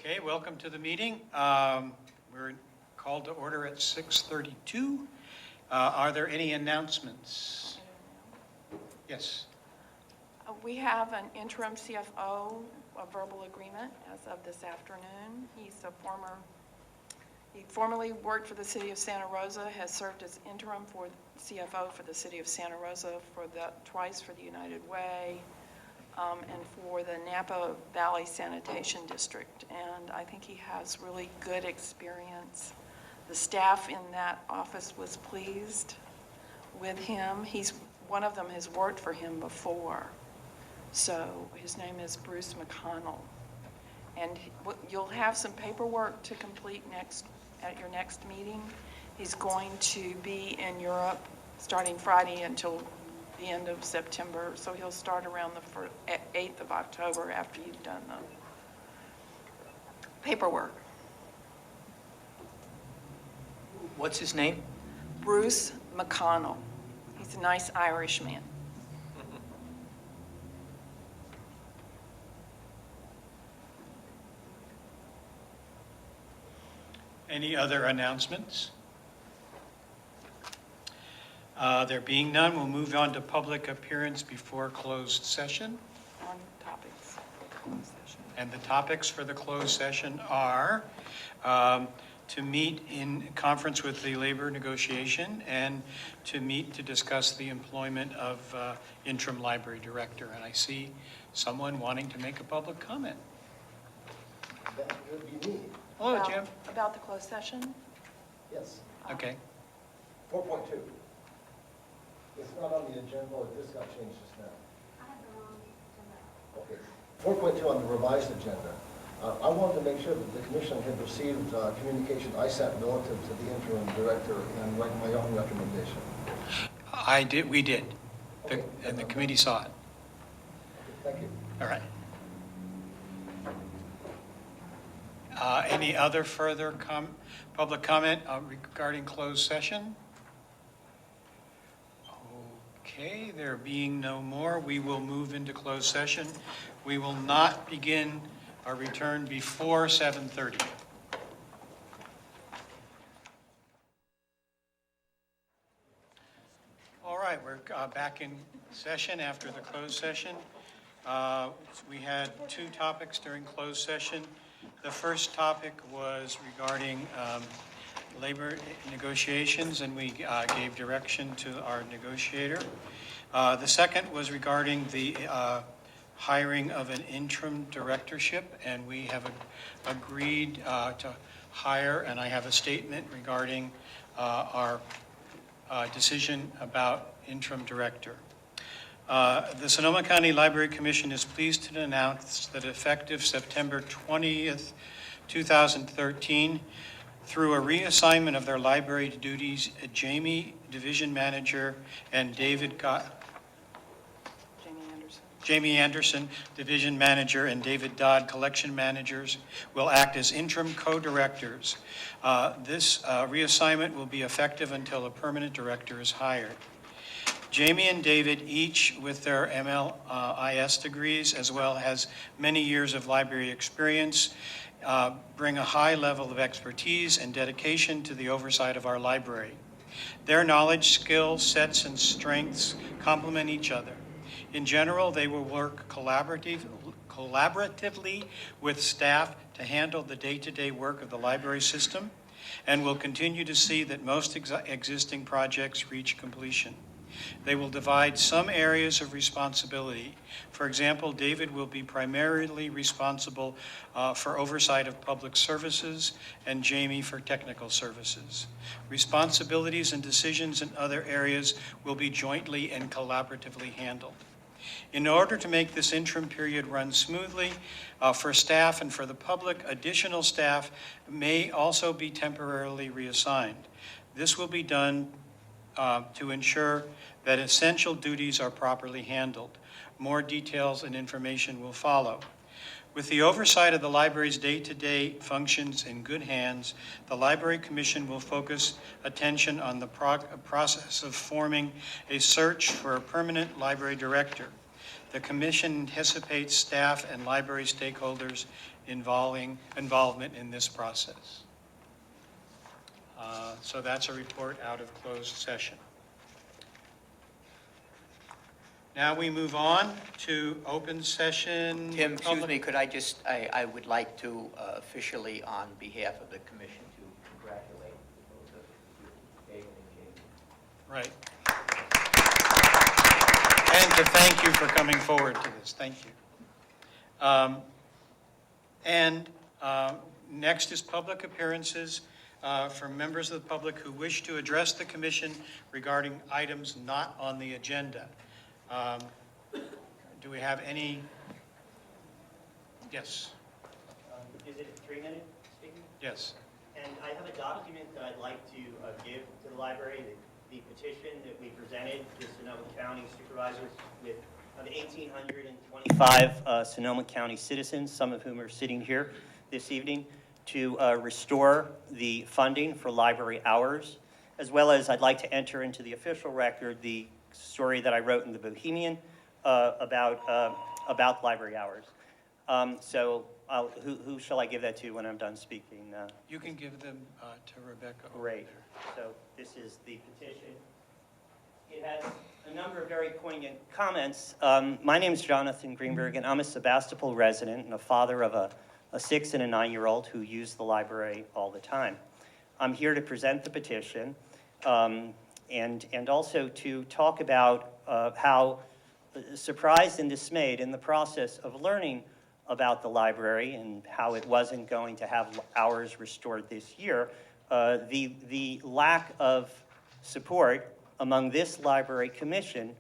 Okay, welcome to the meeting. We're called to order at 6:32. Are there any announcements? Yes. We have an interim CFO, a verbal agreement as of this afternoon. He formerly worked for the city of Santa Rosa, has served as interim for CFO for the city of Santa Rosa twice for the United Way, and for the Napa Valley Sanitation District. And I think he has really good experience. The staff in that office was pleased with him. One of them has worked for him before. So his name is Bruce McConnell. And you'll have some paperwork to complete at your next meeting. He's going to be in Europe starting Friday until the end of September. So he'll start around the 8th of October after you've done the paperwork. What's his name? Bruce McConnell. He's a nice Irish man. Any other announcements? There being none, we'll move on to public appearance before closed session. On topics for the closed session. And the topics for the closed session are to meet in conference with the labor negotiation and to meet to discuss the employment of interim library director. And I see someone wanting to make a public comment. That would be me. Hello, Jim. About the closed session? Yes. Okay. 4.2. It's not on the agenda, or this got changed just now. I have the wrong agenda. Okay. 4.2 on the revised agenda. I wanted to make sure that the commission had received communication I sent relative to the interim director and write my own recommendation. I did. We did. Okay. And the committee saw it. Thank you. All right. Any other further public comment regarding closed session? Okay, there being no more, we will move into closed session. We will not begin our return before 7:30. All right, we're back in session after the closed session. We had two topics during closed session. The first topic was regarding labor negotiations, and we gave direction to our negotiator. The second was regarding the hiring of an interim directorship, and we have agreed to hire, and I have a statement regarding our decision about interim director. The Sonoma County Library Commission is pleased to announce that effective September 20th, 2013, through a reassignment of their library duties, Jamie, Division Manager, and Jamie Anderson, Division Manager, and David Dodd, Collection Managers, will act as interim co-directors. This reassignment will be effective until a permanent director is hired. Jamie and David, each with their MLIS degrees, as well as many years of library experience, bring a high level of expertise and dedication to the oversight of our library. Their knowledge, skills, sets, and strengths complement each other. In general, they will work collaboratively with staff to handle the day-to-day work of the library system, and will continue to see that most existing projects reach completion. They will divide some areas of responsibility. For example, David will be primarily responsible for oversight of public services, and Jamie for technical services. Responsibilities and decisions in other areas will be jointly and collaboratively handled. In order to make this interim period run smoothly for staff and for the public, additional staff may also be temporarily reassigned. This will be done to ensure that essential duties are properly handled. More details and information will follow. With the oversight of the library's day-to-day functions in good hands, the Library Commission will focus attention on the process of forming a search for a permanent library director. The commission anticipates staff and library stakeholders involvement in this process. So that's a report out of closed session. Now we move on to open session. Tim, excuse me, could I would like to officially, on behalf of the commission, to congratulate both of you, Aidan and Jamie. Right. And to thank you for coming forward to this. Thank you. Next is public appearances from members of the public who wish to address the commission regarding items not on the agenda. Do we have any? Yes. Is it a 3-minute speaking? Yes. And I have a document that I'd like to give to the library, the petition that we presented to Sonoma County supervisors with 1,825 Sonoma County citizens, some of whom are sitting here this evening, to restore the funding for library hours, as well as I'd like to enter into the official record the story that I wrote in the Bohemian about library hours. Who shall I give that to when I'm done speaking? You can give them to Rebecca. over Great. there. So this is the petition. It has a number of very poignant comments. My name is Jonathan Greenberg, and I'm a Sebastopol resident and a father of a 6- and a 9-year-old who use the library all the time. I'm here to present the petition and also to talk about how surprised and dismayed in the process of learning about the library and how it wasn't going to have hours restored this year, the lack of support among this library commission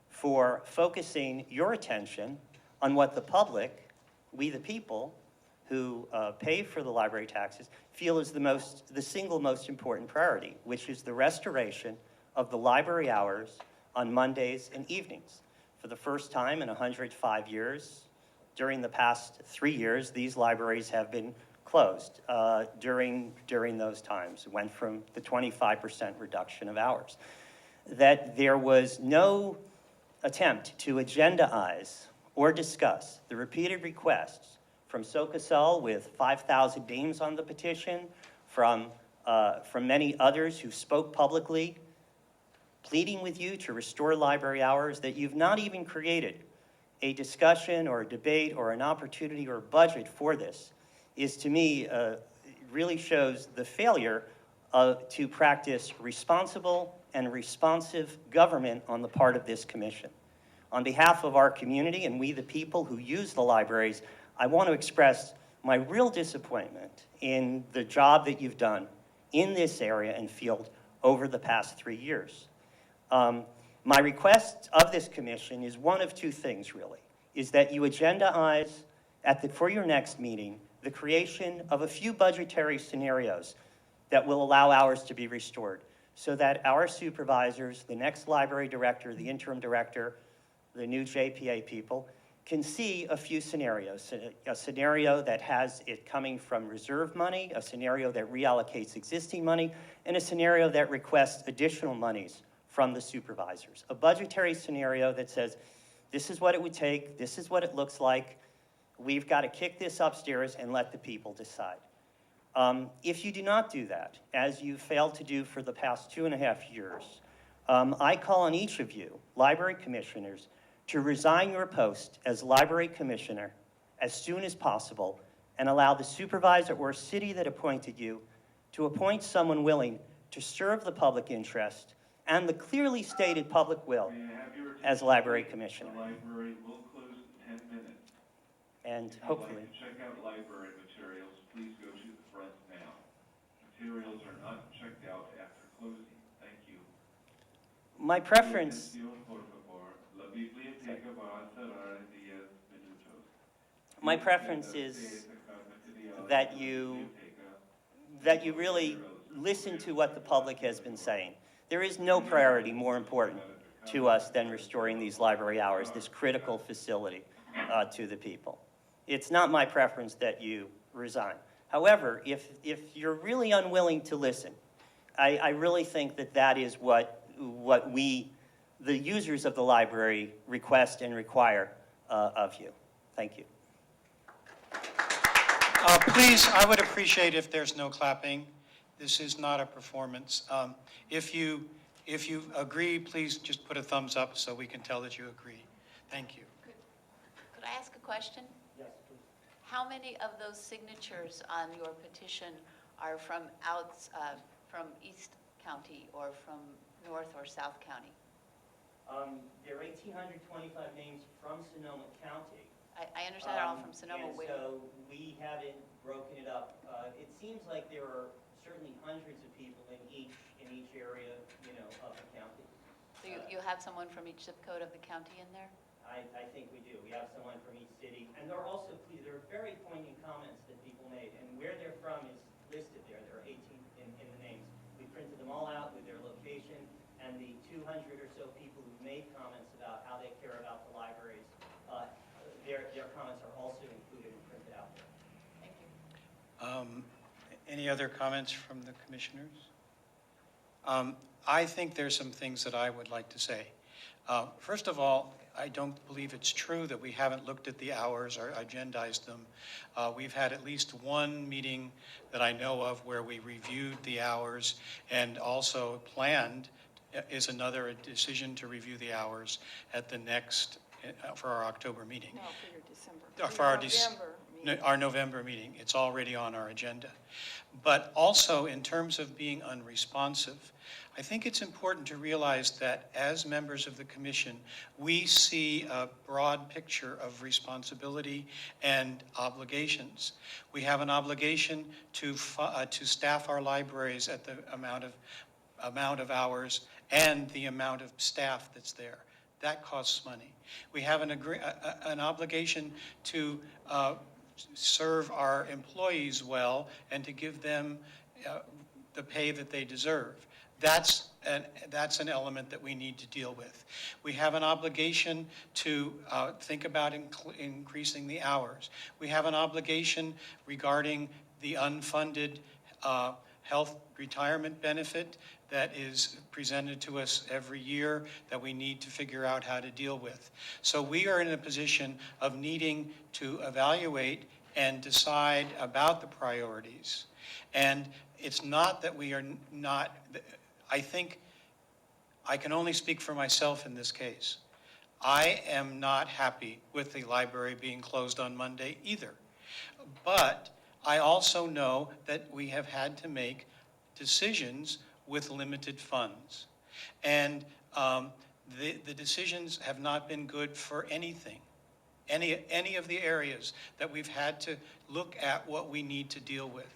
for focusing your attention on what the public, we the people who pay for the library taxes, feel is the single most important priority, which is the restoration of the library hours on Mondays and evenings. For the first time in 105 years, during the past 3 years, these libraries have been closed during those times. It went from the 25% reduction of hours. That there was no attempt to agendaize or discuss the repeated requests from SoCasal with 5,000 names on the petition, from many others who spoke publicly, pleading with you to restore library hours, that you've not even created a discussion or a debate or an opportunity or a budget for this, is to me, really shows the failure to practice responsible and responsive government on the part of this commission. On behalf of our community and we the people who use the libraries, I want to express my real disappointment in the job that you've done in this area and field over the past 3 years. My request of this commission is one of two things, really, is that you agendaize for your next meeting the creation of a few budgetary scenarios that will allow hours to be restored so that our supervisors, the next library director, the interim director, the new JPA people, can see a few scenarios. A scenario that has it coming from reserve money, a scenario that reallocates existing money, and a scenario that requests additional monies from the supervisors. A budgetary scenario that says, this is what it would take, this is what it looks like, we've got to kick this upstairs and let the people decide. If you do not do that, as you failed to do for the past 2.5 years, I call on each of you, library commissioners, to resign your post as library commissioner as soon as possible and allow the supervisor or city that appointed you to appoint someone willing to serve the public interest and the clearly stated public will as library commissioner. The library will close in 10 minutes. And If you'd hopefully, like to check out library materials, please go to the front now. Materials are not checked out after closing. Thank you. my preference, Atención, por favor. La biblioteca va a cerrar en 10 minutos. my preference is that you really listen to what the public has been saying. There is no priority more important to us than restoring these library hours, this critical facility to the people. It's not my preference that you resign. However, if you're really unwilling to listen, I really think that is what we, the users of the library, request and require of you. Thank you. Please, I would appreciate if there's no clapping. This is not a performance. If you agree, please just put a thumbs up so we can tell that you agree. Thank you. Could I ask a question? Yes, please. How many of those signatures on your petition are from from East County or from North or South County? There are 1,825 names from Sonoma County. I understand they're all from Sonoma. And so we haven't broken it up. It seems like there are certainly hundreds of people in each area, of the county. So you have someone from each zip code of the county in there? I think we do. We have someone from each city. And there are also, there are very poignant comments that people made. And where they're from is listed there. There are 18 in the names. We printed them all out with their location. And the 200 or so people who made comments about how they care about the libraries, their comments are also included and printed out there. Thank you. Any other comments from the commissioners? I think there's some things that I would like to say. First of all, I don't believe it's true that we haven't looked at the hours or agendized them. We've had at least one meeting that I know of where we reviewed the hours and also planned is another decision to review the hours at the next, for our October meeting. No, for your December. For our November meeting. Our November meeting. It's already on our agenda. But also, in terms of being unresponsive, I think it's important to realize that as members of the commission, we see a broad picture of responsibility and obligations. We have an obligation to staff our libraries at the amount of hours and the amount of staff that's there. That costs money. We have an obligation to serve our employees well and to give them the pay that they deserve. That's an element that we need to deal with. We have an obligation to think about increasing the hours. We have an obligation regarding the unfunded health retirement benefit that is presented to us every year that we need to figure out how to deal with. So we are in a position of needing to evaluate and decide about the priorities. And it's not that we are not, I think I can only speak for myself in this case. I am not happy with the library being closed on Monday either. But I also know that we have had to make decisions with limited funds. And the decisions have not been good for anything, any of the areas that we've had to look at what we need to deal with.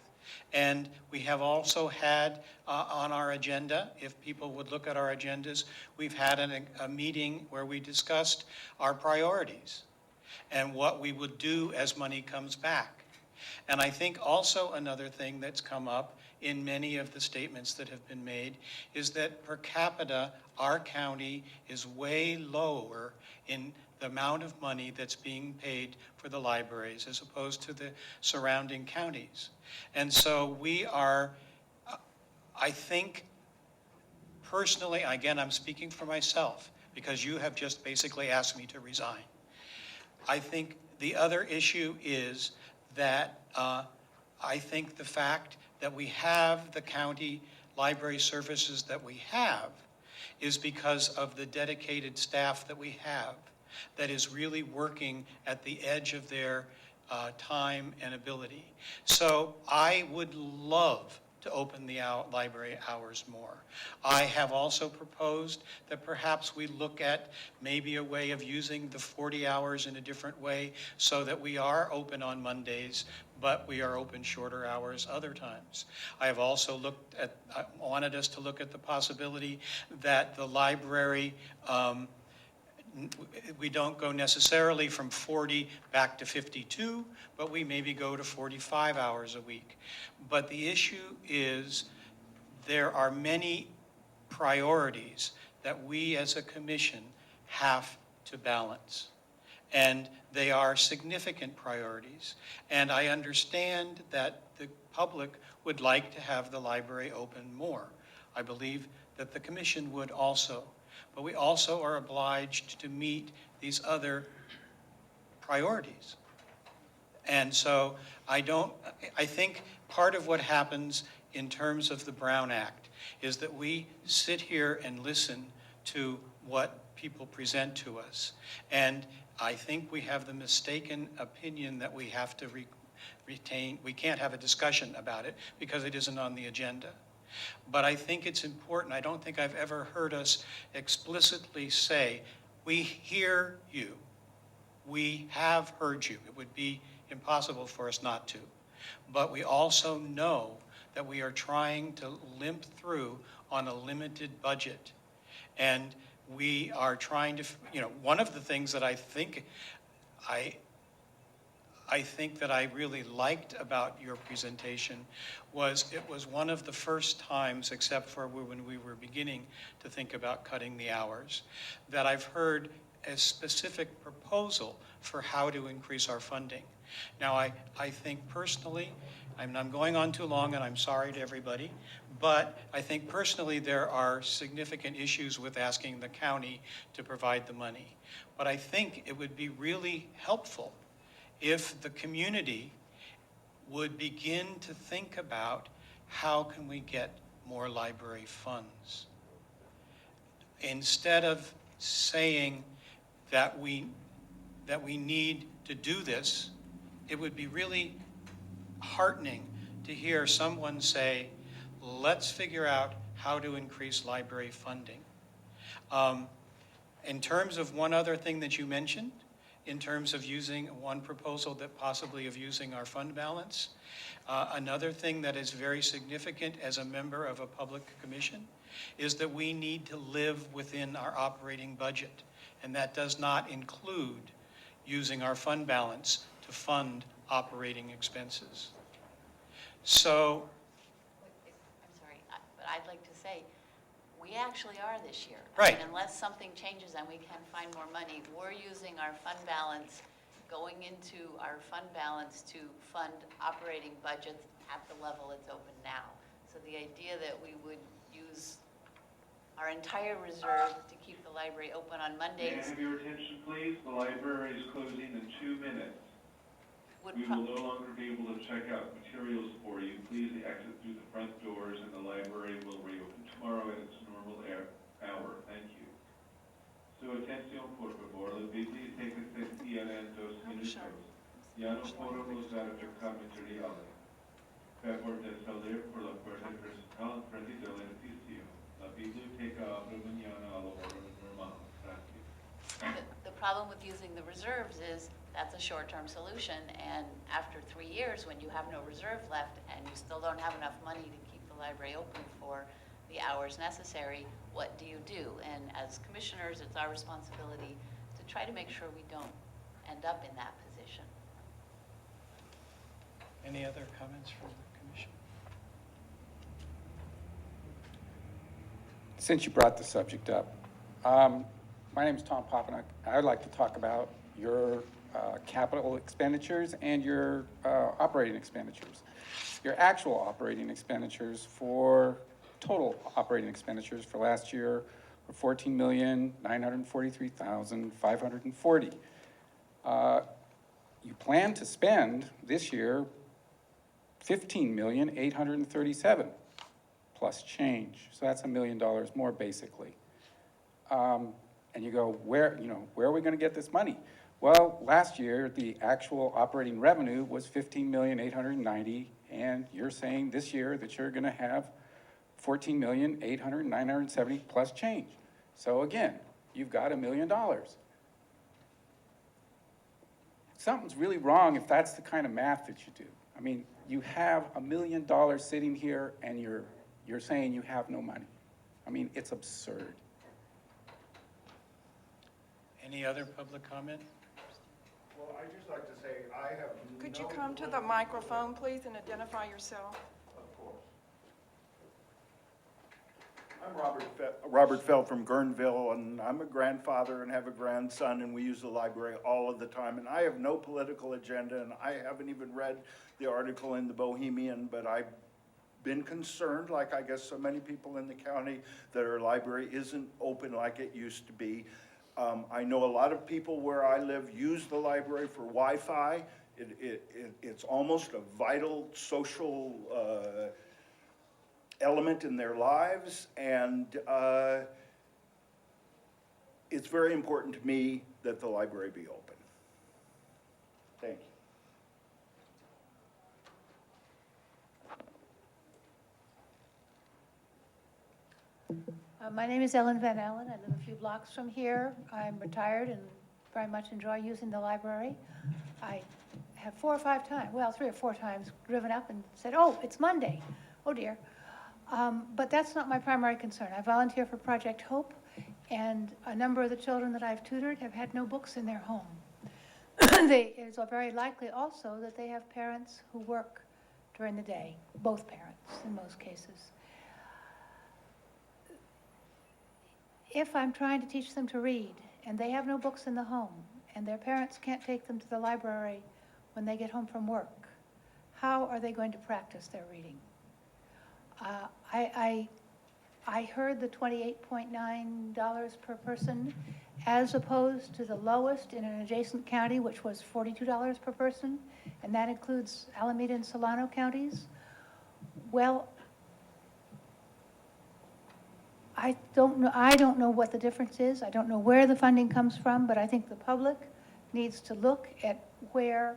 And we have also had on our agenda, if people would look at our agendas, we've had a meeting where we discussed our priorities and what we would do as money comes back. And I think also another thing that's come up in many of the statements that have been made is that per capita, our county is way lower in the amount of money that's being paid for the libraries as opposed to the surrounding counties. And so we are, I think, personally, again, I'm speaking for myself because you have just basically asked me to resign. I think the other issue is that I think the fact that we have the county library services that we have is because of the dedicated staff that we have that is really working at the edge of their time and ability. So I would love to open the library hours more. I have also proposed that perhaps we look at maybe a way of using the 40 hours in a different way so that we are open on Mondays, but we are open shorter hours other times. I have also wanted us to look at the possibility that the library, we don't go necessarily from 40 back to 52, but we maybe go to 45 hours a week. But the issue is there are many priorities that we as a commission have to balance. And they are significant priorities. And I understand that the public would like to have the library open more. I believe that the commission would also. But we also are obliged to meet these other priorities. And so I think part of what happens in terms of the Brown Act is that we sit here and listen to what people present to us. And I think we have the mistaken opinion that we have to retain, we can't have a discussion about it because it isn't on the agenda. But I think it's important. I don't think I've ever heard us explicitly say, we hear you. We have heard you. It would be impossible for us not to. But we also know that we are trying to limp through on a limited budget. And we are trying to, one of the things that I think that I really liked about your presentation was it was one of the first times, except for when we were beginning to think about cutting the hours, that I've heard a specific proposal for how to increase our funding. Now, I think personally, I'm going on too long and I'm sorry to everybody, but I think personally there are significant issues with asking the county to provide the money. But I think it would be really helpful if the community would begin to think about how can we get more library funds. Instead of saying that we need to do this, it would be really heartening to hear someone say, let's figure out how to increase library funding. In terms of one other thing that you mentioned, in terms of using one proposal that possibly of using our fund balance, another thing that is very significant as a member of a public commission is that we need to live within our operating budget. And that does not include using our fund balance to fund operating expenses. So, I'm sorry, but I'd like to say, we actually are this year. Right. I mean, unless something changes and we can find more money, we're using our fund balance, going into our fund balance to fund operating budgets at the level it's open now. So the idea that we would use our entire reserve to keep the library open on May I Mondays have your attention, please? The library is closing in 2 minutes. would We will no longer be able to check out materials for you. Please exit through the front doors and the library will reopen tomorrow at its normal hour. Thank you. Su atención, por favor. La biblioteca se cierra en 2 minutos. Ya no podemos verificar materiales. Favor de salir por la puerta principal frente del edificio. La biblioteca abre mañana a la hora normal. Gracias. The problem with using the reserves is that's a short-term solution, and after 3 years, when you have no reserve left and you still don't have enough money to keep the library open for the hours necessary, what do you do? And as commissioners, it's our responsibility to try to make sure we don't end up in that position. any other comments from the commission? Since you brought the subject up, my name is Tom Popenock. I would like to talk about your capital expenditures and your operating expenditures. Your actual operating expenditures total operating expenditures for last year were $14,943,540. You plan to spend this year $15,837,000 plus change. So that's $1 million more basically. And you go, where are we going to get this money? Well, last year, the actual operating revenue was $15,890,000, and you're saying this year that you're going to have $14,800,970 plus change. So again, you've got $1 million. Something's really wrong if that's the kind of math that you do. I mean, you have $1 million sitting here, and you're saying you have no money. I mean, it's absurd. Any other public comment? Well, I'd just like to say, I have Could you come to the microphone, please, and identify yourself? Of course. I'm Robert Fell from Guerneville, and I'm a grandfather and have a grandson, and we use the library all of the time. And I have no political agenda, and I haven't even read the article in the Bohemian, but I've been concerned, like I guess so many people in the county, that our library isn't open like it used to be. I know a lot of people where I live use the library for Wi-Fi. It's almost a vital social element in their lives, and it's very important to me that the library be open. Thank you. My name is Ellen Van Allen. I live a few blocks from here. I'm retired and very much enjoy using the library. I have 4 or 5 times, well, 3 or 4 times driven up and said, oh, it's Monday. Oh dear. But that's not my primary concern. I volunteer for Project Hope, and a number of the children that I've tutored have had no books in their home. It is very likely also that they have parents who work during the day, both parents in most cases. If I'm trying to teach them to read and they have no books in the home and their parents can't take them to the library when they get home from work, how are they going to practice their reading? I heard the $28.9 per person as opposed to the lowest in an adjacent county, which was $42 per person, and that includes Alameda and Solano counties. Well, I don't know what the difference is. I don't know where the funding comes from, but I think the public needs to look at where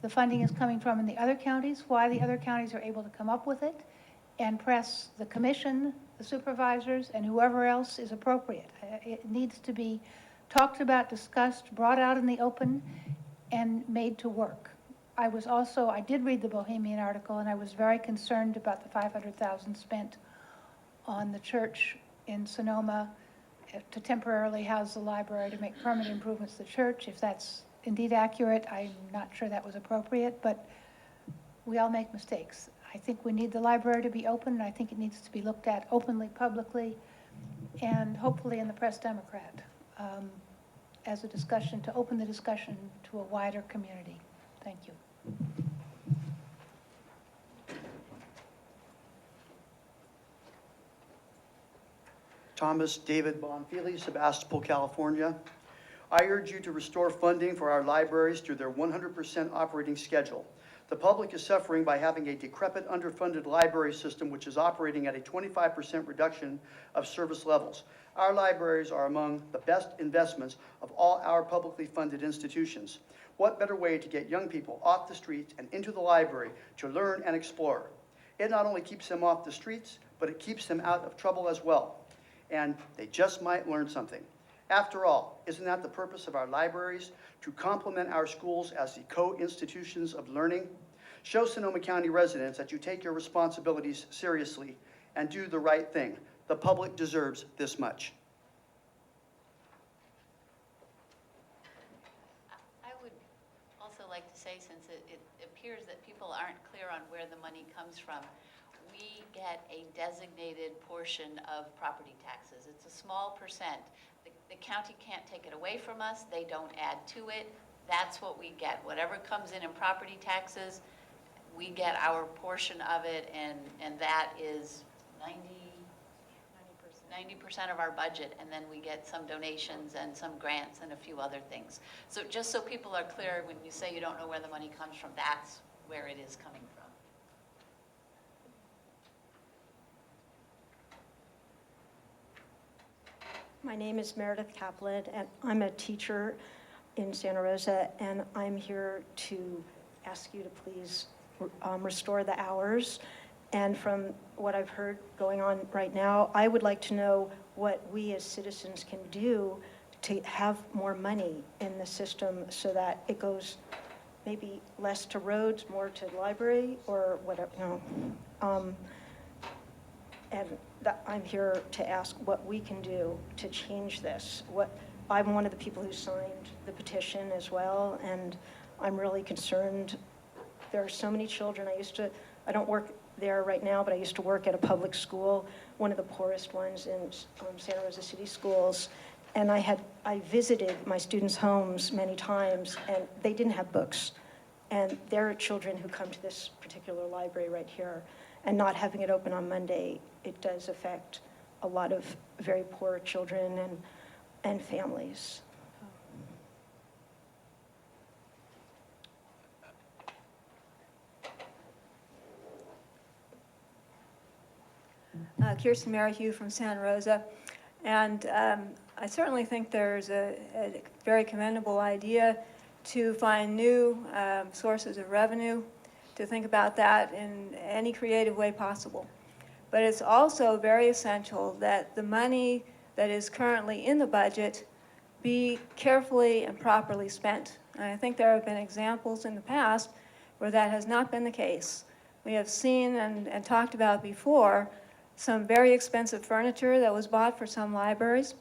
the funding is coming from in the other counties, why the other counties are able to come up with it, and press the commission, the supervisors, and whoever else is appropriate. It needs to be talked about, discussed, brought out in the open, and made to work. I did read the Bohemian article, and I was very concerned about the $500,000 spent on the church in Sonoma to temporarily house the library to make permanent improvements to the church. If that's indeed accurate, I'm not sure that was appropriate, but we all make mistakes. I think we need the library to be open, and I think it needs to be looked at openly, publicly, and hopefully in the Press Democrat as a discussion, to open the discussion to a wider community. Thank you. Thomas David Bond, Philia Sebastopol, California. I urge you to restore funding for our libraries to their 100% operating schedule. The public is suffering by having a decrepit, underfunded library system which is operating at a 25% reduction of service levels. Our libraries are among the best investments of all our publicly funded institutions. What better way to get young people off the streets and into the library to learn and explore? It not only keeps them off the streets, but it keeps them out of trouble as well. And they just might learn something. After all, isn't that the purpose of our libraries? To complement our schools as the co-institutions of learning? Show Sonoma County residents that you take your responsibilities seriously and do the right thing. The public deserves this much. I would also like to say, since it appears that people aren't clear on where the money comes from, we get a designated portion of property taxes. It's a small percent. The county can't take it away from us. They don't add to it. That's what we get. Whatever comes in property taxes, we get our portion of it, and that is 90% of our budget, and then we get some donations and some grants and a few other things. So just so people are clear, when you say you don't know where the money comes from, that's where it is coming from. My name is Meredith Kaplan, and I'm a teacher in Santa Rosa, and I'm here to ask you to please restore the hours. And from what I've heard going on right now, I would like to know what we as citizens can do to have more money in the system so that it goes maybe less to roads, more to the library, or whatever, and I'm here to ask what we can do to change this. I'm one of the people who signed the petition as well, and I'm really concerned. There are so many children. I don't work there right now, but I used to work at a public school, one of the poorest ones in Santa Rosa City Schools. And I visited my students' homes many times, and they didn't have books. And there are children who come to this particular library right here, and not having it open on Monday, it does affect a lot of very poor children. And and families. Samara Hue from Santa Rosa. And I certainly think there's a very commendable idea to find new sources of revenue, to think about that in any creative way possible. But it's also very essential that the money that is currently in the budget be carefully and properly spent. And I think there have been examples in the past where that has not been the case. We have seen and talked about before some very expensive furniture that was bought for some libraries.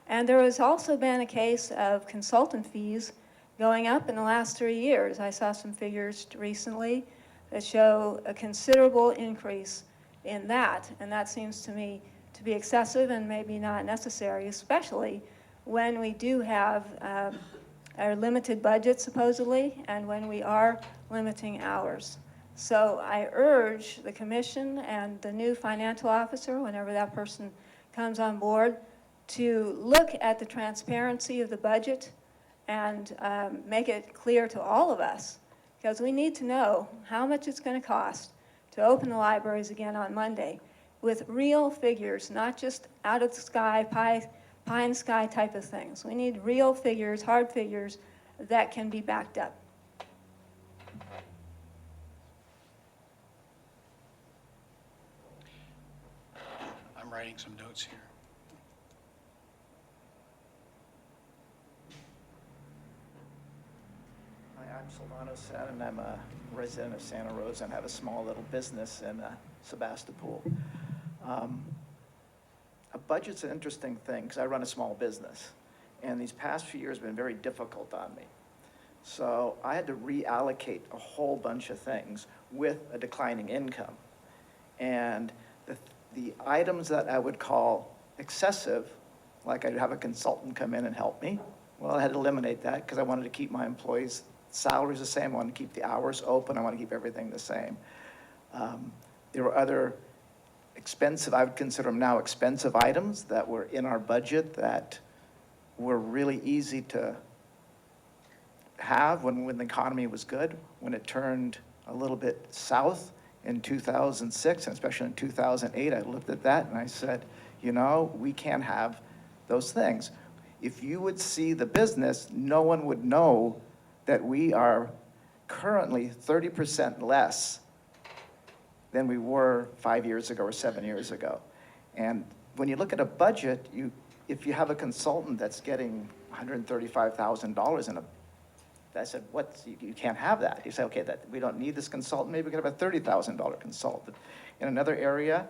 And there has also been a case of consultant fees going up in the last 3 years. I saw some figures recently that show a considerable increase in that, and that seems to me to be excessive and maybe not necessary, especially when we do have our limited budget supposedly, and when we are limiting hours. So I urge the commission and the new financial officer, whenever that person comes on board, to look at the transparency of the budget and make it clear to all of us, because we need to know how much it's going to cost to open the libraries again on Monday with real figures, not just out of the sky, pie in the sky type of things. We need real figures, hard figures that can be backed up. I'm writing some notes here. Hi, I'm Silvano Sen, and I'm a resident of Santa Rosa and have a small little business in Sebastopol. A budget's an interesting thing because I run a small business, and these past few years have been very difficult on me. So I had to reallocate a whole bunch of things with a declining income. And the items that I would call excessive, like I'd have a consultant come in and help me, well, I had to eliminate that because I wanted to keep my employees' salaries the same. I wanted to keep the hours open. I want to keep everything the same. There were other expensive, I would consider them now expensive items that were in our budget that were really easy to have when the economy was good. When it turned a little bit south in 2006, and especially in 2008, I looked at that and I said, you know, we can't have those things. If you would see the business, no one would know that we are currently 30% less than we were 5 years ago or 7 years ago. And when you look at a budget, if you have a consultant that's getting $135,000 in a, I said, you can't have that. You say, okay, we don't need this consultant, maybe we can have a $30,000 consultant. In another area,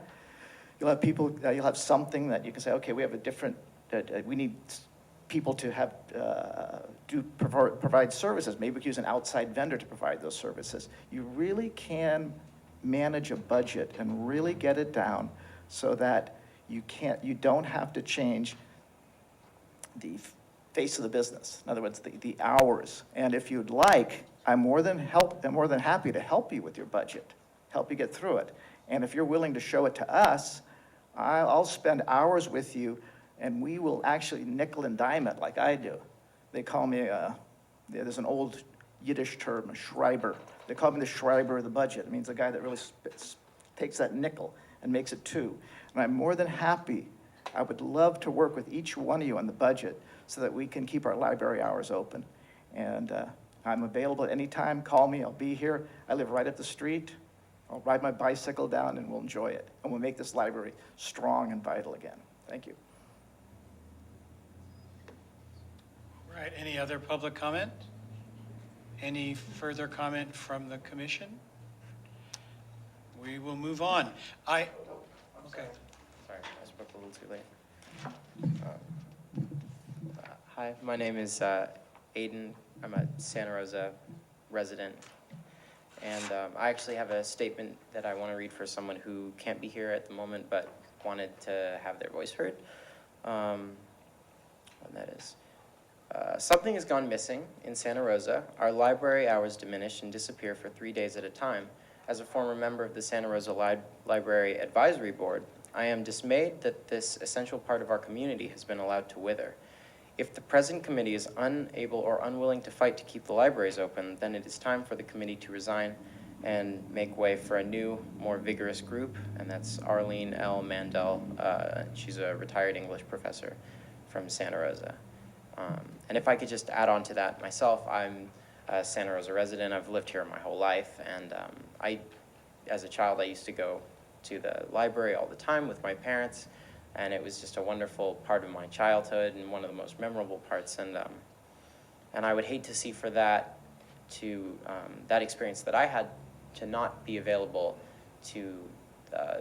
you'll have people, you'll have something that you can say, okay, we have a different, we need people to have, provide services. Maybe we can use an outside vendor to provide those services. You really can manage a budget and really get it down so that you don't have to change the face of the business. In other words, the hours. And if you'd like, I'm more than happy to help you with your budget, help you get through it. And if you're willing to show it to us, I'll spend hours with you, and we will actually nickel and dime it like I do. They call me, there's an old Yiddish term, a Schreiber. They call me the Schreiber of the budget. It means the guy that really takes that nickel and makes it two. And I'm more than happy. I would love to work with each one of you on the budget so that we can keep our library hours open. And I'm available at any time. Call me, I'll be here. I live right up the street. I'll ride my bicycle down and we'll enjoy it. And we'll make this library strong and vital again. Thank you. All right, any other public comment? Any further comment from the commission? We will move on. Okay. Sorry, I spoke a little too late. Hi, my name is Aidan. I'm a Santa Rosa resident. And I actually have a statement that I want to read for someone who can't be here at the moment but wanted to have their voice heard. And that is, something has gone missing in Santa Rosa. Our library hours diminish and disappear for 3 days at a time. As a former member of the Santa Rosa Library Advisory Board, I am dismayed that this essential part of our community has been allowed to wither. If the present committee is unable or unwilling to fight to keep the libraries open, then it is time for the committee to resign and make way for a new, more vigorous group, and that's Arlene L. Mandel. She's a retired English professor from Santa Rosa. And if I could just add on to that myself, I'm a Santa Rosa resident. I've lived here my whole life, and as a child, I used to go to the library all the time with my parents, and it was just a wonderful part of my childhood and one of the most memorable parts. And I would hate to see for that that experience that I had to not be available to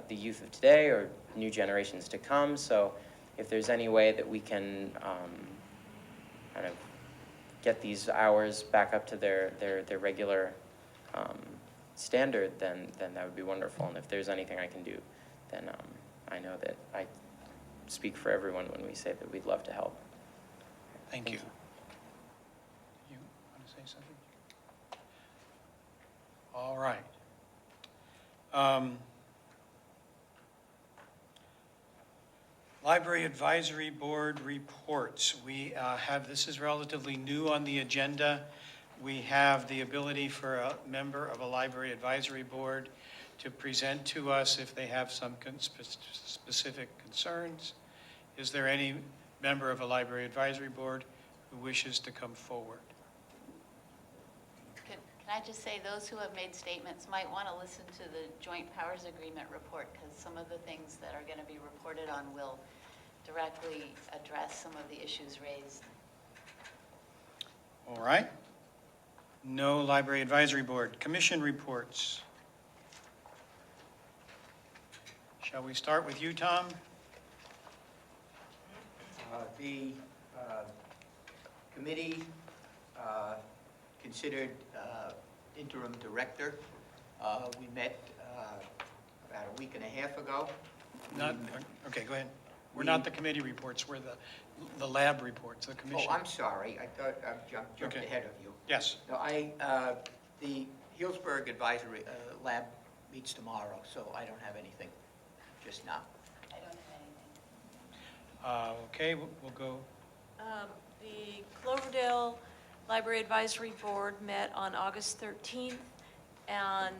the youth of today or new generations to come. So if there's any way that we can kind of get these hours back up to their regular standard, then that would be wonderful. And if there's anything I can do, then I know that I speak for everyone when we say that we'd love to help. Thank you. You want to say something? All right. Library Advisory Board reports. We have, this is relatively new on the agenda. We have the ability for a member of a Library Advisory Board to present to us if they have some specific concerns. Is there any member of a Library Advisory Board who wishes to come forward? Can I just say, those who have made statements might want to listen to the Joint Powers Agreement report, because some of the things that are going to be reported on will directly address some of the issues raised. All right. No Library Advisory Board. Commission reports. Shall we start with you, Tom? The committee considered interim director. We met about a week and a half ago. Okay, go ahead. We're not the committee reports, we're the lab reports, the commission. Oh, I'm sorry. I thought I jumped ahead of you. Yes. No, the Healdsburg Advisory Lab meets tomorrow, so I don't have anything just now. I don't have anything. Okay, we'll go. The Cloverdale Library Advisory Board met on August 13th, and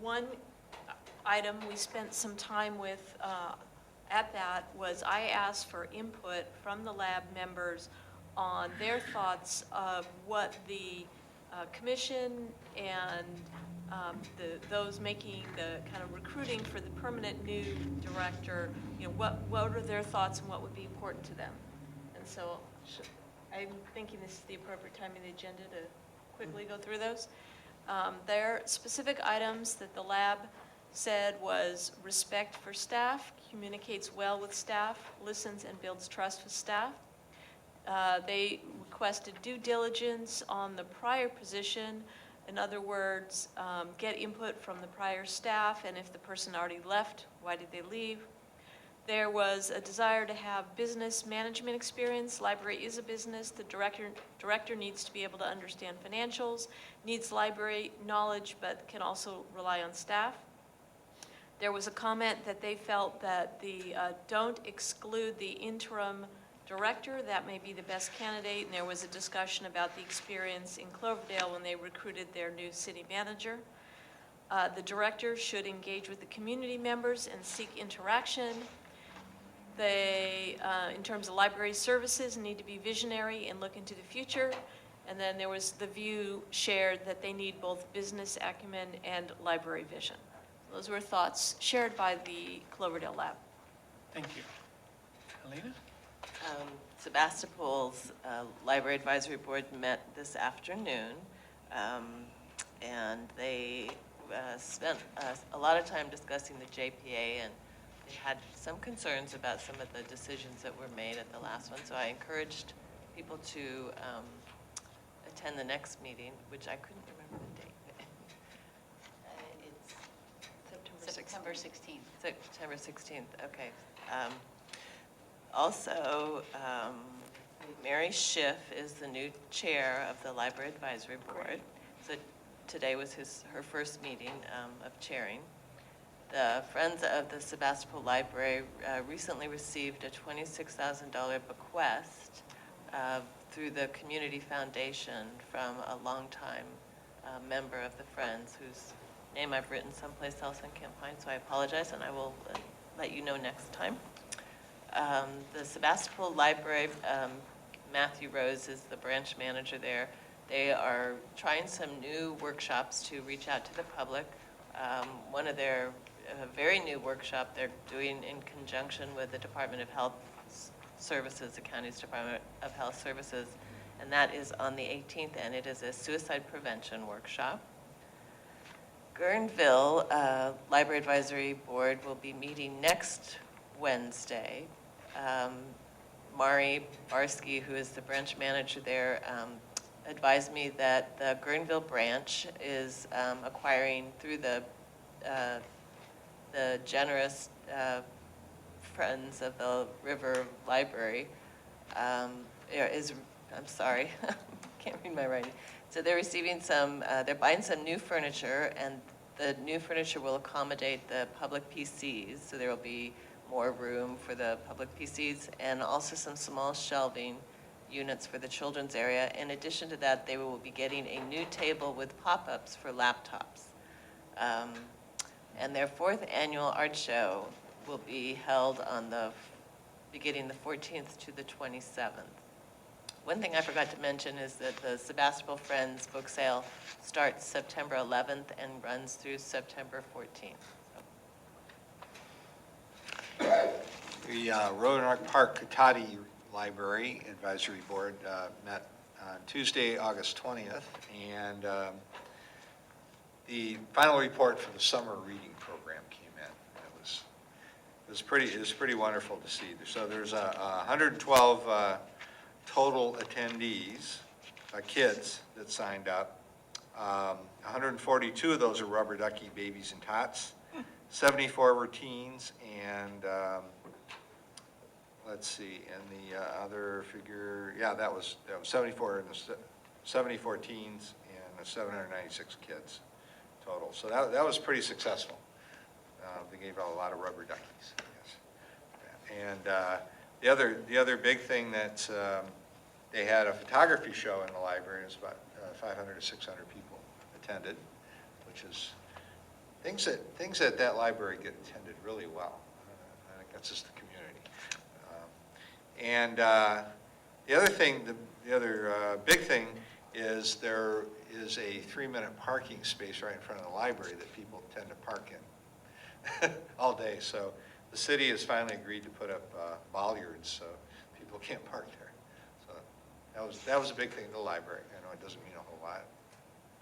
one item we spent some time with at that was I asked for input from the lab members on their thoughts of what the commission and those making the kind of recruiting for the permanent new director, what are their thoughts and what would be important to them. And so I'm thinking this is the appropriate time in the agenda to quickly go through those. Their specific items that the lab said was respect for staff, communicates well with staff, listens and builds trust with staff. They requested due diligence on the prior position. In other words, get input from the prior staff, and if the person already left, why did they leave? There was a desire to have business management experience. Library is a business. The director needs to be able to understand financials, needs library knowledge, but can also rely on staff. There was a comment that they felt that don't exclude the interim director. That may be the best candidate. And there was a discussion about the experience in Cloverdale when they recruited their new city manager. The director should engage with the community members and seek interaction. They, in terms of library services, need to be visionary and look into the future. And then there was the view shared that they need both business acumen and library vision. Those were thoughts shared by the Cloverdale Lab. Thank you. Alina? Sebastopol's Library Advisory Board met this afternoon, and they spent a lot of time discussing the JPA, and they had some concerns about some of the decisions that were made at the last one. So I encouraged people to attend the next meeting, which I couldn't remember the date. It's September 16th. September 16th, okay. Also, Mary Schiff is the new chair of the Library Advisory Board. So today was her first meeting of chairing. The Friends of the Sebastopol Library recently received a $26,000 bequest through the Community Foundation from a longtime member of the Friends, whose name I've written someplace else and can't find, so I apologize, and I will let you know next time. The Sebastopol Library, Matthew Rose is the branch manager there. They are trying some new workshops to reach out to the public. One of their very new workshop they're doing in conjunction with the Department of Health Services, the county's Department of Health Services, and that is on the 18th, and it is a suicide prevention workshop. Guerneville Library Advisory Board will be meeting next Wednesday. Mari Barsky, who is the branch manager there, advised me that the Guerneville branch is acquiring through the generous Friends of the River Library I'm sorry, can't read my writing. So they're receiving they're buying some new furniture, and the new furniture will accommodate the public PCs, so there will be more room for the public PCs, and also some small shelving units for the children's area. In addition to that, they will be getting a new table with pop-ups for laptops. And their 4th annual art show will be held on beginning the 14th to the 27th. One thing I forgot to mention is that the Sebastopol Friends book sale starts September 11th and runs through September 14th. The Roanoke Park Katati Library Advisory Board met on Tuesday, August 20th, and the final report for the summer reading program came in. It was pretty wonderful to see. So there's 112 total attendees, kids that signed up. 142 of those are rubber ducky babies and tots. 74 were teens, and let's see, and the other figure, yeah, that was 74 teens and 796 kids total. So that was pretty successful. They gave out a lot of rubber duckies, I guess. And the other big thing that they had a photography show in the library. It was about 500 to 600 people attended, which is things that that library get attended really well. I think that's just the community. And the other big thing is there is a 3-minute parking space right in front of the library that people tend to park in all day. So the city has finally agreed to put up bollards so people can't park there. So that was a big thing to the library. I know it doesn't mean a whole lot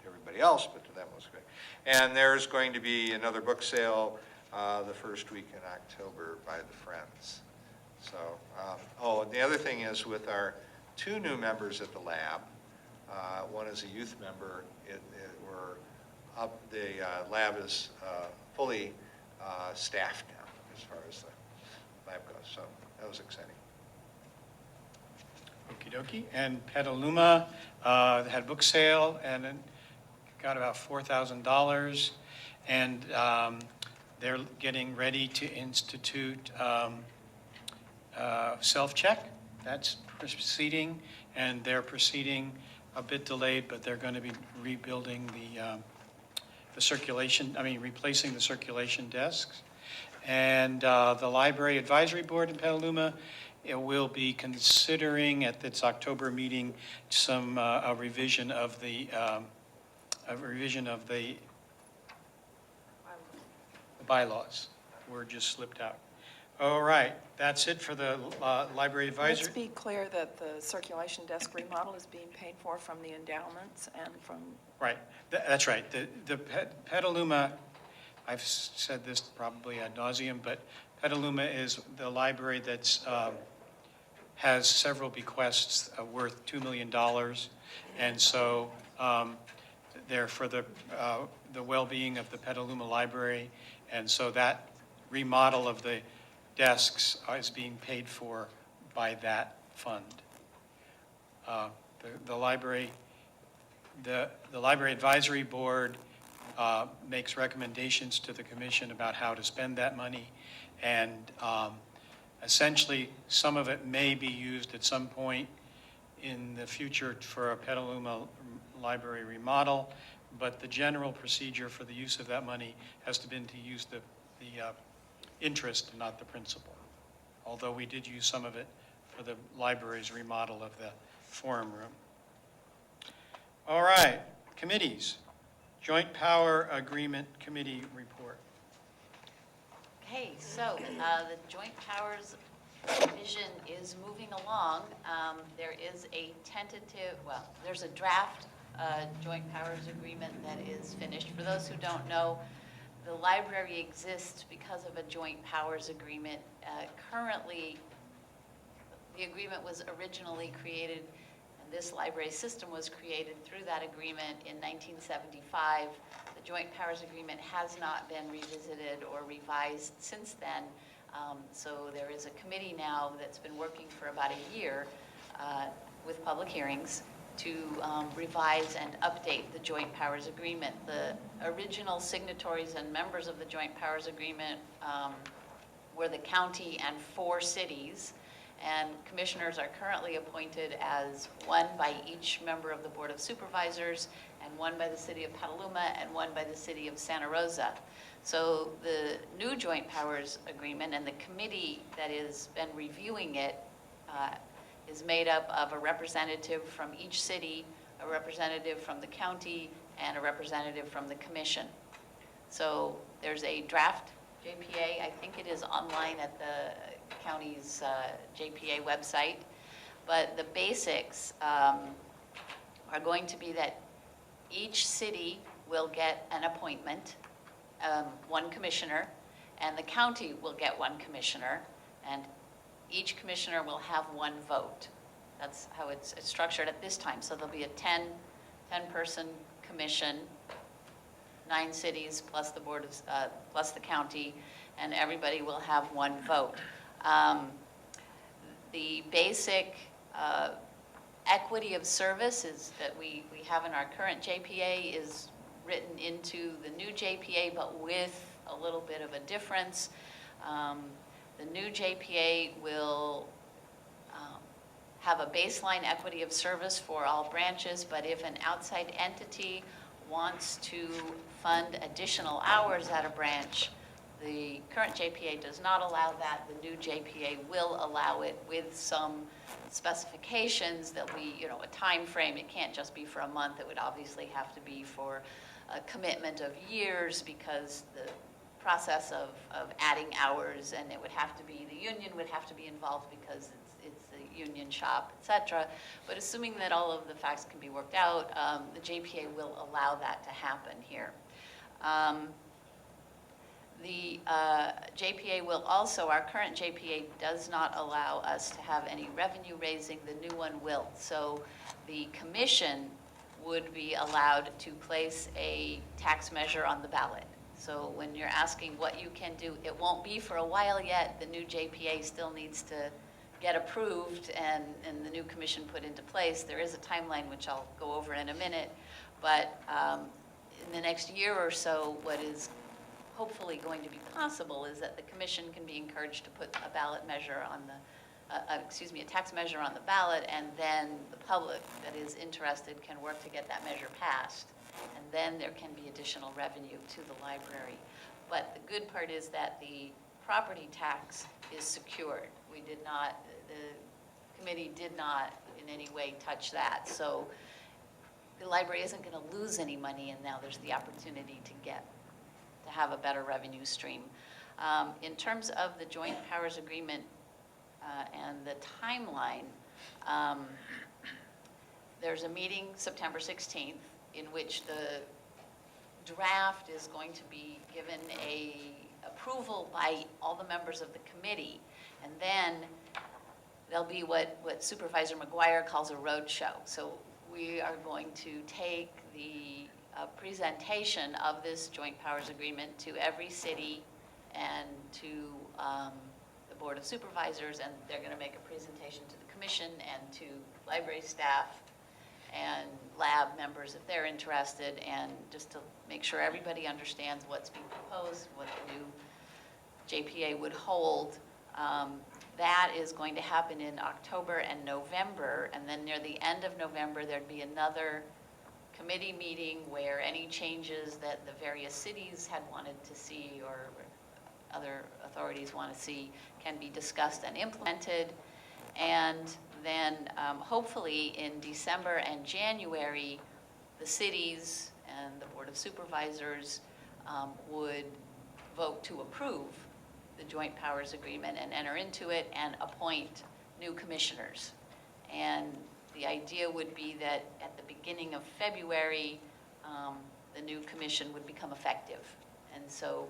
to everybody else, but to them it was great. And there's going to be another book sale the first week in October by the Friends. So, and the other thing is with our 2 new members at the lab, one is a youth member. The lab is fully staffed now as far as the lab goes. So that was exciting. Okie dokie. And Petaluma had a book sale and it got about $4,000. And they're getting ready to institute self-check. That's proceeding, and they're proceeding a bit delayed, but they're going to be rebuilding the circulation, replacing the circulation desks. And the Library Advisory Board in Petaluma will be considering at its October meeting some a revision of the bylaws. Word just slipped out. All right, that's it for the Library Advisory. Let's be clear that the circulation desk remodel is being paid for from the endowments and from... Right, that's right. The Petaluma, I've said this probably ad nauseum, but Petaluma is the library that's has several bequests worth $2 million. And so they're for the well-being of the Petaluma Library. And so that remodel of the desks is being paid for by that fund. The Library Advisory Board makes recommendations to the commission about how to spend that money. And essentially, some of it may be used at some point in the future for a Petaluma library remodel, but the general procedure for the use of that money has to use the interest, not the principal. Although we did use some of it for the library's remodel of the forum room. All right, committees. Joint Power Agreement Committee report. Okay, so the Joint Powers Division is moving along. There is a tentative, well, there's a draft Joint Powers Agreement that is finished. For those who don't know, the library exists because of a Joint Powers Agreement. Currently, the agreement was originally created, and this library system was created through that agreement in 1975. The Joint Powers Agreement has not been revisited or revised since then. So there is a committee now that's been working for about a year with public hearings to revise and update the Joint Powers Agreement. The original signatories and members of the Joint Powers Agreement were the county and 4 cities, and commissioners are currently appointed as one by each member of the Board of Supervisors, and one by the city of Petaluma, and one by the city of Santa Rosa. So the new Joint Powers Agreement and the committee that has been reviewing it is made up of a representative from each city, a representative from the county, and a representative from the commission. So there's a draft JPA. I think it is online at the county's JPA website. But the basics are going to be that each city will get an appointment, 1 commissioner, and the county will get 1 commissioner, and each commissioner will have 1 vote. That's how it's structured at this time. So there'll be a 10-person commission, 9 cities plus the board of, plus the county, and everybody will have 1 vote. The basic equity of service is that we have in our current JPA is written into the new JPA, but with a little bit of a difference. The new JPA will have a baseline equity of service for all branches, but if an outside entity wants to fund additional hours at a branch, the current JPA does not allow that. The new JPA will allow it with some specifications. There'll be, a time frame. It can't just be for a month. It would obviously have to be for a commitment of years, because the process of adding hours, and it would have to be, the union would have to be involved because it's the union shop, et cetera. But assuming that all of the facts can be worked out, the JPA will allow that to happen here. The JPA will also, our current JPA does not allow us to have any revenue raising. The new one will. So the commission would be allowed to place a tax measure on the ballot. So when you're asking what you can do, it won't be for a while yet. The new JPA still needs to get approved and the new commission put into place. There is a timeline, which I'll go over in a minute. But in the next year or so, what is hopefully going to be possible is that the commission can be encouraged to put a ballot measure on the, a tax measure on the ballot, and then the public that is interested can work to get that measure passed. And then there can be additional revenue to the library. But the good part is that the property tax is secured. We did not, the committee did not in any way touch that. So the library isn't going to lose any money, and now there's the opportunity to have a better revenue stream. In terms of the Joint Powers Agreement and the timeline, there's a meeting September 16th in which the draft is going to be given a approval by all the members of the committee, and then there'll be what Supervisor McGuire calls a road show. So we are going to take the presentation of this Joint Powers Agreement to every city and to the Board of Supervisors, and they're going to make a presentation to the commission and to library staff, and lab members if they're interested, and just to make sure everybody understands what's being proposed, what the new JPA would hold. That is going to happen in October and November, and then near the end of November, there'd be another committee meeting where any changes that the various cities had wanted to see or other authorities want to see can be discussed and implemented. And then hopefully in December and January, the cities and the Board of Supervisors would vote to approve the Joint Powers Agreement and enter into it and appoint new commissioners. And the idea would be that at the beginning of February, the new commission would become effective. And so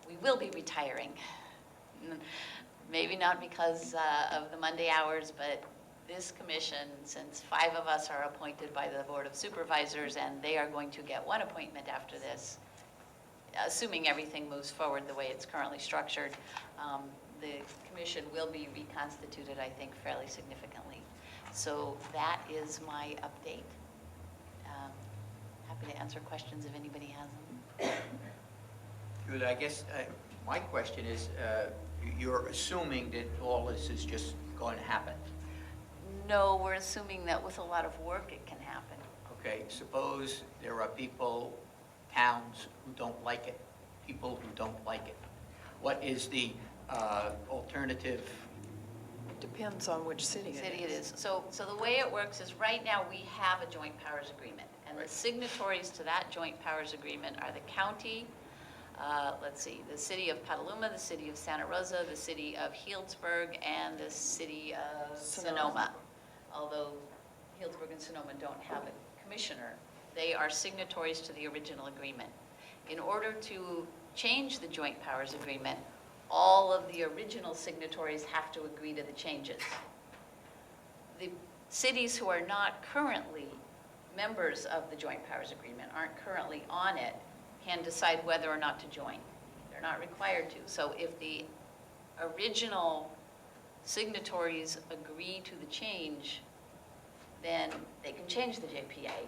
we will be retiring. Maybe not because of the Monday hours, but this commission, since 5 of us are appointed by the Board of Supervisors, and they are going to get 1 appointment after this, assuming everything moves forward the way it's currently structured, the commission will be reconstituted, I think, fairly significantly. So that is my update. Happy to answer questions if anybody has them. Good. I guess my question is, you're assuming that all this is just going to happen. No, we're assuming that with a lot of work it can happen. Okay, suppose there are people, towns who don't like it, people who don't like it. What is the alternative? Depends on which city it is. So the way it works is right now we have a joint powers agreement. And the signatories to that joint powers agreement are the county, let's see, the city of Petaluma, the city of Santa Rosa, the city of Healdsburg, and the city of Sonoma. Although Healdsburg and Sonoma don't have a commissioner, they are signatories to the original agreement. In order to change the joint powers agreement, all of the original signatories have to agree to the changes. The cities who are not currently members of the joint powers agreement, aren't currently on it, can decide whether or not to join. They're not required to. So if the original signatories agree to the change, then they can change the JPA.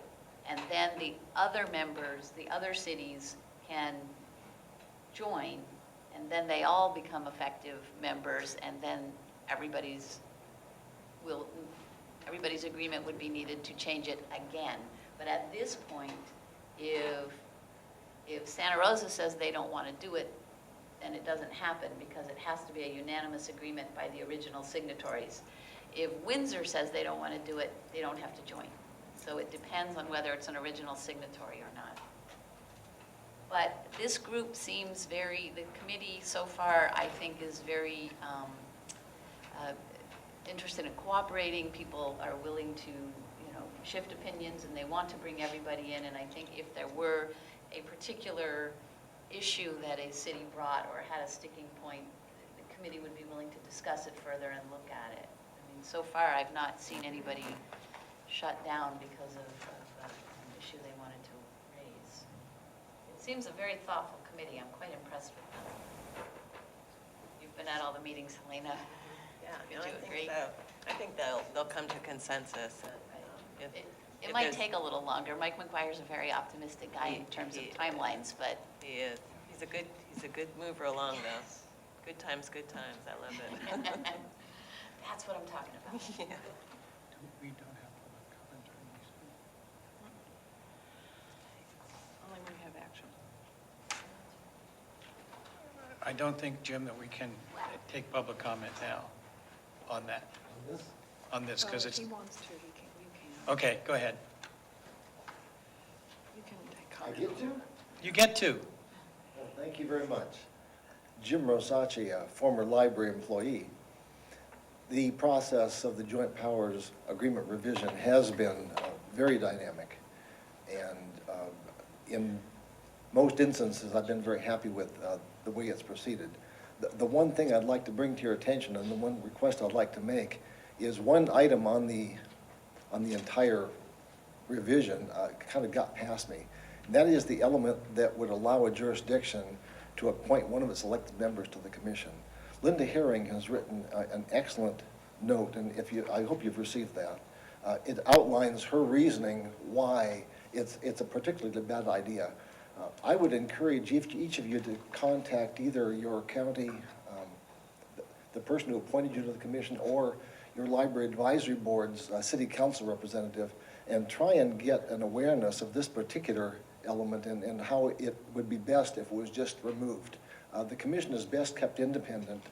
And then the other members, the other cities can join, and then they all become effective members, and then everybody's agreement would be needed to change it again. But at this point, if Santa Rosa says they don't want to do it, then it doesn't happen because it has to be a unanimous agreement by the original signatories. If Windsor says they don't want to do it, they don't have to join. So it depends on whether it's an original signatory or not. But this group seems the committee so far, I think, is very interested in cooperating. People are willing to, shift opinions, and they want to bring everybody in. And I think if there were a particular issue that a city brought or had a sticking point, the committee would be willing to discuss it further and look at it. I mean, so far, I've not seen anybody shut down because of an issue they wanted to raise. It seems a very thoughtful committee. I'm quite impressed with them. You've been at all the meetings, Helena. Yeah, Would no, you I agree? think so. I think they'll come to consensus. It might take a little longer. Mike McGuire's a very optimistic guy in terms of timelines, but He is. He's a good mover along, though. Good times, I love it. that's what I'm talking about. Yeah. We don't have public comment during these. Only when you have action. I don't think, Jim, that we can take public comment now on that, on this, because it's, If he wants to, you can. okay, go ahead. You can take I comment. get to? You get to. Well, thank you very much. Jim Rosacci, a former library employee. The process of the Joint Powers Agreement revision has been very dynamic. And in most instances, I've been very happy with the way it's proceeded. The one thing I'd like to bring to your attention, and the one request I'd like to make, is one item on the entire revision kind of got past me. And that is the element that would allow a jurisdiction to appoint one of its elected members to the commission. Linda Herring has written an excellent note, and I hope you've received that, It outlines her reasoning why it's a particularly bad idea. I would encourage each of you to contact either your county, the person who appointed you to the commission, or your library advisory board's city council representative, and try and get an awareness of this particular element and how it would be best if it was just removed. The commission is best kept independent,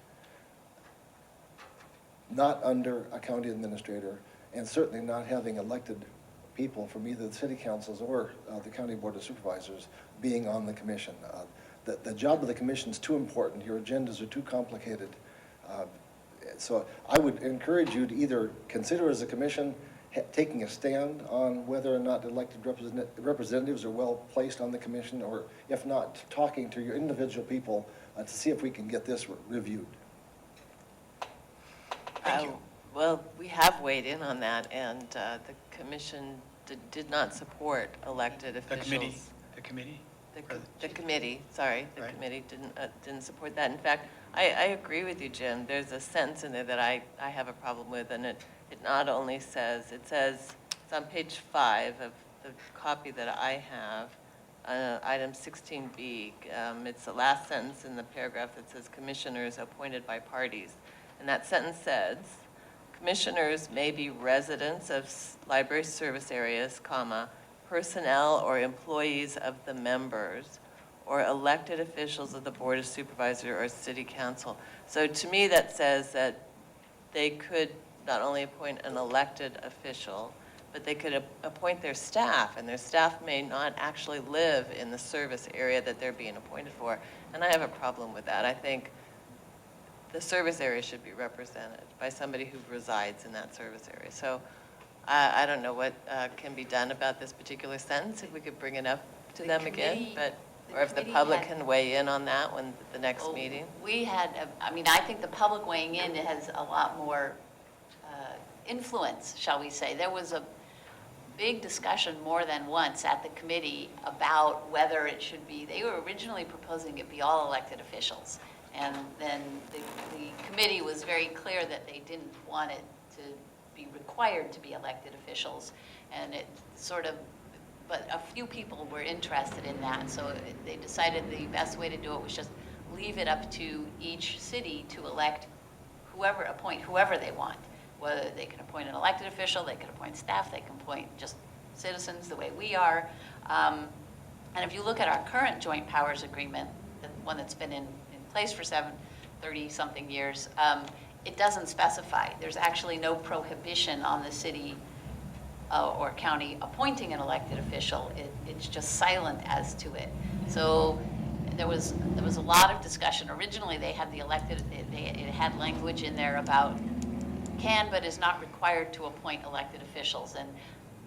not under a county administrator, and certainly not having elected people from either the city councils or the county board of supervisors being on the commission. The job of the commission is too important. Your agendas are too complicated. So I would encourage you to either consider as a commission taking a stand on whether or not elected representatives are well placed on the commission, or if not, talking to your individual people to see if we can get this reviewed. Thank you. Well, we have weighed in on that, and the commission did not support elected officials. The committee? The committee, sorry, the committee didn't support that. In fact, I agree with you, Jim. There's a sentence in there that I have a problem with, and it not only says, it's on page 5 of the copy that I have, item 16B. It's the last sentence in the paragraph that says commissioners appointed by parties. And that sentence says, commissioners may be residents of library service areas, comma, personnel or employees of the members, or elected officials of the Board of Supervisors or City Council. So to me, that says that they could not only appoint an elected official, but they could appoint their staff, and their staff may not actually live in the service area that they're being appointed for. And I have a problem with that. I think the service area should be represented by somebody who resides in that service area. So I don't know what can be done about this particular sentence, if we could bring it up to them again, or if the public can weigh in on that when the next meeting. We had, I think the public weighing in has a lot more influence, shall we say. There was a big discussion more than once at the committee about whether it should be, they were originally proposing it be all elected officials. And then the committee was very clear that they didn't want it to be required to be elected officials. And it sort of, but a few people were interested in that. So they decided the best way to do it was just leave it up to each city to elect appoint whoever they want. Whether they can appoint an elected official, they can appoint staff, they can appoint just citizens the way we are. And if you look at our current joint powers agreement, the one that's been in place for 30-something years, it doesn't specify. There's actually no prohibition on the city or county appointing an elected official. It's just silent as to it. So there was a lot of discussion. Originally, they had the elected, it had language in there about can but is not required to appoint elected officials. And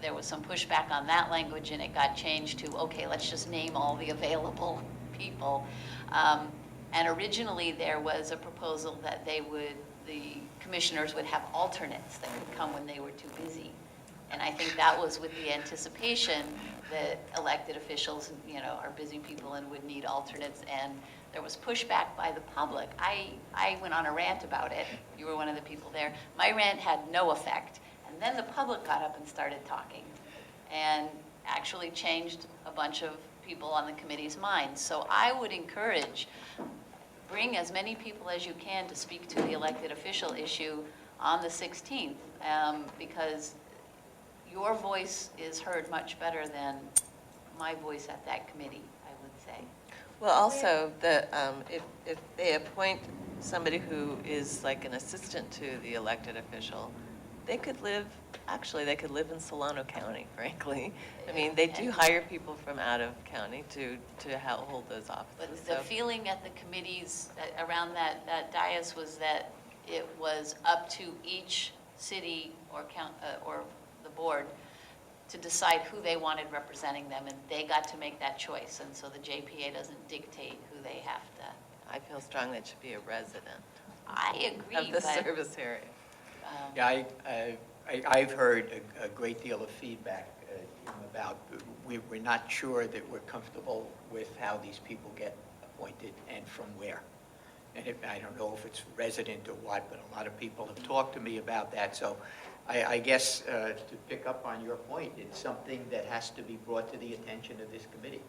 there was some pushback on that language, and it got changed to, okay, let's just name all the available people. And originally, there was a proposal that the commissioners would have alternates that could come when they were too busy. And I think that was with the anticipation that elected officials, are busy people and would need alternates. And there was pushback by the public. I went on a rant about it. You were one of the people there. My rant had no effect. And then the public got up and started talking and actually changed a bunch of people on the committee's minds. So I would encourage, bring as many people as you can to speak to the elected official issue on the 16th, because your voice is heard much better than my voice at that committee, I would say. Well, also, if they appoint somebody who is like an assistant to the elected official, they could live in Solano County, frankly. I mean, they do hire people from out of county to hold those offices. But the feeling at the committees around that dais was that it was up to each city or the board to decide who they wanted representing them, and they got to make that choice. And so the JPA doesn't dictate who they have to. I feel strongly it should be a resident. I agree. Of the service area. Yeah, I've heard a great deal of feedback about we're not sure that we're comfortable with how these people get appointed and from where. And I don't know if it's resident or what, but a lot of people have talked to me about that. So I guess to pick up on your point, it's something that has to be brought to the attention of this committee.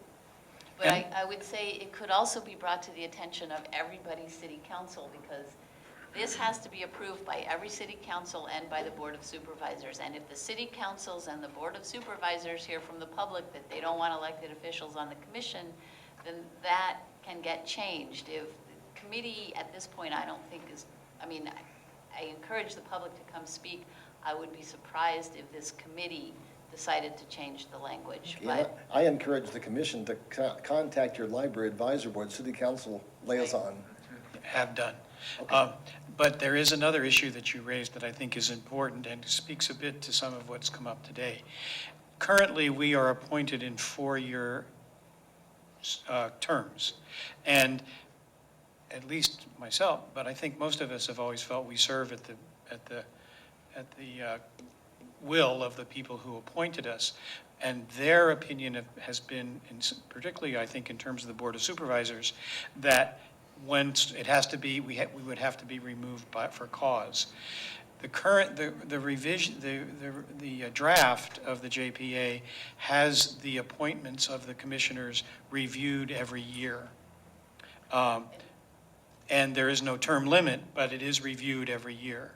But I would say it could also be brought to the attention of everybody's city council, because this has to be approved by every city council and by the Board of Supervisors. And if the city councils and the Board of Supervisors hear from the public that they don't want elected officials on the commission, then that can get changed. If the committee at this point, I don't think is, I mean, I encourage the public to come speak. I would be surprised if this committee decided to change the language. But I encourage the commission to contact your library advisor board, city council liaison. Have done. Okay. But there is another issue that you raised that I think is important and speaks a bit to some of what's come up today. Currently, we are appointed in 4-year terms. And at least myself, but I think most of us have always felt we serve at the will of the people who appointed us. And their opinion has been, particularly I think in terms of the Board of Supervisors, that when it has to be, we would have to be removed for cause. The revision, the draft of the JPA has the appointments of the commissioners reviewed every year. And there is no term limit, but it is reviewed every year.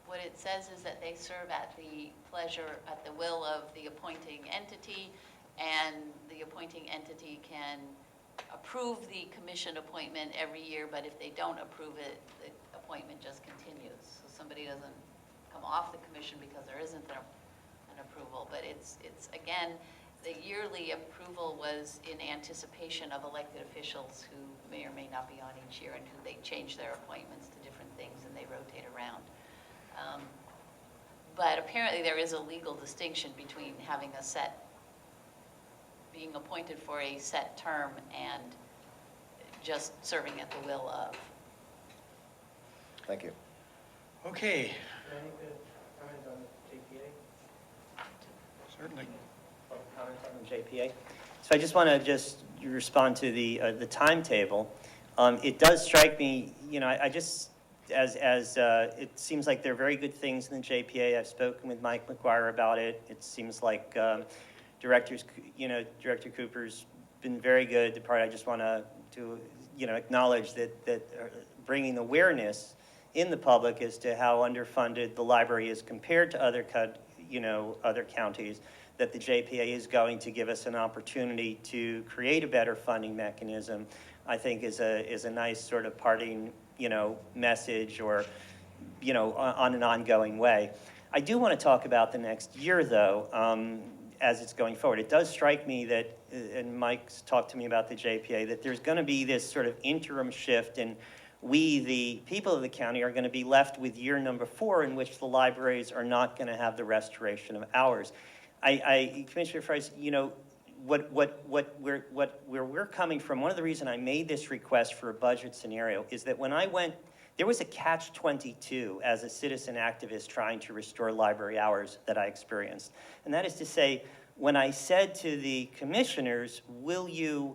what it says is that they serve at the pleasure, at the will of the appointing entity, and the appointing entity can approve the commission appointment every year, but if they don't approve it, the appointment just continues. So somebody doesn't come off the commission because there isn't an approval. But it's again, the yearly approval was in anticipation of elected officials who may or may not be on each year and who they change their appointments to different things and they rotate around. But apparently there is a legal distinction between having a set, being appointed for a set term and just serving at the will of. Thank you. Okay. Any comment on JPA? Certainly. Comments on the JPA? So I just want to respond to the timetable. It does strike me, you know, I just, as it seems like there are very good things in the JPA. I've spoken with Mike McGuire about it. It seems like Director Cooper's been very good. The part I just want to acknowledge that bringing awareness in the public as to how underfunded the library is compared to other counties, that the JPA is going to give us an opportunity to create a better funding mechanism, I think is a nice sort of parting, message or, on an ongoing way. I do want to talk about the next year, though, as it's going forward. It does strike me that, and Mike's talked to me about the JPA, that there's going to be this sort of interim shift, and we, the people of the county, are going to be left with year number 4, in which the libraries are not going to have the restoration of hours. Commissioner Price, where we're coming from, one of the reasons I made this request for a budget scenario is that when I went, there was a catch-22 as a citizen activist trying to restore library hours that I experienced. And that is to say, when I said to the commissioners, will you,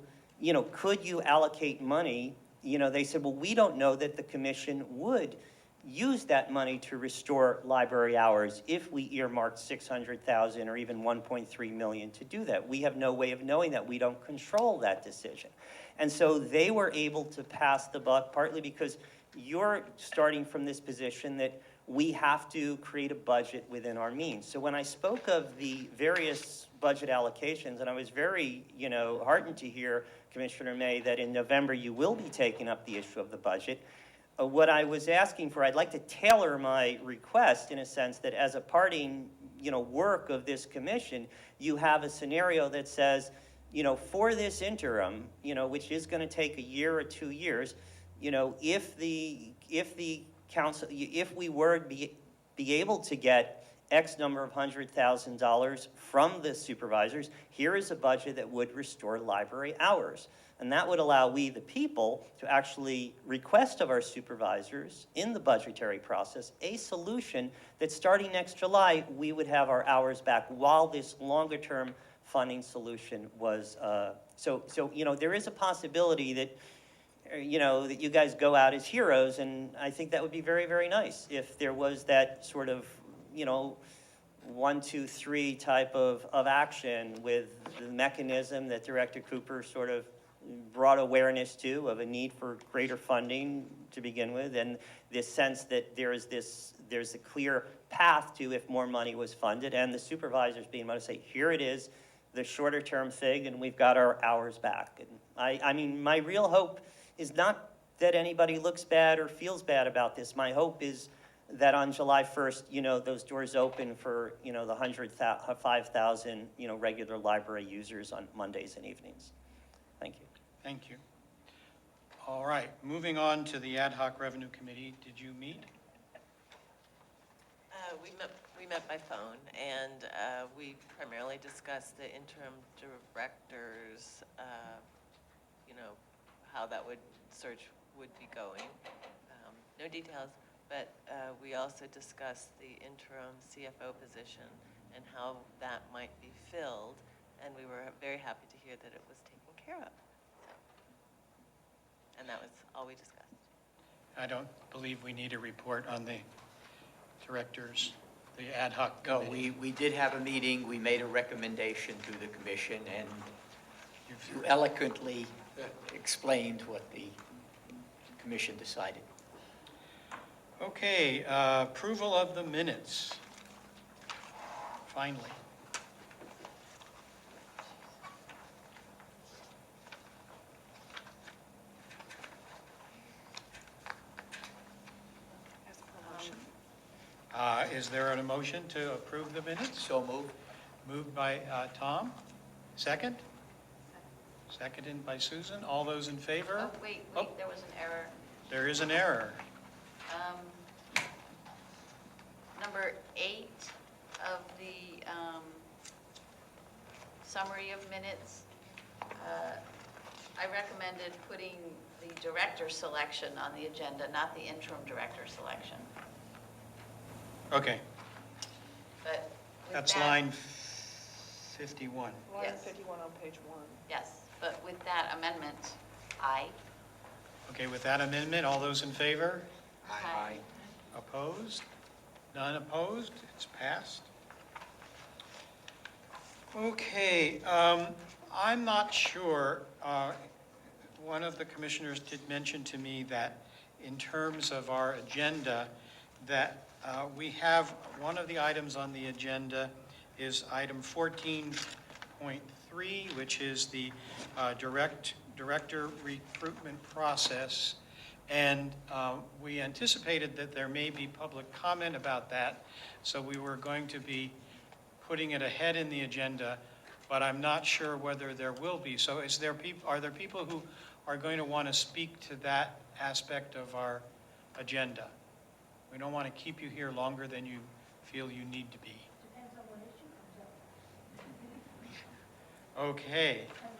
could you allocate money? They said, well, we don't know that the commission would use that money to restore library hours if we earmarked $600,000 or even $1.3 million to do that. We have no way of knowing that. We don't control that decision. And so they were able to pass the buck, partly because you're starting from this position that we have to create a budget within our means. So when I spoke of the various budget allocations, and I was very, heartened to hear, Commissioner May, that in November you will be taking up the issue of the budget. What I was asking for, I'd like to tailor my request in a sense that as a parting, work of this commission, you have a scenario that says, for this interim, which is going to take a year or 2 years, if the council, if we were to be able to get X number of $100,000 from the supervisors, here is a budget that would restore library hours. And that would allow we, the people, to actually request of our supervisors in the budgetary process a solution that starting next July, we would have our hours back while this longer-term funding solution was. So there is a possibility that you know, that you guys go out as heroes, and I think that would be very, very nice if there was that sort of, you know, 1, 2, 3 type of action with the mechanism that Director Cooper sort of brought awareness to of a need for greater funding to begin with, and this sense that there's a clear path to if more money was funded, and the supervisors being able to say, here it is, the shorter term thing, and we've got our hours back. And I mean, my real hope is not that anybody looks bad or feels bad about this. My hope is that on July 1st, you know, those doors open for, you know, the 5,000, you know, regular library users on Mondays and evenings. Thank you. Thank you. All right, moving on to the Ad Hoc Revenue Committee. Did you meet? We met by phone, and we primarily discussed the interim directors, you know, how that search would be going. No details, but we also discussed the interim CFO position and how that might be filled, and we were very happy to hear that it was taken care of. And that was all we discussed. I don't believe we need a report on the directors, the ad hoc No, committee. we did have a meeting, we made a recommendation to the commission, and you eloquently explained what the commission decided. Okay, approval of the minutes. Finally. Is there a motion to approve the minutes? So moved. Moved by Tom. Second? Seconded by Susan. All those in favor? Oh, wait, there was an error. There is an error. Number 8 of the summary of minutes, I recommended putting the director selection on the agenda, not the interim director selection. Okay, But with that's that- line 51. Line Yes. 51 on page 1. Yes, but with that amendment, aye. Okay, with that amendment, all those in favor? Aye. Opposed? None opposed? It's passed. Okay, I'm not sure. One of the commissioners did mention to me that in terms of our agenda, that we have, one of the items on the agenda is item 14.3, which is the director recruitment process. And we anticipated that there may be public comment about that, so we were going to be putting it ahead in the agenda, but I'm not sure whether there will be. So are there people who are going to want to speak to that aspect of our agenda? We don't want to keep you here longer than you feel you need to be. Depends on what issue comes up. Okay. Depends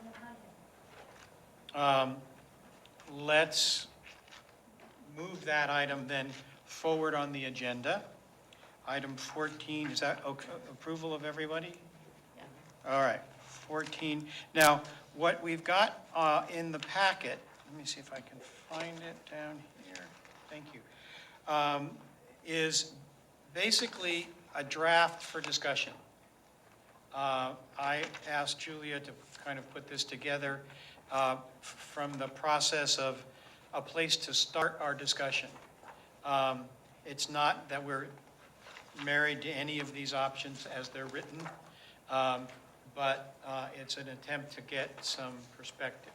on the content. Let's move that item then forward on the agenda. Item 14, is that approval of everybody? Yeah. All right, 14. Now, what we've got in the packet, let me see if I can find it down here. Thank you. Is basically a draft for discussion. I asked Julia to kind of put this together from the process of a place to start our discussion. It's not that we're married to any of these options as they're written, but it's an attempt to get some perspective.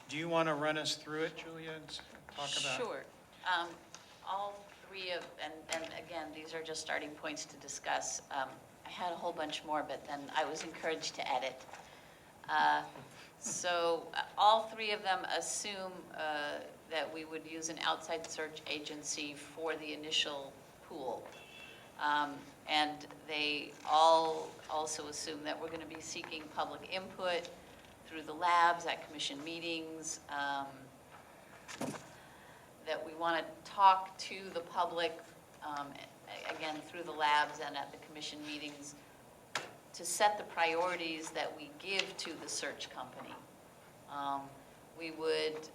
Do you want to run us through it, Julia, and talk about it? Sure. All three of, and again, these are just starting points to discuss. I had a whole bunch more, but then I was encouraged to edit. So all three of them assume that we would use an outside search agency for the initial pool. And they all also assume that we're going to be seeking public input through the labs at commission meetings, that we want to talk to the public, again, through the labs and at the commission meetings, to set the priorities that we give to the search company. We would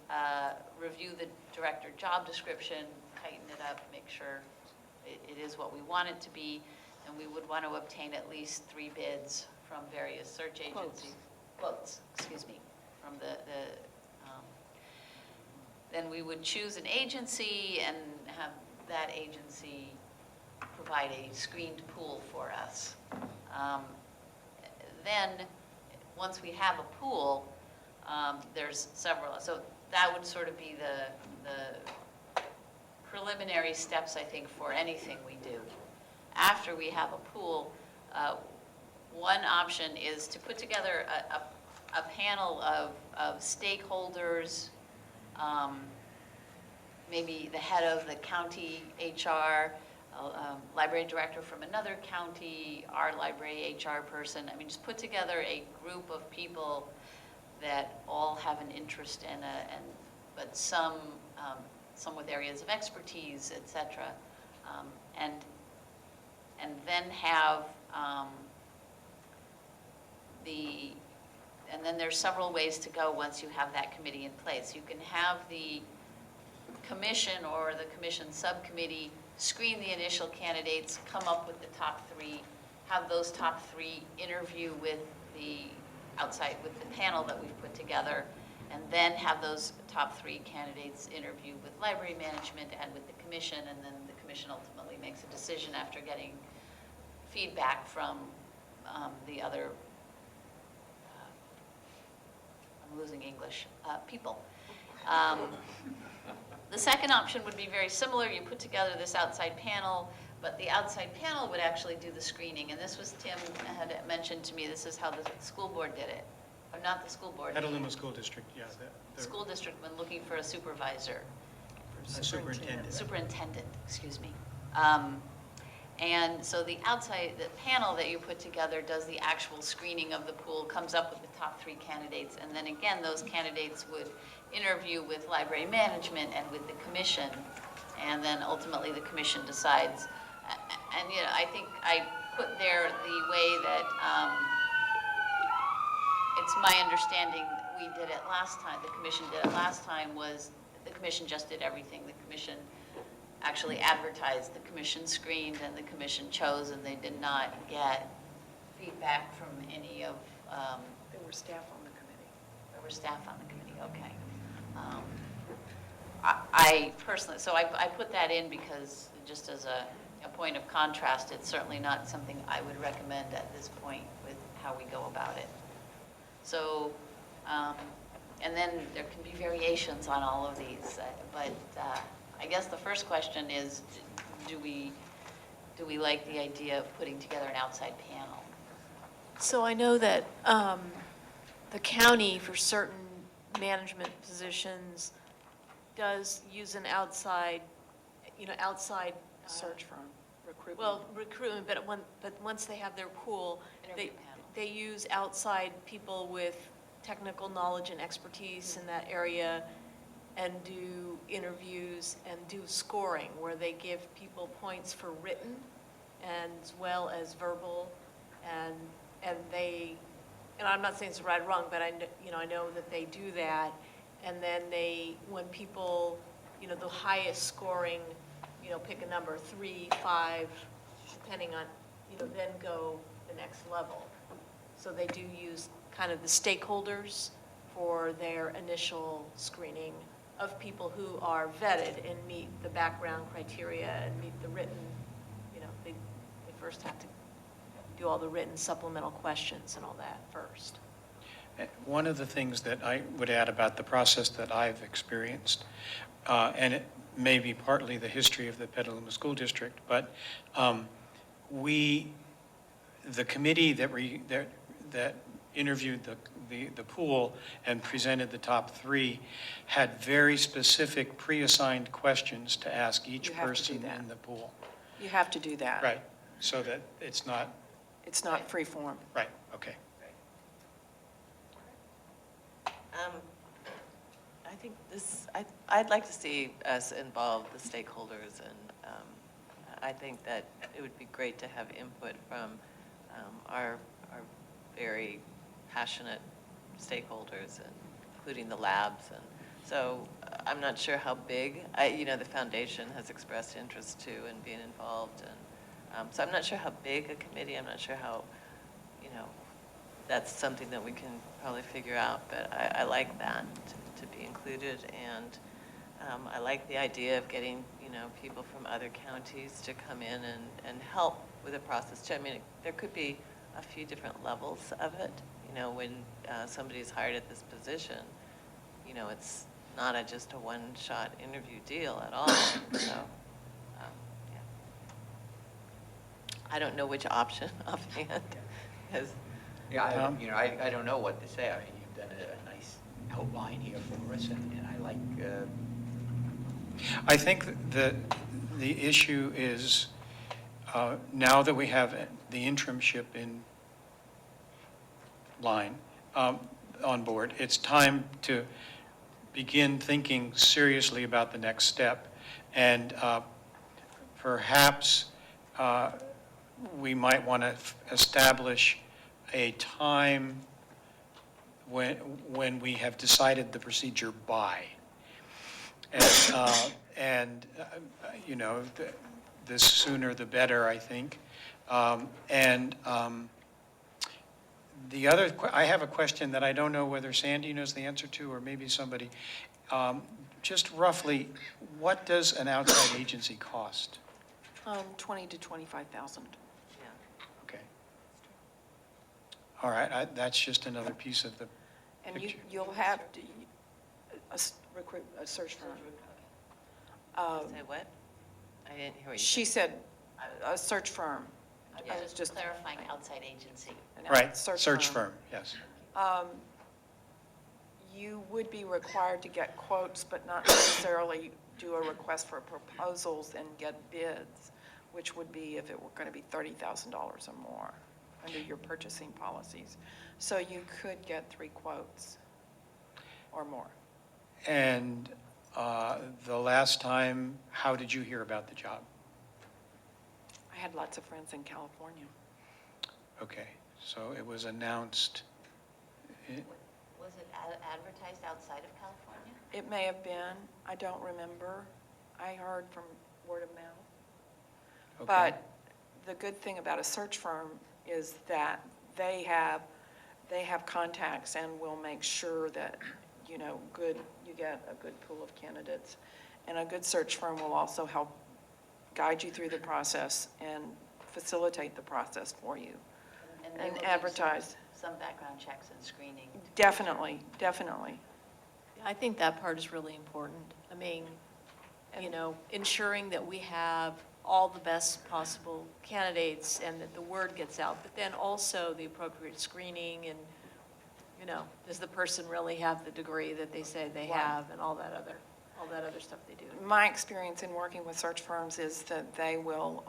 review the director job description, tighten it up, make sure it is what we want it to be, and we would want to obtain at least 3 bids from various search agencies. Quotes, excuse me, from then we would choose an agency and have that agency provide a screened pool for us. Then, once we have a pool, there's several, so that would sort of be the preliminary steps, I think, for anything we do. After we have a pool, one option is to put together a panel of stakeholders, maybe the head of the county HR, library director from another county, our library HR person. I mean, just put together a group of people that all have an interest in but some with areas of expertise, et cetera. And then have and then there's several ways to go once you have that committee in place. You can have the commission or the commission subcommittee screen the initial candidates, come up with the top 3, have those top 3 interview with the panel that we've put together, and then have those top 3 candidates interview with library management and with the commission, and then the commission ultimately makes a decision after getting feedback from the other, I'm losing English, people. The second option would be very similar. You put together this outside panel, but the outside panel would actually do the screening. And this was, Tim had mentioned to me, this is how the school board did it. Or not the school board. Petaluma School District, yeah. School district when looking for a supervisor. A superintendent. Superintendent, excuse me. And so the panel that you put together does the actual screening of the pool, comes up with the top 3 candidates, and then again, those candidates would interview with library management and with the commission, and then ultimately the commission decides. And I think I put there the way that it's my understanding we did it last time, the commission did it last time, was the commission just did everything. The commission actually advertised, the commission screened, and the commission chose, and they did not get feedback from any of... There were staff on the committee. There were staff on the committee, okay. I personally, so I put that in because just as a point of contrast, it's certainly not something I would recommend at this point with how we go about it. So, and then there can be variations on all of these, but I guess the first question is, do we like the idea of putting together an outside panel? So I know that the county, for certain management positions, does use an outside Search firm, recruitment. well, recruitment, but once they have their pool, they use outside people with technical knowledge and expertise in that area, and do interviews and do scoring, where they give people points for written as well as verbal, and I'm not saying it's right or wrong, but I know that they do that, and then when people, the highest scoring, pick a number, 3, 5, depending on, then go the next level. So they do use kind of the stakeholders for their initial screening of people who are vetted and meet the background criteria and meet the written, they first have to do all the written supplemental questions and all that first. One of the things that I would add about the process that I've experienced, and it may be partly the history of the Petaluma School District, but the committee that interviewed the pool and presented the top 3 had very specific pre-assigned questions to ask each person in the pool. You have to do that. Right, so that it's not... It's not free form. Right, okay. I think I'd like to see us involve the stakeholders, and I think that it would be great to have input from our very passionate stakeholders, and including the labs. And so I'm not sure how big, the foundation has expressed interest too in being involved. And so I'm not sure how big a committee, I'm not sure how, that's something that we can probably figure out, but I like that to be included. And I like the idea of getting, people from other counties to come in and help with the process too. I mean, there could be a few different levels of it. When somebody is hired at this position, it's not just a one-shot interview deal at all. So, yeah. I don't know which option offhand. Yeah, I don't know what to say. I mean, you've done a nice outline here for us, and I like... I think that the issue is, now that we have the interimship in line, on board, it's time to begin thinking seriously about the next step. And perhaps we might want to establish a time when we have decided the procedure by. And the sooner the better, I think. The other, I have a question that I don't know whether Sandy knows the answer to, or maybe somebody. Just roughly, what does an outside agency cost? $20,000 to $25,000. Okay. All right, that's just another piece of the And picture. you'll have to recruit a search firm. Say what? I didn't hear what you She said a search firm. Yeah, just clarifying outside agency. Right, search firm, yes. You would be required to get quotes, but not necessarily do a request for proposals and get bids, which would be if it were going to be $30,000 or more under your purchasing policies. So you could get 3 quotes or more. And the last time, how did you hear about the job? I had lots of friends in California. Okay, so it was announced. Was it advertised outside of California? It may have been. I don't remember. I heard from word of mouth. Okay. But the good thing about a search firm is that they have contacts and will make sure that, you get a good pool of candidates. And a good search firm will also help guide you through the process and facilitate the process for you. they will do advertise. Some background checks and screening. Definitely, definitely. I think that part is really important. I mean, ensuring that we have all the best possible candidates and that the word gets out, but then also the appropriate screening and, does the person really have the degree that they say they have and all that other stuff they do. My experience in working with search firms is that they will,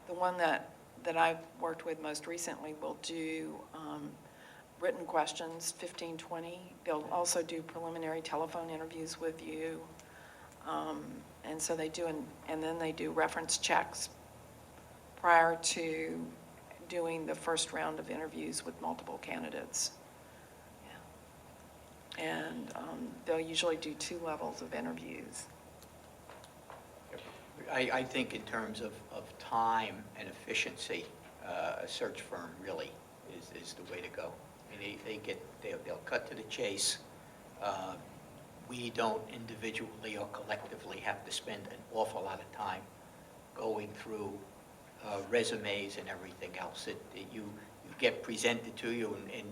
the one that I've worked with most recently will do written questions, 15, 20. They'll also do preliminary telephone interviews with you. And so they do, and then they do reference checks prior to doing the first round of interviews with multiple candidates. Yeah. And they'll usually do 2 levels of interviews. I think in terms of time and efficiency, a search firm really is the way to go. I mean, they'll cut to the chase. We don't individually or collectively have to spend an awful lot of time going through resumes and everything else. You get presented to you, and in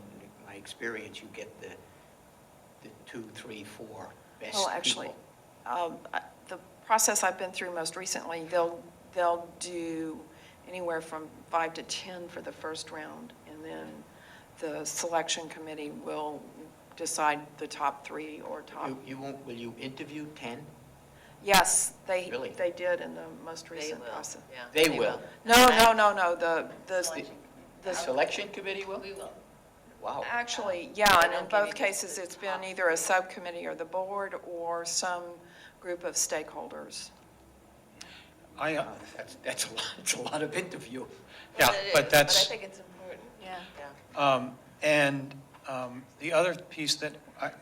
my experience, you get the 2, 3, 4 best Well, actually, people. the process I've been through most recently, they'll do anywhere from 5 to 10 for the first round, and then the selection committee will decide the top 3 or top. Will you interview 10? Yes, Really? they did in the most recent will, process. yeah. They will. No, the Selection committee will? We will. Wow. Actually, yeah, and in both cases, it's been either a subcommittee or the board or some group of stakeholders. That's a lot of interview. Yeah, but But that's. I think it's important. Yeah. And The other piece that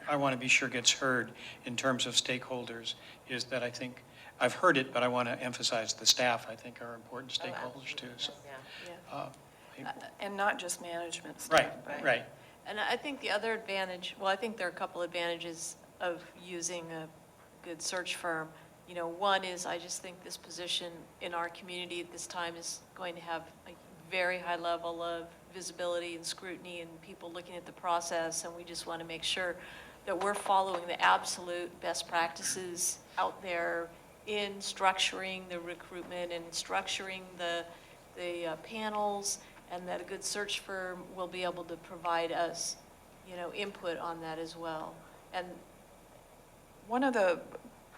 I want to be sure gets heard in terms of stakeholders is that I think, I've heard it, but I want to emphasize the staff, I think, are important stakeholders too. So, And not just management staff. Right, but- right. And I think the other advantage, well, I think there are a couple advantages of using a good search firm. You know, one is I just think this position in our community at this time is going to have a very high level of visibility and scrutiny and people looking at the process, and we just want to make sure that we're following the absolute best practices out there in structuring the recruitment and structuring the panels, and that a good search firm will be able to provide us, you know, input on that as well. And One of the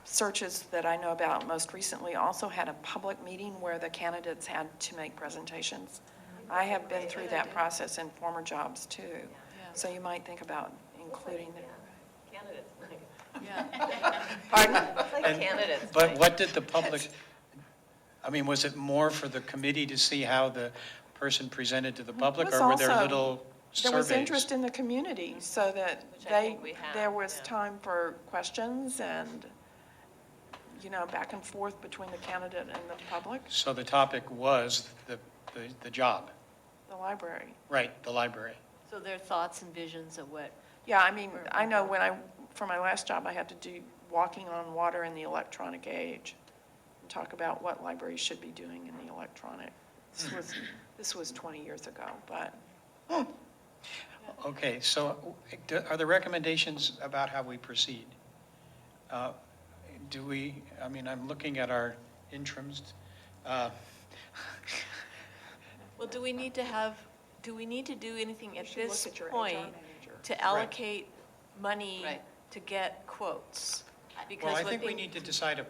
searches that I know about most recently also had a public meeting where the candidates had to make presentations. I have been through that process in former jobs too. So you might think about including the Candidates. Pardon? It's like And- candidates. But night. what did the public, I mean, was it more for the committee to see how the person presented to the public, It was or were there also- little There was surveys? interest in the community, so that Which I think we have, there was yeah. time for questions and, you know, back and forth between the candidate and the public, So the topic was the job, the library. right, the library. so their thoughts and visions of what. Yeah, I mean, I know for my last job, I had to do walking on water in the electronic age, and talk about what libraries should be doing in the electronic. This was 20 years ago, but Okay, so are there recommendations about how we proceed? Do we, I mean, I'm looking at our interims. Well, do we need to do anything at should look this at your HR point manager. to allocate money Right. to get quotes? Because Well, I what think we they- need to decide I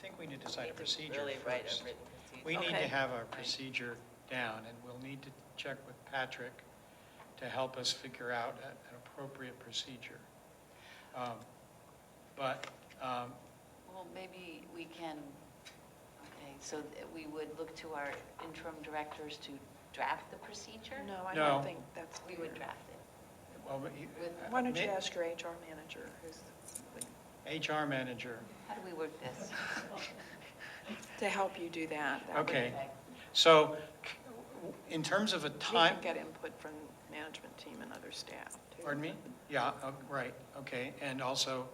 think we need to decide a procedure Really write first. a written procedure. We need Okay. to have our procedure down, and we'll need to check with Patrick to help us figure out an appropriate procedure. Well, maybe we can, okay, so we would look to our interim directors to draft the procedure? no, I No. don't think that's. We would draft it. Well, Why don't you ma- ask your HR manager, who's, HR manager, How do we work this? to help you do that? That would- okay. So in terms of a We time, can get input from management team and other staff, too. pardon me? Yeah, right, okay, and also,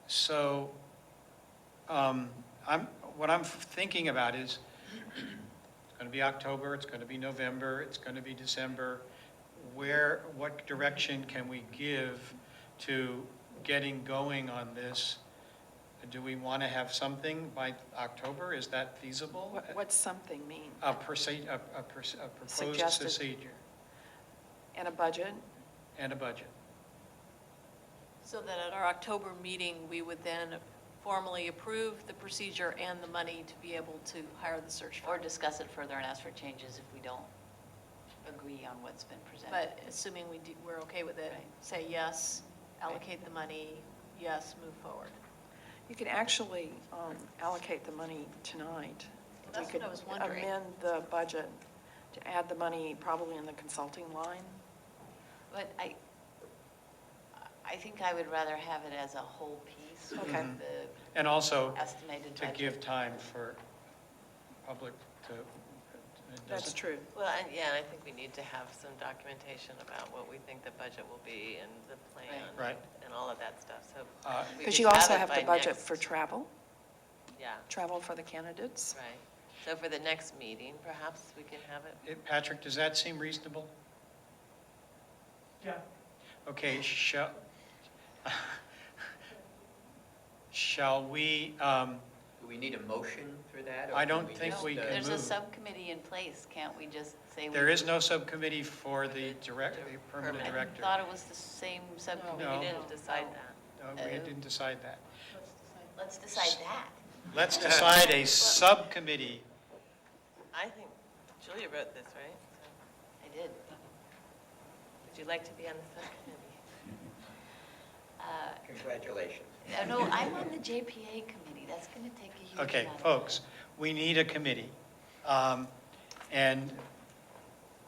so, what I'm thinking about is, it's gonna be October, it's gonna be November, it's gonna be December. What direction can we give to getting going on this? Do we wanna have something by October? Is that feasible? What's something mean? A proposed Suggested. procedure And a budget? and a budget. So that at our October meeting, we would then formally approve the procedure and the money to be able to hire the search Or firm. discuss it further and ask for changes if we don't agree on what's been presented. But assuming we're okay with it, Right. say yes, allocate the money, yes, move forward. You could actually allocate the money tonight. Well, that's You could what I was wondering. amend the budget to add the money probably in the consulting line. But I think I would rather have it as a whole piece. with Okay. The And also estimated to budget. give time for public to. That's true. Well, and yeah, I think we need to have some documentation about what we think the budget will be and the plan. Right. And all of that stuff, so. we Because could you also it have the by budget next- for travel, Yeah, travel for the candidates. right. So for the next meeting, perhaps we can have it. Patrick, does that seem reasonable? Yeah. Okay, shall we, Do we need a motion for that? or I can don't we think just, we can There's a move. subcommittee in place, can't we just say? There is no subcommittee for the permanent I director. thought it was the same subcommittee. No. We didn't decide that. No, we didn't decide that. Let's decide that. Let's decide a subcommittee. I think Julia wrote this, right? So, I did. would you like to be on the subcommittee? Congratulations. No, I'm on the JPA committee. That's going to take a huge amount Okay, of time. folks, we need a committee. And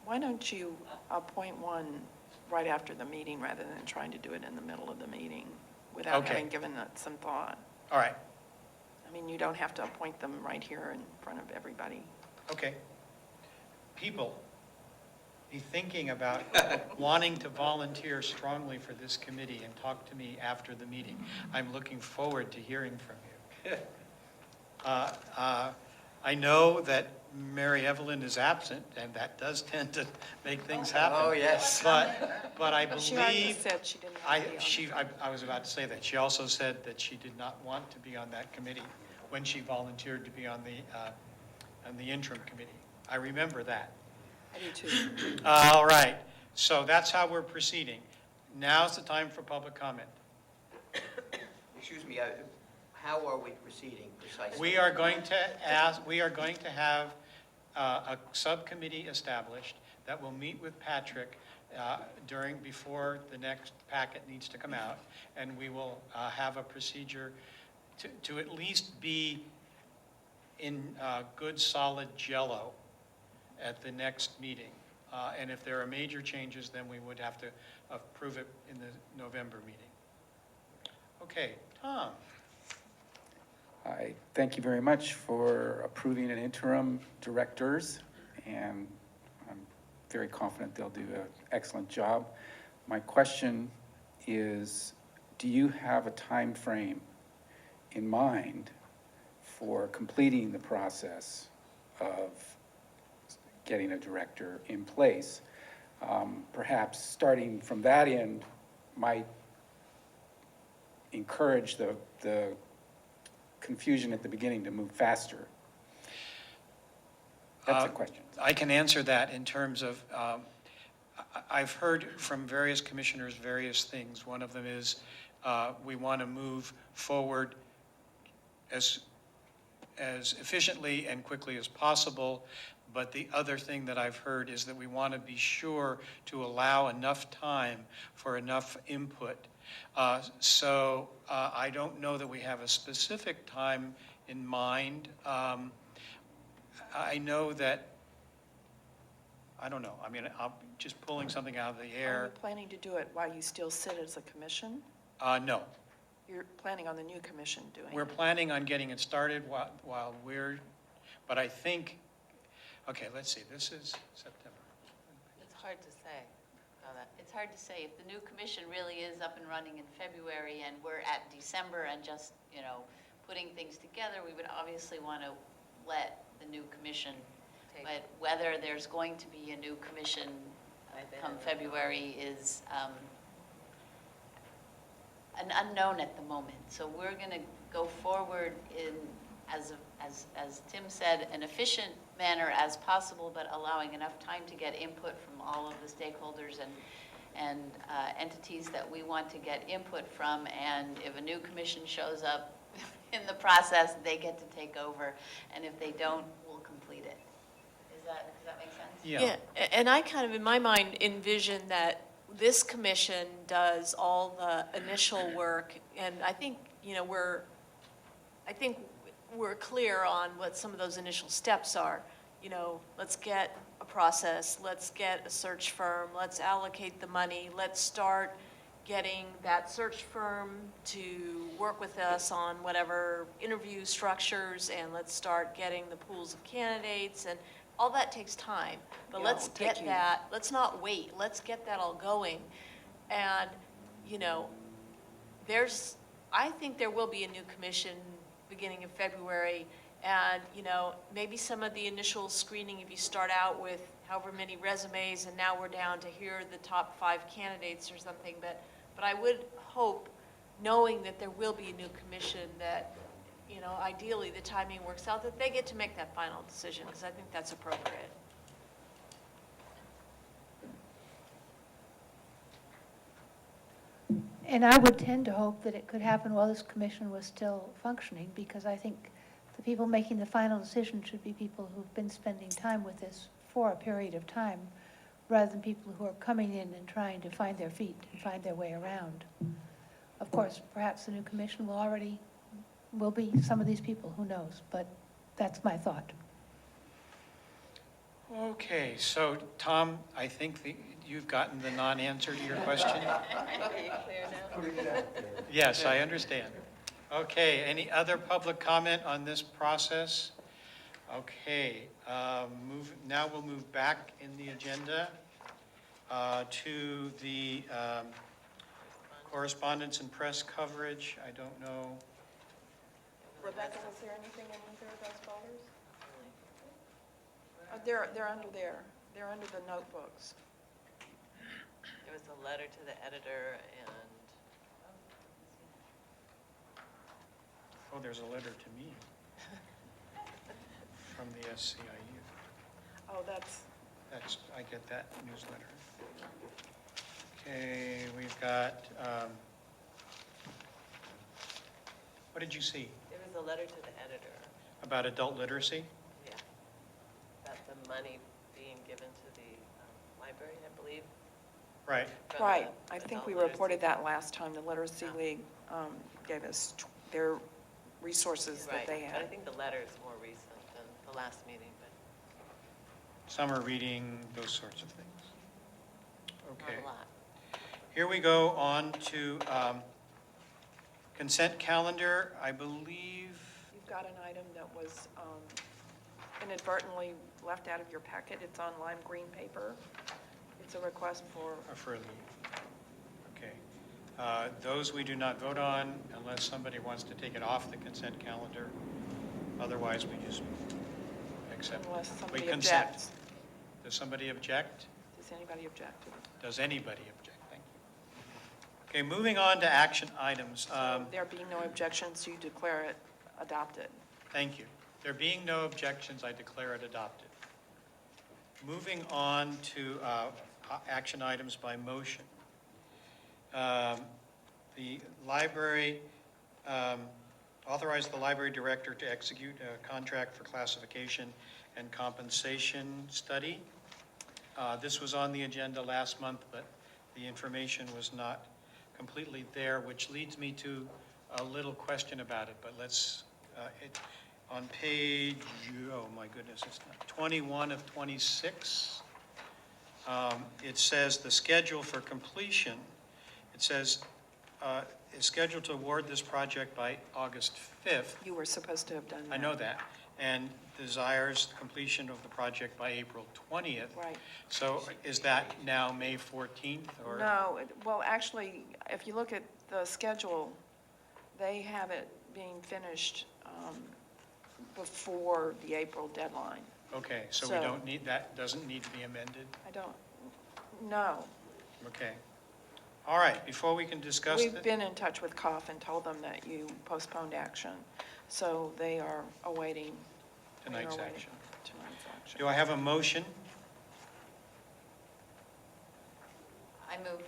Why don't you appoint one right after the meeting rather than trying to do it in the middle of the meeting without Okay. having given it some thought. All right, I mean, you don't have to appoint them right here in front of everybody. okay. People, be thinking about wanting to volunteer strongly for this committee and talk to me after the meeting. I'm looking forward to hearing from you. I know that Mary Evelyn is absent, and that does tend to make things happen. Oh, yes. But I She already believe, said she didn't want to be on. I was about to say that. She also said that she did not want to be on that committee when she volunteered to be on the interim committee. I remember that. I do too. All right, so that's how we're proceeding. Now's the time for public comment. Excuse me, how are we proceeding precisely? We are going to have a subcommittee established that will meet with Patrick before the next packet needs to come out, and we will have a procedure to at least be in good solid jello at the next meeting. And if there are major changes, then we would have to approve it in the November meeting. Okay, Tom. I thank you very much for approving an interim directors, and I'm very confident they'll do an excellent job. My question is, do you have a time frame in mind for completing the process of getting a director in place? Perhaps starting from that end might encourage the confusion at the beginning to move faster. That's a question. I can answer that in terms of, I've heard from various commissioners various things. One of them is we want to move forward as efficiently and quickly as possible. But the other thing that I've heard is that we want to be sure to allow enough time for enough input. So I don't know that we have a specific time in mind. I know that, I don't know, I mean, I'm just pulling something out of the Are air. you planning to do it while you still sit as a commission? No. You're planning on the new commission doing it? We're planning on getting it started while we're, but I think, okay, let's see, this is September. It's hard to say. It's hard to say. If the new commission really is up and running in February and we're at December and just, putting things together, we would obviously want to let the new commission, but whether there's going to be a new commission come February is an unknown at the moment. So we're going to go forward in, as Tim said, an efficient manner as possible, but allowing enough time to get input from all of the stakeholders and entities that we want to get input from. And if a new commission shows up in the process, they get to take over. And if they don't, we'll complete it. Does that make sense? Yeah, and I kind of, in my mind, envision that this commission does all the initial work, and I think, we're clear on what some of those initial steps are. Let's get a process, let's get a search firm, let's allocate the money, let's start getting that search firm to work with us on whatever interview structures, and let's start getting the pools of candidates, and all that takes time. But Yeah, let's it'll take get you- that, let's not wait, let's get that all going. And, I think there will be a new commission beginning of February, and, maybe some of the initial screening, if you start out with however many resumes, and now we're down to here are the top 5 candidates or something, but I would hope, knowing that there will be a new commission, that, ideally the timing works out, that they get to make that final decision, because I think that's appropriate. And I would tend to hope that it could happen while this commission was still functioning, because I think the people making the final decision should be people who've been spending time with this for a period of time, rather than people who are coming in and trying to find their feet and find their way around. Of course, perhaps the new commission will be some of these people, who knows, but that's my thought. Okay, so Tom, I think you've gotten the non-answer to your question? Are you clear now? Yes, I understand. Okay, any other public comment on this process? Okay, now we'll move back in the agenda to the correspondence and press coverage. I don't know. Rebecca, was there anything in either of those folders? They're under there. They're under the notebooks. There was a letter to the editor and Oh, there's a letter to me from the SCIU. Oh, that's, I get that newsletter. Okay, we've got, what did you see? there was a letter to the editor, About adult literacy? yeah, about the money being given to the library, I believe. Right. from right. the I think adult we literacy. reported that last time. The Literacy League gave us their resources that Right, they but I had. think the letter is more recent than the last meeting, but Summer reading, those sorts of things. Okay. not a lot. Here we go on to consent calendar. I believe, You've got an item that was inadvertently left out of your packet. It's on lime green paper. It's a request for a leave. Okay. Those we do not vote on unless somebody wants to take it off the consent calendar. Otherwise, we just accept. Unless We somebody consent. objects. Does somebody object? Does anybody object? Does anybody object? Thank you. Okay, moving on to action items. There being no objections, you declare it adopted. Thank you. There being no objections, I declare it adopted. Moving on to action items by motion. The library, authorize the library director to execute a contract for classification and compensation study. This was on the agenda last month, but the information was not completely there, which leads me to a little question about it, but let's, on page, oh my goodness, it's not, 21 of 26, it says the schedule for completion, it says, is scheduled to award this project by August 5th. You were supposed to have done that. I know that, and desires completion of the project by April 20th. Right. So is that now May 14th, or? No, well, actually, if you look at the schedule, they have it being finished before the April deadline. Okay, so we So- don't need, that doesn't need to be amended? I don't, no. Okay. All right, before we can discuss We've it, been in touch with COF and told them that you postponed action, so they are awaiting. tonight's they are awaiting action. Tonight's action. Do I have a motion? I move,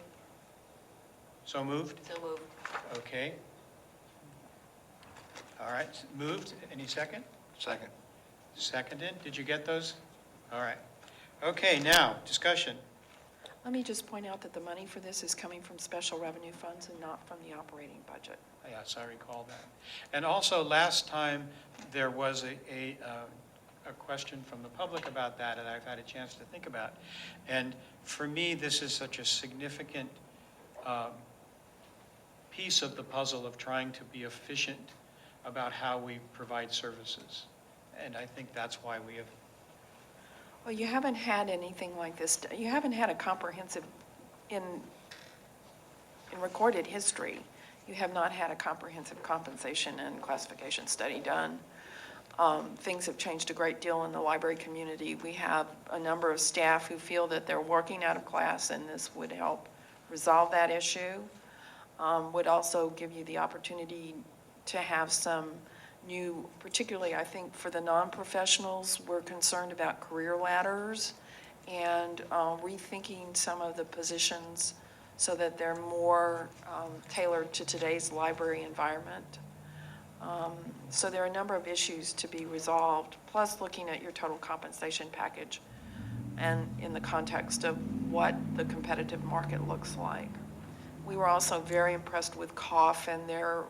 So moved? so move. Okay. All right, moved. Any second? Second. Seconded. Did you get those? All right. Okay, now, discussion. Let me just point out that the money for this is coming from special revenue funds and not from the operating budget. Yes, I recall that. And also, last time, there was a question from the public about that, and I've had a chance to think about. And for me, this is such a significant piece of the puzzle of trying to be efficient about how we provide services. And I think that's why we have, Well, you haven't had anything like this. You haven't had a comprehensive, in recorded history, you have not had a comprehensive compensation and classification study done. Things have changed a great deal in the library community. We have a number of staff who feel that they're working out of class, and this would help resolve that issue. Would also give you the opportunity to have some new, particularly I think for the non-professionals, we're concerned about career ladders and rethinking some of the positions so that they're more tailored to today's library environment. So there are a number of issues to be resolved, plus looking at your total compensation package and in the context of what the competitive market looks like. We were also very impressed with COF and their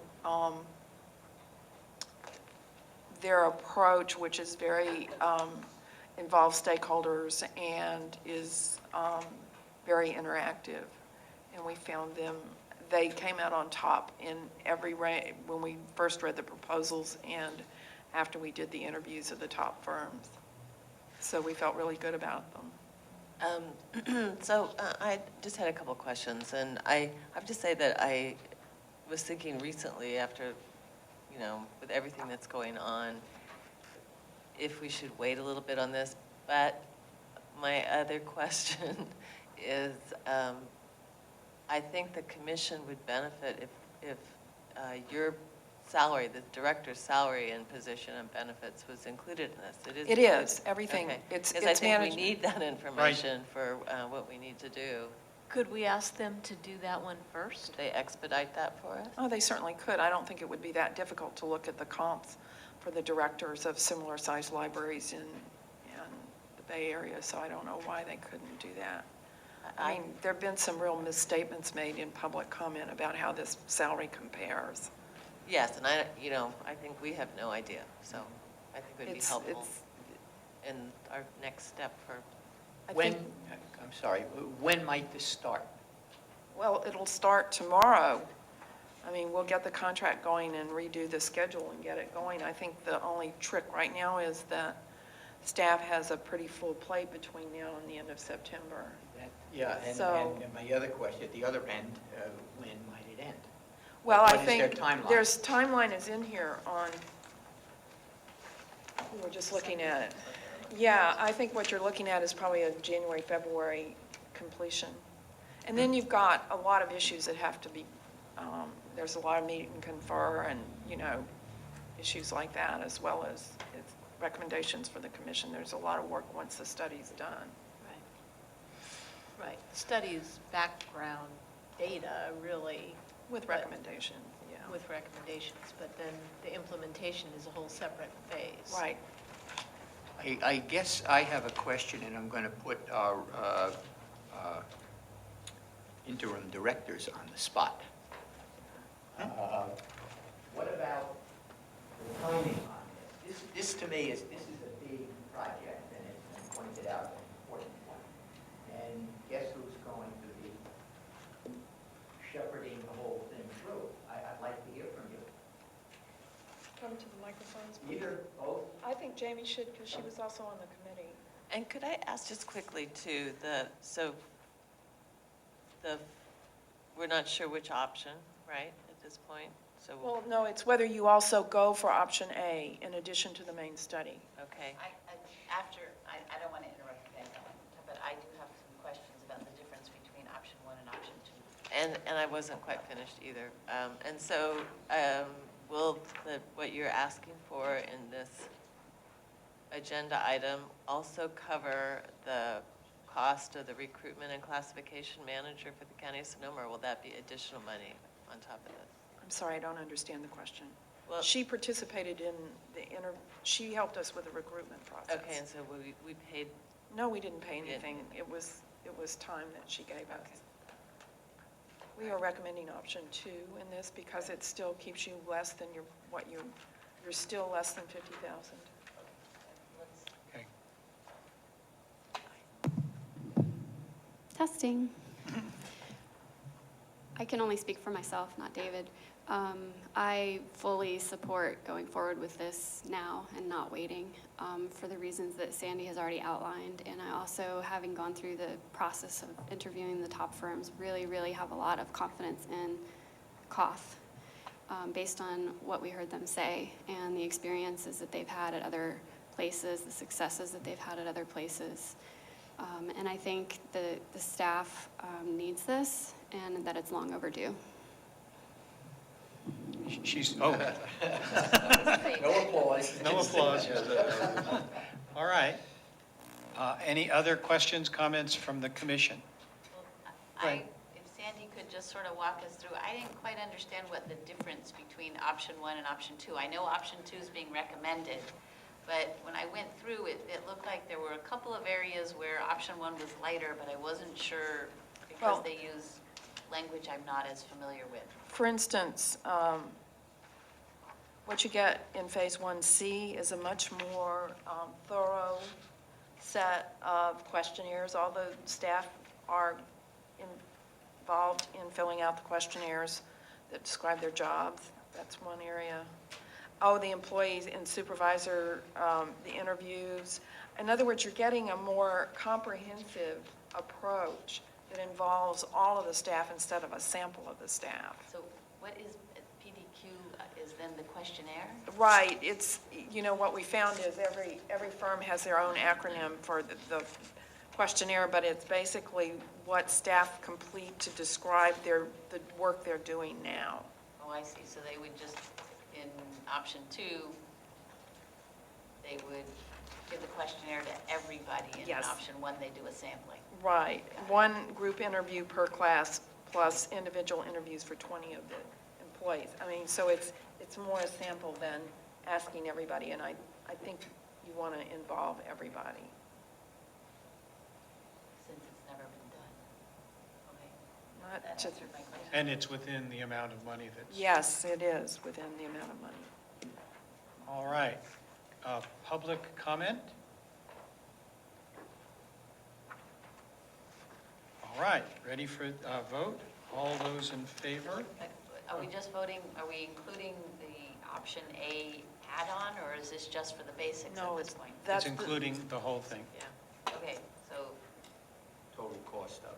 approach, which is very involves stakeholders and is very interactive, and we found them, they came out on top in every when we first read the proposals and after we did the interviews of the top firms. So we felt really good about them. I just had a couple questions, and I have to say that I was thinking recently after, with everything that's going on, if we should wait a little bit on this. But my other question is, I think the commission would benefit if your salary, the director's salary and position and benefits was included in this. It is, everything. Okay. It's Because I think managed. we need that information for what we need to do. Could we ask them to do that one first? Could they expedite that for us? Oh, they certainly could. I don't think it would be that difficult to look at the comps for the directors of similar sized libraries in the Bay Area, so I don't know why they couldn't do that. I mean, there have been some real misstatements made in public comment about how this salary compares. Yes, and I think we have no idea, so I think it would be helpful in our next step for. I'm sorry, when might this start? Well, it'll start tomorrow. I mean, we'll get the contract going and redo the schedule and get it going. I think the only trick right now is that staff has a pretty full plate between now and the end of September. Yeah, So- and my other question, at the other end, when might it end? Well, What I is think their timeline? there's timeline is in here on, we were just looking at it. Yeah, I think what you're looking at is probably a January, February completion. And then you've got a lot of issues that have to be, there's a lot of meet and confer and, issues like that, as well as recommendations for the commission. There's a lot of work once the study's done. Right. Studies, background, data, really. With recommendations, yeah. With recommendations, but then the implementation is a whole separate phase. Right. I guess I have a question, and I'm going to put our interim directors on the spot. What about the timing on this? This to me is a big project, and it's been pointed out an important one. And guess who's going to be shepherding the whole thing through? I'd like to hear from you. Come to the microphones. Either, both? I think Jamie should, because she was also on the committee. And could I ask just quickly too, we're not sure which option, right, at this point? So, Well, no, it's whether you also go for option A in addition to the main study. okay. I don't want to interrupt again, but I do have some questions about the difference between option 1 and option 2. And I wasn't quite finished either. And so will what you're asking for in this agenda item also cover the cost of the recruitment and classification manager for the County of Sonoma, or will that be additional money on top of this? I'm sorry, I don't understand the question. Well, She participated in she helped us with the recruitment process. okay, and so we paid. No, we didn't pay anything. It was time that she gave us. We are recommending option 2 in this because it still keeps you less than you're still less than 50,000. Okay. Testing. I can only speak for myself, not David. I fully support going forward with this now and not waiting for the reasons that Sandy has already outlined. And I also, having gone through the process of interviewing the top firms, really, really have a lot of confidence in COF based on what we heard them say and the experiences that they've had at other places, the successes that they've had at other places. And I think the staff needs this and that it's long overdue. She's, No applause. No applause. All right. Any other questions, comments from the commission? If Sandy could just sort of walk us through, I didn't quite understand what the difference between option 1 and option 2. I know option 2 is being recommended, but when I went through it, it looked like there were a couple of areas where option 1 was lighter, but I wasn't sure because they use language I'm not as familiar with. For instance, what you get in Phase 1C is a much more thorough set of questionnaires. All the staff are involved in filling out the questionnaires that describe their jobs. That's one area. Oh, the employees and supervisor, the interviews. In other words, you're getting a more comprehensive approach that involves all of the staff instead of a sample of the staff. So what is PDQ, is then the questionnaire? Right, it's, what we found is every firm has their own acronym for the questionnaire, but it's basically what staff complete to describe the work they're doing now. Oh, I see. So they would just, in option 2, they would give the questionnaire to everybody. And Yes. in option 1, they do a sampling. Right, one group interview per class plus individual interviews for 20 of the employees. I mean, so it's more a sample than asking everybody, and I think you want to involve everybody. Since it's never been done. Okay. Not That to, answered my question. And it's within the amount of money that's... yes, it is within the amount of money. All right. Public comment? All right, ready for vote? All those in favor? Are we just voting, are we including the option A add-on, or is this just for the basics No, at this point? It's including the whole thing. Yeah. Okay, so Total cost of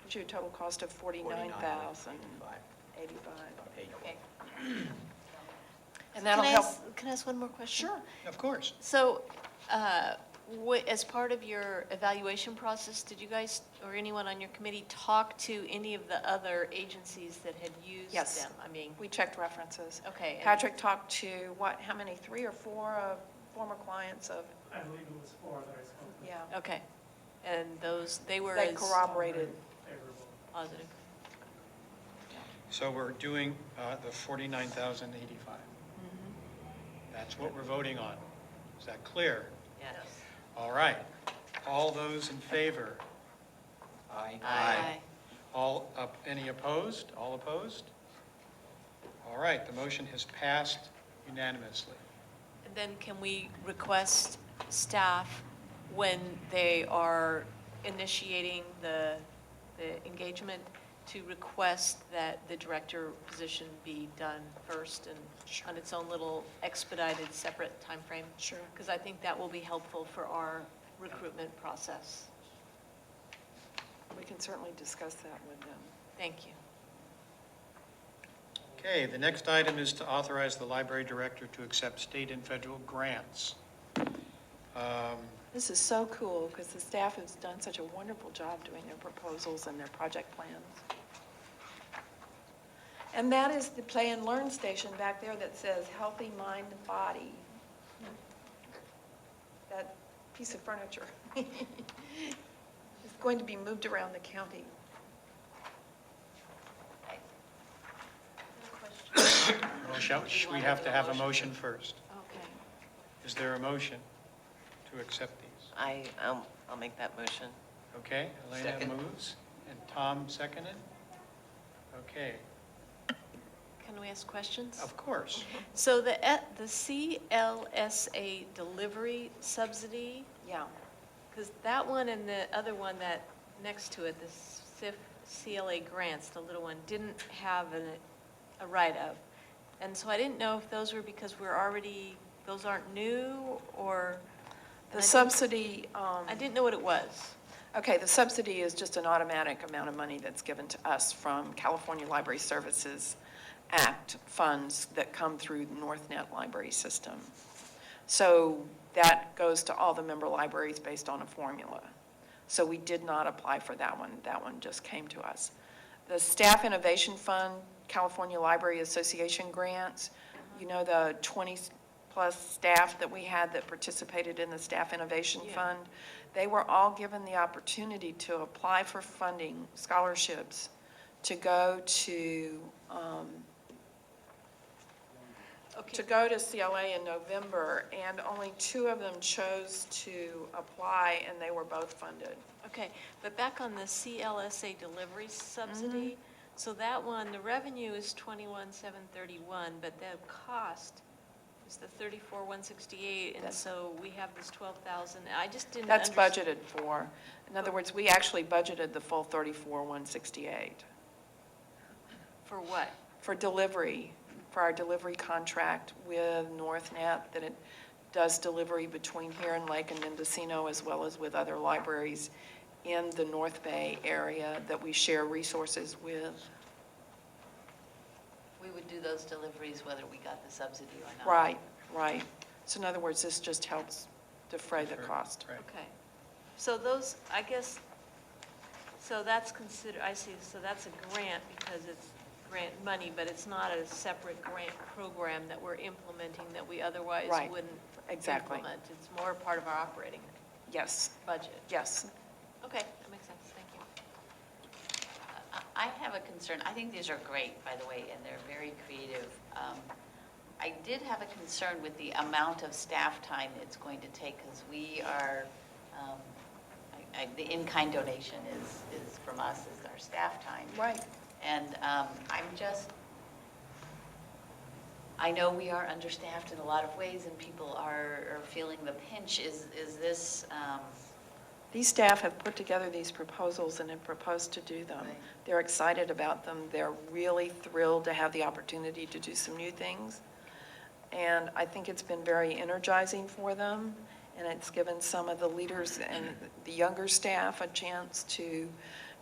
Gives you a total cost of $49,085. okay. And that'll help. Can I ask one more question? Sure. Of course. So, as part of your evaluation process, did you guys, or anyone on your committee, talk to any of the other agencies that had used Yes. them? I mean, We checked references. okay. and- Patrick talked to, how many, 3 or 4 former clients of, I believe it was 4 that I spoke with. yeah. Okay. And they were They as corroborated. Favorable. positive? So we're doing the $49,085. That's what we're voting on. Is that clear? Yes. All right. All those in favor? Aye. All, any opposed? All opposed? All right, the motion has passed unanimously. And then can we request staff, when they are initiating the engagement, to request that the director position be done first and on its own little expedited, separate timeframe? Sure. Because I think that will be helpful for our recruitment process. We can certainly discuss that with them. Thank you. Okay, the next item is to authorize the library director to accept state and federal grants. This is so cool because the staff has done such a wonderful job doing their proposals and their project plans. And that is the Play and Learn station back there that says Healthy Mind and Body. That piece of furniture is going to be moved around the county. Well, we have to have a motion first. Okay. Is there a motion to accept these? I'll make that motion. Okay, Elena Second. moves, and Tom seconded. Okay, Can we ask questions? of course. So the CLSA delivery subsidy, Yeah. because that one and the other one that next to it, the CIF CLA grants, the little one, didn't have a write-up. And so I didn't know if those were because those aren't new, or? The subsidy, I didn't know what it was. okay, the subsidy is just an automatic amount of money that's given to us from California Library Services Act funds that come through the NorthNet library system. So that goes to all the member libraries based on a formula. So we did not apply for that one. That one just came to us. The Staff Innovation Fund, California Library Association grants, you know, the 20-plus staff that we had that participated in the Staff Innovation Fund, they were all given the opportunity to apply for funding, scholarships, to go to CLA in November, and only 2 of them chose to apply, and they were both funded. Okay, but back on the CLSA delivery subsidy, so that one, the revenue is $21,731, but the cost It's the 34,168, and so we have this 12,000. I just didn't That's understand. budgeted for. In other words, we actually budgeted the full 34,168 For what? for delivery, for our delivery contract with NorthNet, that it does delivery between here and Lake and Mendocino, as well as with other libraries in the North Bay area that we share resources with. We would do those deliveries whether we got the subsidy or not. Right, right. So in other words, this just helps defray the cost. Okay. So those, I guess, so that's considered, I see, so that's a grant because it's grant money, but it's not a separate grant program that we're implementing that we otherwise Right. wouldn't Exactly. implement. It's more part of our operating Yes, budget. yes. Okay, that makes sense, thank you. I have a concern. I think these are great, by the way, and they're very creative. I did have a concern with the amount of staff time it's going to take, because we are, the in-kind donation is from us, is our staff time. Right. And I know we are understaffed in a lot of ways, and people are feeling the pinch. Is this, These staff have put together these proposals and have proposed to do them. Right. They're excited about them. They're really thrilled to have the opportunity to do some new things. And I think it's been very energizing for them, and it's given some of the leaders and the younger staff a chance to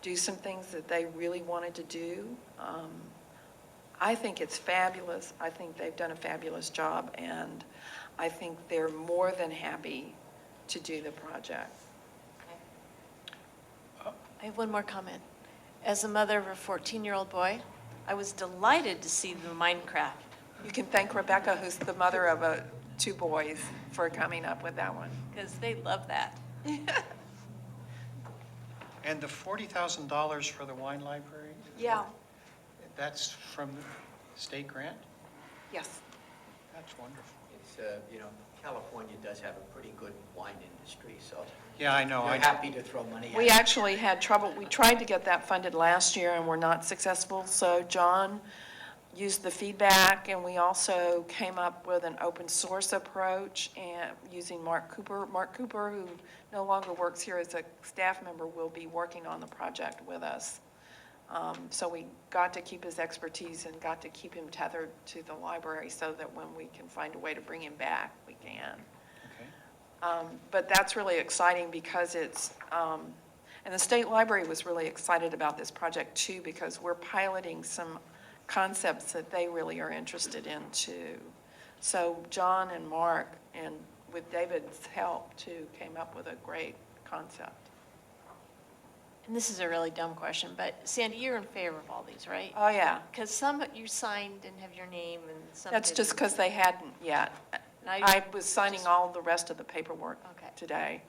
do some things that they really wanted to do. I think it's fabulous. I think they've done a fabulous job, and I think they're more than happy to do the project. I have one more comment. As a mother of a 14-year-old boy, I was delighted to see the Minecraft. You can thank Rebecca, who's the mother of two boys, for coming up with that one. Because they love that. And the $40,000 for the wine library? Yeah. That's from the state grant? Yes. That's wonderful. It's, California does have a pretty good wine industry, so. Yeah, I know. We're happy to throw money at it. We actually had trouble. We tried to get that funded last year and were not successful. So John used the feedback, and we also came up with an open source approach and using Mark Cooper. Mark Cooper, who no longer works here as a staff member, will be working on the project with us. So we got to keep his expertise and got to keep him tethered to the library so that when we can find a way to bring him back, we can. But that's really exciting because it's, and the state library was really excited about this project too, because we're piloting some concepts that they really are interested in too. So John and Mark, and with David's help too, came up with a great concept. And this is a really dumb question, but Sandy, you're in favor of all these, right? Oh, yeah. Because some you signed and have your name and some That's just didn't. because they hadn't yet. Now I was signing all the rest of the paperwork Okay. today.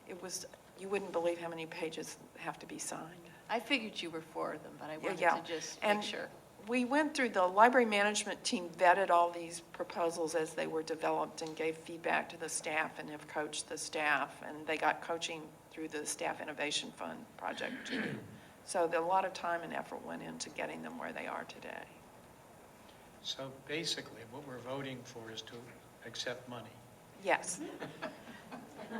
It was, you wouldn't believe how many pages have to be signed. I figured you were for them, but I wanted Yeah. to just And make sure. we went through, the library management team vetted all these proposals as they were developed and gave feedback to the staff and have coached the staff. And they got coaching through the Staff Innovation Fund project too. So a lot of time and effort went into getting them where they are today. So basically, what we're voting for is to accept money. Yes.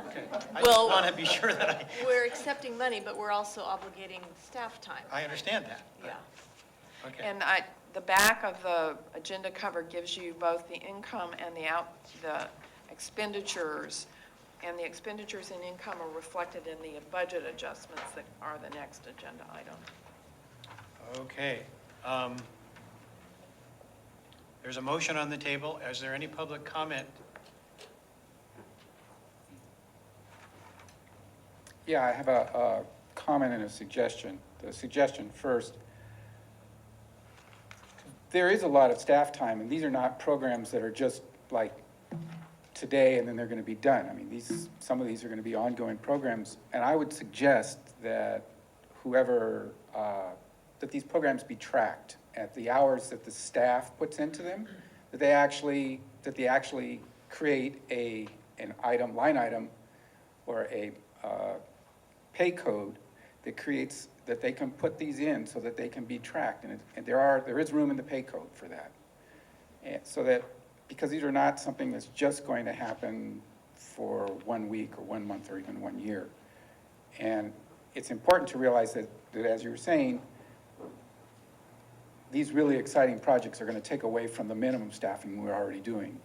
Okay. I Well, just want to be sure that We're accepting money, but we're also obligating staff time. I understand that. Yeah. Okay. And the back of the agenda cover gives you both the income and the expenditures. And the expenditures and income are reflected in the budget adjustments that are the next agenda item. Okay. There's a motion on the table. Is there any public comment? Yeah, I have a comment and a suggestion. The suggestion first, there is a lot of staff time, and these are not programs that are just like today and then they're going to be done. I mean, some of these are going to be ongoing programs, and I would suggest that whoever, that these programs be tracked at the hours that the staff puts into them, that they actually create an item, line item, or a pay code that creates, that they can put these in so that they can be tracked. And there is room in the pay code for that. And so that because these are not something that's just going to happen for 1 week or 1 month or even 1 year. And it's important to realize that as you were saying, these really exciting projects are going to take away from the minimum staffing we're already doing.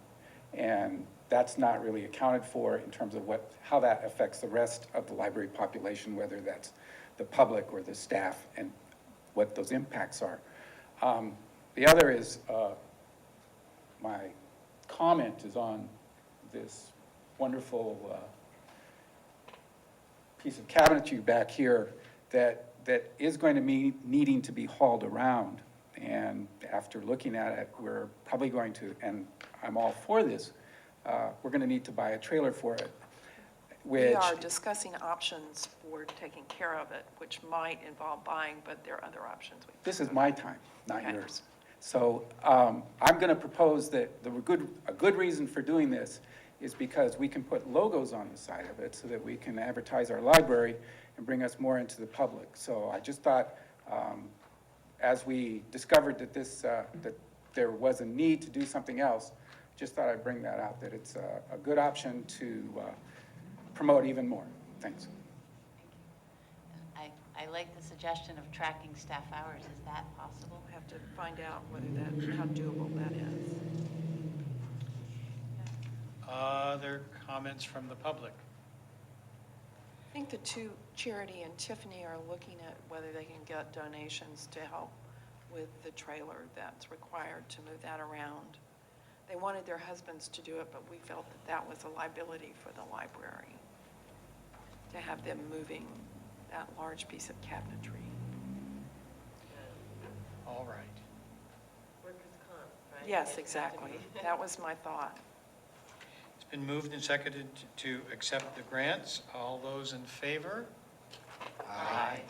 And that's not really accounted for in terms of how that affects the rest of the library population, whether that's the public or the staff, and what those impacts are. The other is, my comment is on this wonderful piece of cabinetry back here that is going to be needing to be hauled around. And after looking at it, we're probably going to, and I'm all for this, we're going to need to buy a trailer for it, which... We are discussing options for taking care of it, which might involve buying, but there are other options. This is my time, not Okay. yours. So I'm going to propose that a good reason for doing this is because we can put logos on the side of it so that we can advertise our library and bring us more into the public. So I just thought, as we discovered that that there was a need to do something else, just thought I'd bring that out, that it's a good option to promote even more. Thanks. I like the suggestion of tracking staff hours. Is that possible? We'll have to find out how doable that is. Other comments from the public? I think the two, Charity and Tiffany, are looking at whether they can get donations to help with the trailer that's required to move that around. They wanted their husbands to do it, but we felt that that was a liability for the library to have them moving that large piece of cabinetry. All right. Workers' comp, right? Yes, exactly. That was my thought. It's been moved and seconded to accept the grants. All those in favor? Aye.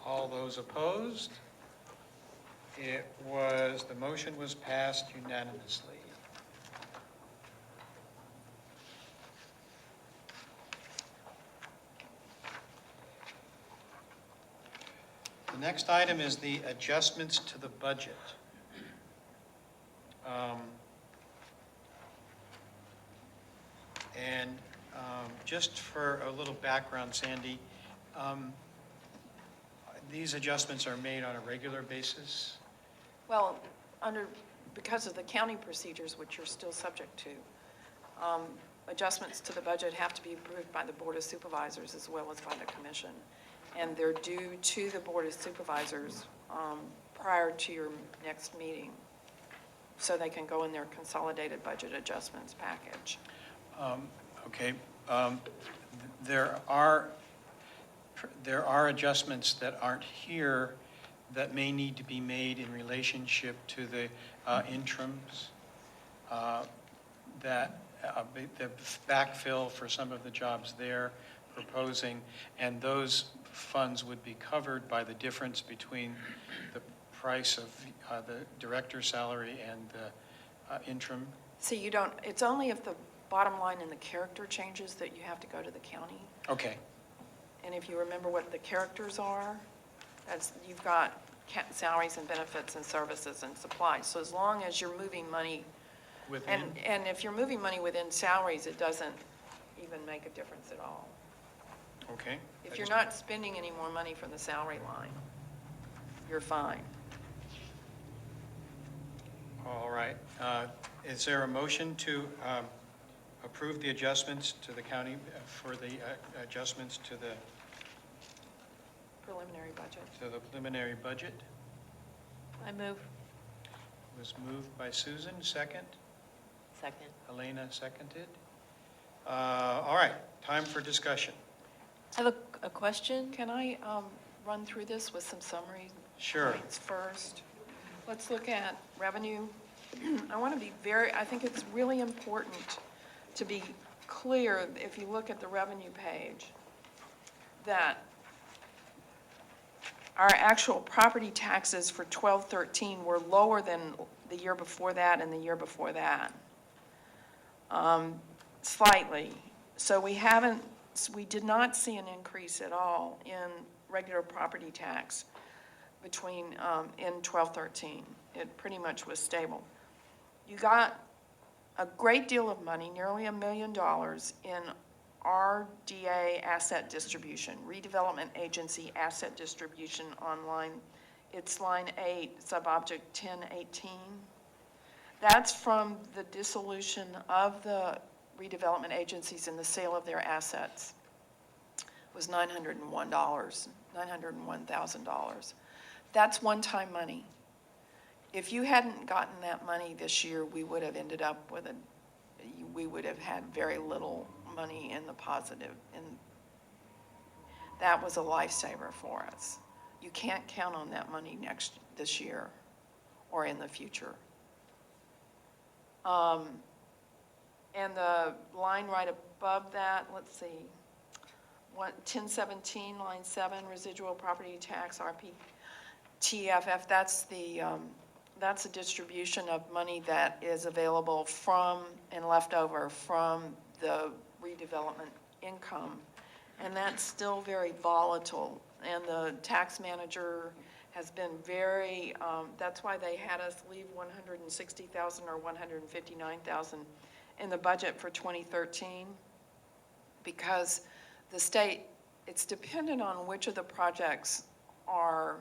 All those opposed? The motion was passed unanimously. The next item is the adjustments to the budget. Just for a little background, Sandy, these adjustments are made on a regular basis? Well, because of the county procedures, which you're still subject to, adjustments to the budget have to be approved by the Board of Supervisors as well as by the Commission. And they're due to the Board of Supervisors prior to your next meeting, so they can go in their consolidated budget adjustments package. Okay. There are adjustments that aren't here that may need to be made in relationship to the interims, the backfill for some of the jobs they're proposing, and those funds would be covered by the difference between the price of the director's salary and the interim. So you don't, it's only if the bottom line and the character changes that you have to go to the county. Okay. And if you remember what the characters are, you've got salaries and benefits and services and supplies. So as long as you're moving money, and if you're moving money within salaries, it doesn't even make a difference at all. Okay. If you're not spending any more money from the salary line, you're fine. All right. Is there a motion to approve the adjustments to the county, for the adjustments to the Preliminary budget? I move. It was moved by Susan, second. Second. Elena seconded. All right, time for discussion. I have a question. Can I run through this with some summary Sure. points first? Let's look at revenue. I think it's really important to be clear, if you look at the revenue page, that our actual property taxes for 12-13 were lower than the year before that and the year before that, slightly. So we did not see an increase at all in regular property tax in 12-13. It pretty much was stable. You got a great deal of money, nearly $1 million, in RDA asset distribution, redevelopment agency asset distribution online. It's line 8, subobject 1018. That's from the dissolution of the redevelopment agencies and the sale of their assets. It was $901,000. That's one-time money. If you hadn't gotten that money this year, we would have ended up with we would have had very little money in the positive, and that was a lifesaver for us. You can't count on that money this year or in the future. And the line right above that, let's see, 1017, line 7, residual property tax, RPTFF, that's a distribution of money that is available from and left over from the redevelopment income. And that's still very volatile. And the tax manager has been very, that's why they had us leave $160,000 or $159,000 in the budget for 2013, because the state, it's dependent on which of the projects are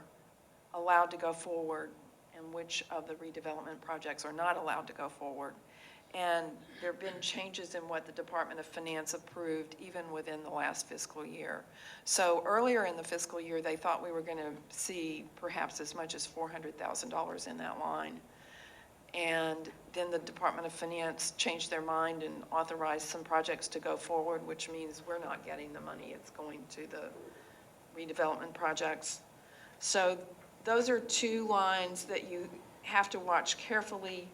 allowed to go forward and which of the redevelopment projects are not allowed to go forward. And there have been changes in what the Department of Finance approved even within the last fiscal year. So earlier in the fiscal year, they thought we were going to see perhaps as much as $400,000 in that line. And then the Department of Finance changed their mind and authorized some projects to go forward, which means we're not getting the money. It's going to the redevelopment projects. So those are two lines that you have to watch carefully.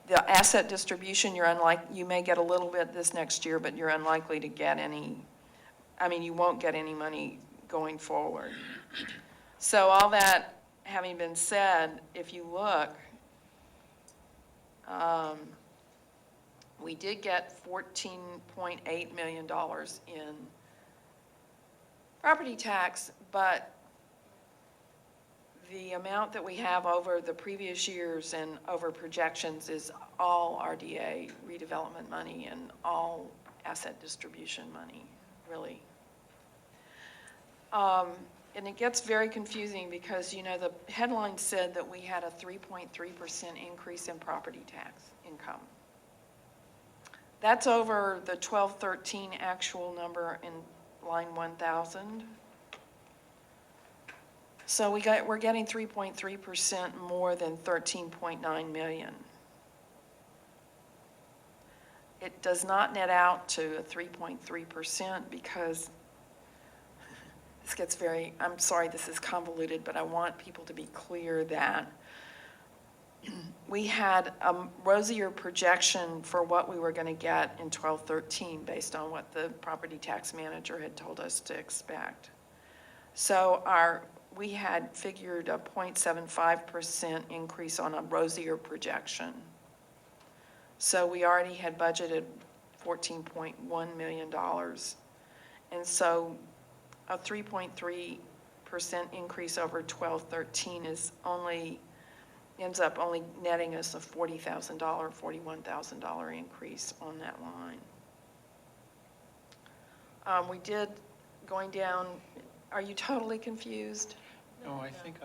The asset distribution, you may get a little bit this next year, but you're unlikely to get any, you won't get any money going forward. So all that having been said, if you look, we did get $14.8 million in property tax, but the amount that we have over the previous years and over projections is all RDA redevelopment money and all asset distribution money, really. And it gets very confusing because, the headline said that we had a 3.3% increase in property tax income. That's over the 1213 actual number in line 1000. So we're getting 3.3% more than 13.9 million. It does not net out to a 3.3% because this gets very, I'm sorry this is convoluted, but I want people to be clear that we had a rosier projection for what we were going to get in 1213 based on what the property tax manager had told us to expect. So we had figured a 0.75% increase on a rosier projection. So we already had budgeted $14.1 million. And so a 3.3% increase over 1213 ends up only netting us a $40,000, $41,000 increase on that line. We did, going down, are you totally confused? No, I think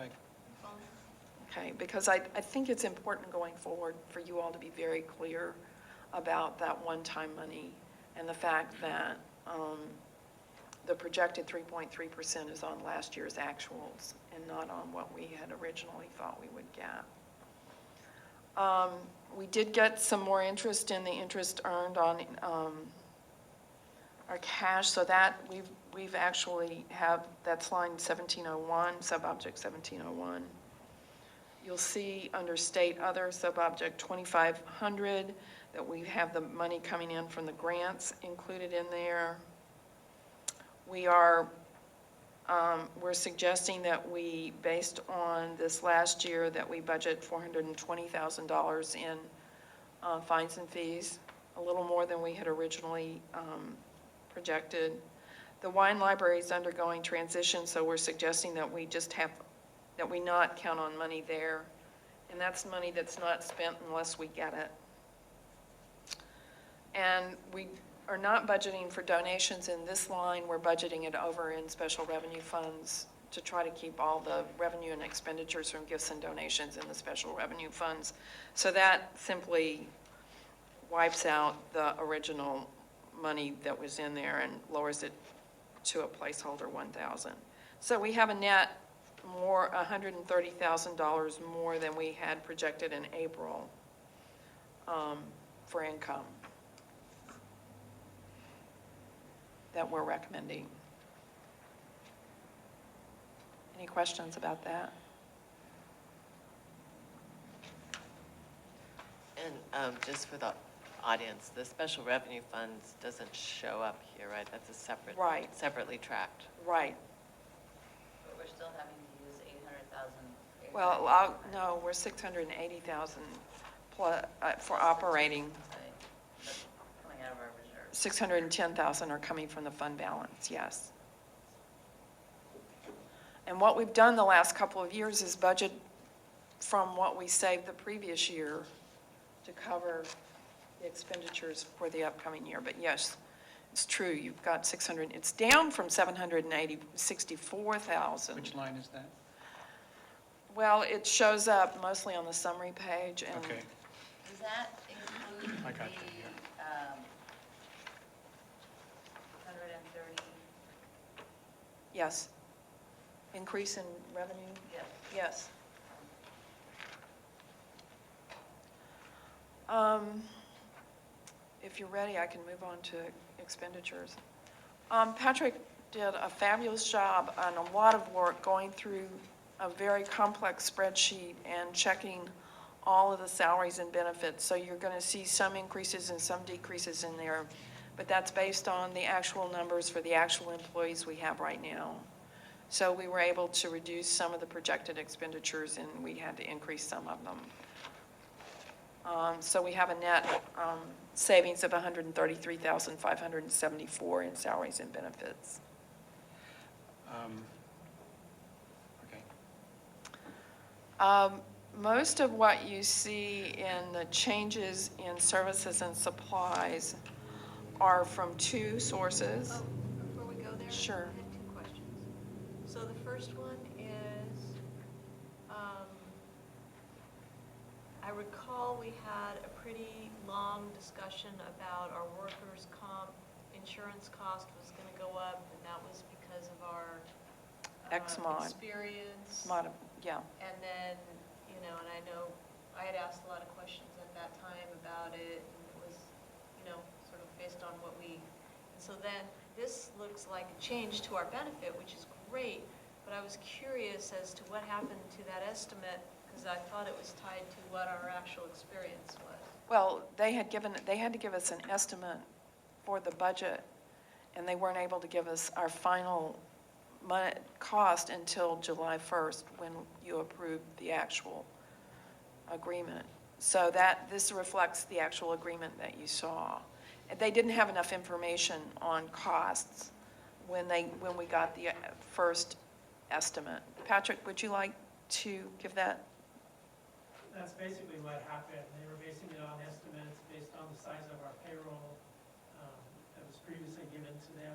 Okay, because I think it's important going forward for you all to be very clear about that one-time money and the fact that the projected 3.3% is on last year's actuals and not on what we had originally thought we would get. We did get some more interest in the interest earned on our cash, so that we've actually that's line 1701, subobject 1701. You'll see under state other, subobject 2500, that we have the money coming in from the grants included in there. We're suggesting that we, based on this last year, that we budget $420,000 in fines and fees, a little more than we had originally projected. The wine library is undergoing transition, so we're suggesting that we that we not count on money there. And that's money that's not spent unless we get it. And we are not budgeting for donations in this line. We're budgeting it over in special revenue funds to try to keep all the revenue and expenditures from gifts and donations in the special revenue funds. So that simply wipes out the original money that was in there and lowers it to a placeholder 1,000. So we have a net more, $130,000 more than we had projected in April for income that we're recommending. Any questions about that? And just for the audience, the special revenue funds doesn't show up here, right? That's a separate, Right. separately tracked. Right. But we're still having to use 800,000. Well, no, we're 680,000 plus for operating. Coming out of our reserves. 610,000 are coming from the fund balance, yes. And what we've done the last couple of years is budget from what we saved the previous year to cover the expenditures for the upcoming year. But yes, it's true, you've got 600, it's down from 764,000. Which line is that? Well, it shows up mostly on the summary page and. Okay. Does that include I got that the here. 130? Yes. Increase in revenue? Yes. Yes. If you're ready, I can move on to expenditures. Patrick did a fabulous job and a lot of work going through a very complex spreadsheet and checking all of the salaries and benefits. So you're going to see some increases and some decreases in there, but that's based on the actual numbers for the actual employees we have right now. So we were able to reduce some of the projected expenditures and we had to increase some of them. So we have a net savings of $133,574 in salaries and benefits. Okay. Most of what you see in the changes in services and supplies are from two sources. Oh, before we go there? Sure. I have two questions. So the first one is, I recall we had a pretty long discussion about our workers' comp insurance cost was going to go up, and that was because of our X-mod. experience. Yeah. And then, you know, and I know I had asked a lot of questions at that time about it, and it was, you know, sort of based on what we, and so then this looks like a change to our benefit, which is great, but I was curious as to what happened to that estimate, because I thought it was tied to what our actual experience was. Well, they had to give us an estimate for the budget, and they weren't able to give us our final cost until July 1st, when you approved the actual agreement. So this reflects the actual agreement that you saw. And they didn't have enough information on costs when we got the first estimate. Patrick, would you like to give that? That's basically what happened. They were basing it on estimates based on the size of our payroll that was previously given to them.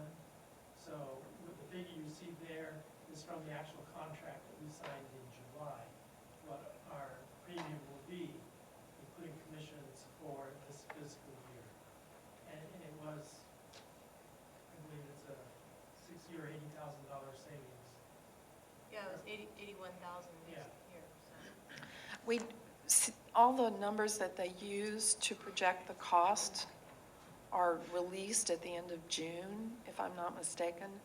So the figure you see there is from the actual contract that we signed in July, what our premium will be, including commissions for this fiscal year. And it was, I believe it's a $60,000 or $80,000 savings. Yeah, it was 81,000 this Yeah. year. All the numbers that they use to project the cost are released at the end of June, if I'm not mistaken.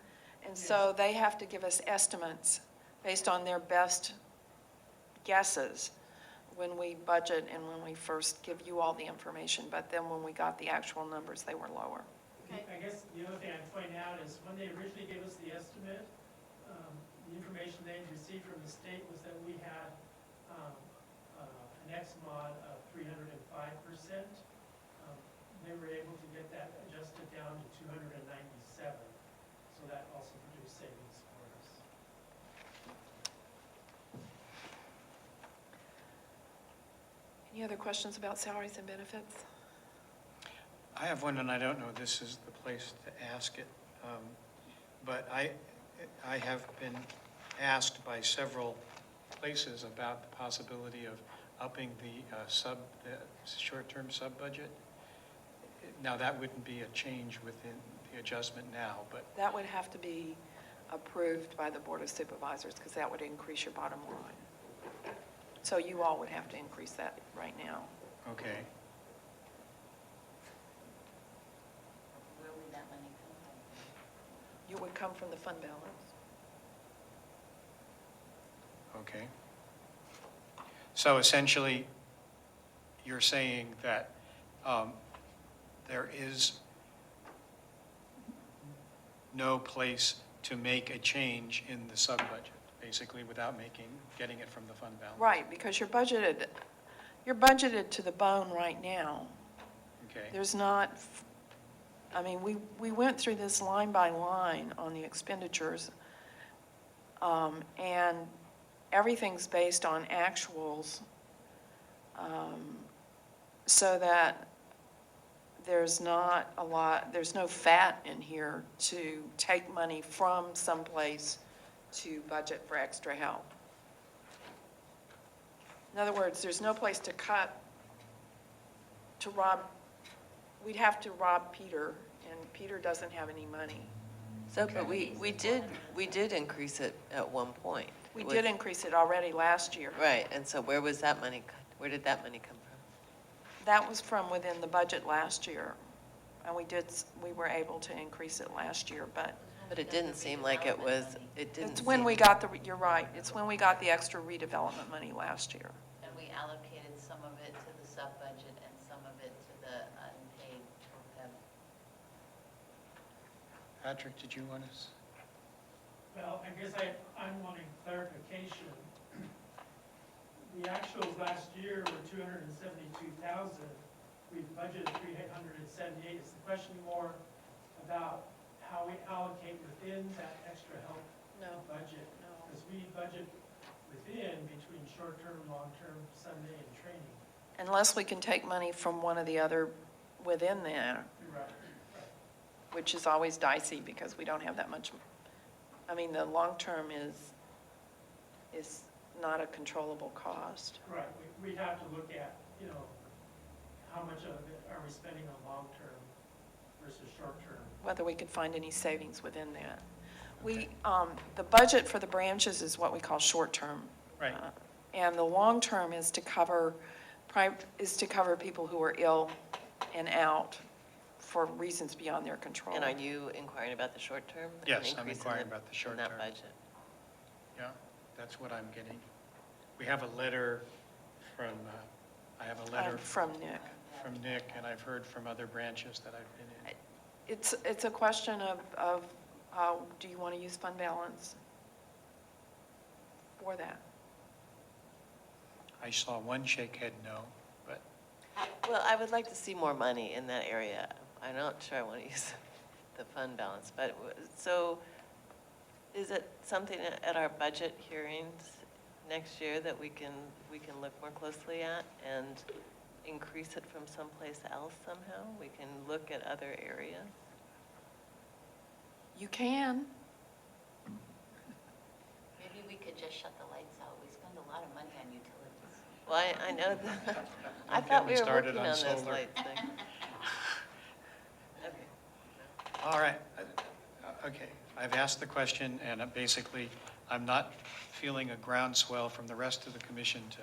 And so they have to give us estimates based on their best guesses when we budget and when we first give you all the information. But then when we got the actual numbers, they were lower. Okay. I guess the other thing I'd point out is when they originally gave us the estimate, the information they had received from the state was that we had an X-mod of 305%. They were able to get that adjusted down to 297. So that also produced savings for us. Any other questions about salaries and benefits? I have one, and I don't know if this is the place to ask it, but I have been asked by several places about the possibility of upping the short-term sub-budget. Now, that wouldn't be a change within the adjustment now, but That would have to be approved by the Board of Supervisors, because that would increase your bottom line. So you all would have to increase that right now. okay. Where would that money come from? You would come from the fund balance. Okay. So essentially, you're saying that there is no place to make a change in the sub-budget, basically, without getting it from the fund balance? Right, because you're budgeted to the bone right now. Okay. There's not, I mean, we went through this line by line on the expenditures, and everything's based on actuals, so that there's not a lot, there's no fat in here to take money from someplace to budget for extra help. In other words, there's no place to cut to rob, we'd have to rob Peter, and Peter doesn't have any money. So, but we did increase it at one point. We did increase it already last year. Right, and so where was that money, where did that money come from? That was from within the budget last year, and we were able to increase it last year, but. But it didn't seem like it was, it didn't It's when seem- we got you're right, it's when we got the extra redevelopment money last year. And we allocated some of it to the sub-budget and some of it to the unpaid OPEB. Patrick, did you want to? Well, I guess I'm wanting clarification. The actuals last year were 272,000. We've budgeted 378. Is the question more about how we allocate within that extra help budget? No. Because we budget within between short-term, long-term, Sunday, and training. Unless we can take money from one or the other within there, Right. which is always dicey because we don't have that much. I mean, the long-term is not a controllable cost. Right. We'd have to look at, how much of it are we spending on long-term versus short-term? Whether we could find any savings within that. The budget for the branches is what we call short-term. Right. And the long-term is to cover people who are ill and out for reasons beyond their control. And are you inquiring about the short term? Yes, I'm inquiring about the short in that term. budget. Yeah, that's what I'm getting. We have a letter from, I have a letter From Nick. from Nick, and I've heard from other branches that I've been in. It's a question of do you want to use fund balance for that? I saw one shake head no, but Well, I would like to see more money in that area. I'm not sure I want to use the fund balance, but, so, is it something at our budget hearings next year that we can look more closely at and increase it from someplace else somehow? We can look at other areas? You can. Maybe we could just shut the lights out. We spend a lot of money on utilities. Well, I know that. I Don't thought get we me were started working on on this solar. light thing. Okay. all right. Okay, I've asked the question, and basically, I'm not feeling a groundswell from the rest of the commission to,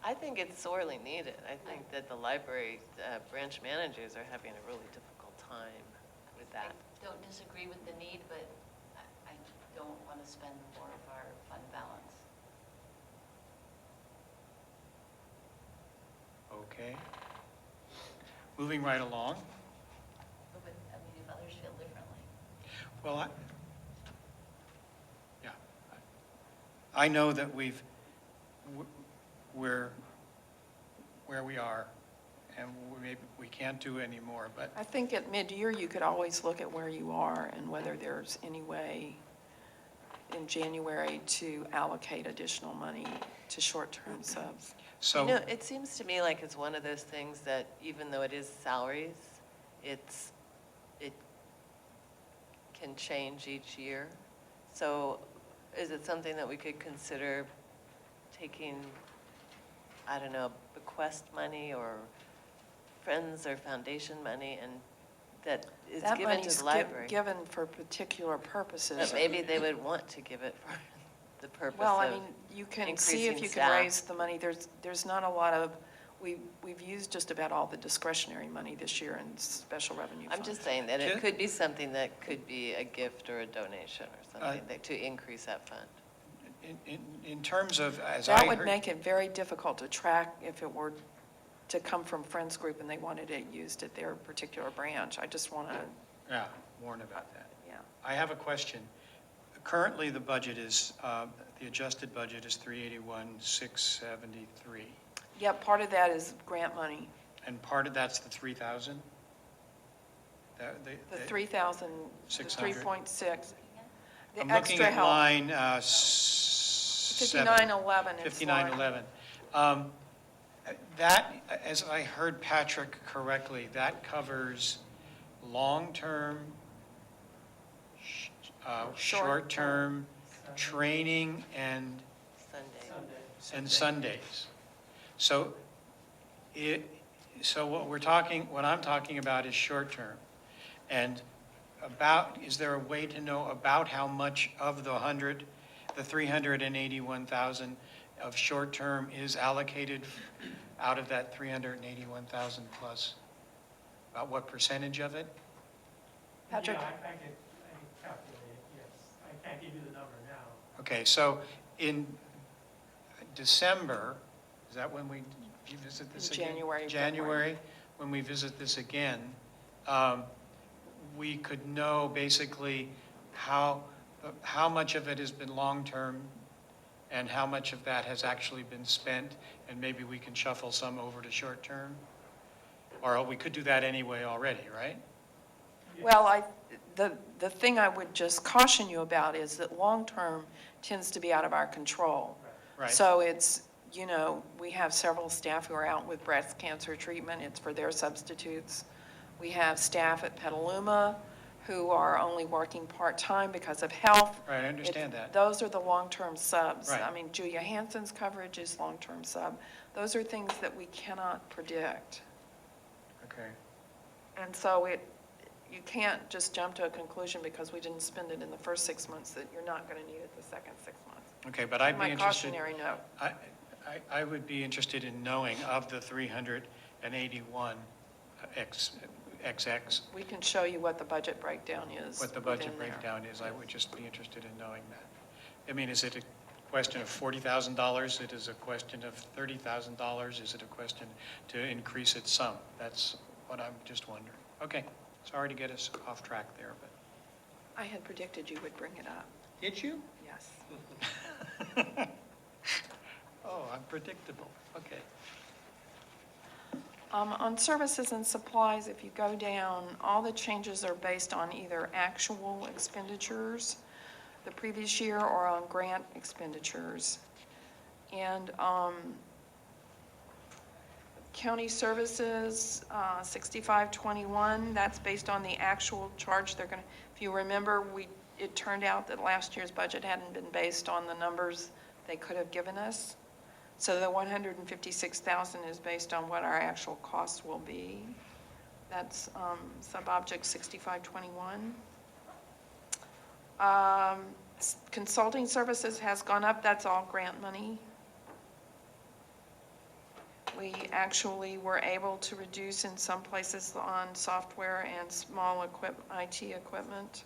I think it's sorely needed. I think that the library branch managers are having a really difficult time with that. I don't disagree with the need, but I don't want to spend more of our fund balance. okay. Moving right along. But, I mean, if others feel differently. Well, I know that we're where we are, and we can't do any more, but I think at mid-year, you could always look at where you are and whether there's any way in January to allocate additional money to short-term subs. So, You know, it seems to me like it's one of those things that even though it is salaries, it can change each year. So is it something that we could consider taking, I don't know, bequest money or friends or foundation money and that is That given to money's the library? given for particular purposes. But maybe they would want to give it for the purpose Well, I of mean, you can see if increasing you can staff. raise the money. There's not a lot of, we've used just about all the discretionary money this year in special revenue I'm funds. just saying that Ju- it could be something that could be a gift or a donation or something to increase that fund. in terms of, as I That heard. would make it very difficult to track if it were to come from Friends Group and they wanted it used at their particular branch. I just want to, Yeah, warn about that. yeah. I have a question. Currently, the budget is, the adjusted budget is 381,673, Yeah, part of that is grant money. and part of that's the 3,000? The 3,000, the 600. 3.6. The I'm looking extra at help. line 5911 is 5911. That, as I heard Patrick correctly, that covers long-term, short-term training and Sundays. So what I'm talking about is short-term. And is there a way to know about how much of the 381,000 of short-term is allocated out of that 381,000 plus? About what percentage of it? Patrick? Yeah, I can calculate it, yes. I can't give you the number now. Okay, so in December, is that when we visit this again? January, January, when we visit this again, we could know basically how much of it has been long-term and how much of that has actually been spent, and maybe we can shuffle some over to short-term? Or we could do that anyway already, right? Well, the thing I would just caution you about is that long-term tends to be out of our control. Right. So it's, we have several staff who are out with breast cancer treatment. It's for their substitutes. We have staff at Petaluma who are only working part-time because of health. Right, I understand that. Those are the long-term subs. Right. I mean, Julia Hansen's coverage is long-term sub. Those are things that we cannot predict. Okay. And so you can't just jump to a conclusion because we didn't spend it in the first 6 months that you're not going to need it the second 6 months. Okay, but I'd be My interested. cautionary note. I would be interested in knowing of the 381 XX, We can show you what the budget breakdown is. what the budget within there. breakdown is. I would just be interested in knowing that. I mean, is it a question of $40,000? It is a question of $30,000? Is it a question to increase it some? That's what I'm just wondering. Okay, sorry to get us off track there, but. I had predicted you would bring it up. Did you? Yes. Oh, I'm predictable. Okay. On services and supplies, if you go down, all the changes are based on either actual expenditures the previous year or on grant expenditures. And county services, 6521, that's based on the actual charge they're going to, if you remember, it turned out that last year's budget hadn't been based on the numbers they could have given us. So the 156,000 is based on what our actual costs will be. That's sub-object 6521. Consulting services has gone up. That's all grant money. We actually were able to reduce in some places on software and small IT equipment.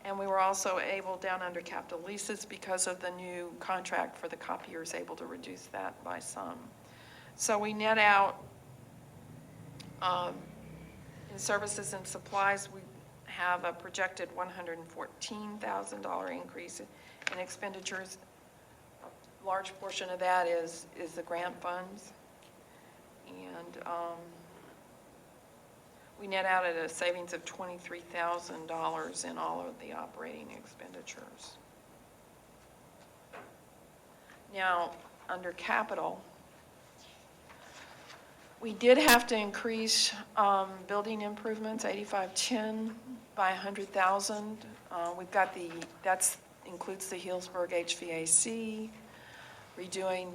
And we were also able, down under capital leases, because of the new contract for the copiers, able to reduce that by some. So we net out, in services and supplies, we have a projected $114,000 increase in expenditures. A large portion of that is the grant funds. And we net out at a savings of $23,000 in all of the operating expenditures. Now, under capital, we did have to increase building improvements, 8510 by 100,000. We've got that includes the Healdsburg HVAC, redoing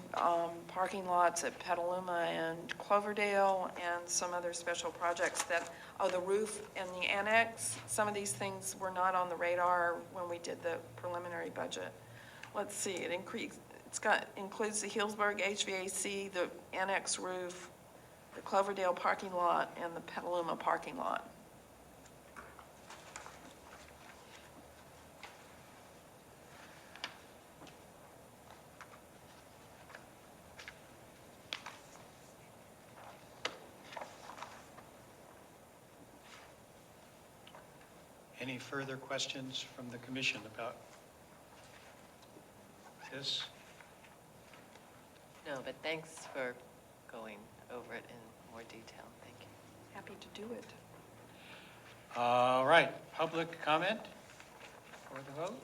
parking lots at Petaluma and Cloverdale, and some other special projects the roof and the annex. Some of these things were not on the radar when we did the preliminary budget. Let's see, includes the Healdsburg HVAC, the annex roof, the Cloverdale parking lot, and the Petaluma parking lot. Any further questions from the commission about this? No, but thanks for going over it in more detail. Thank you. Happy to do it. All right, public comment for the vote?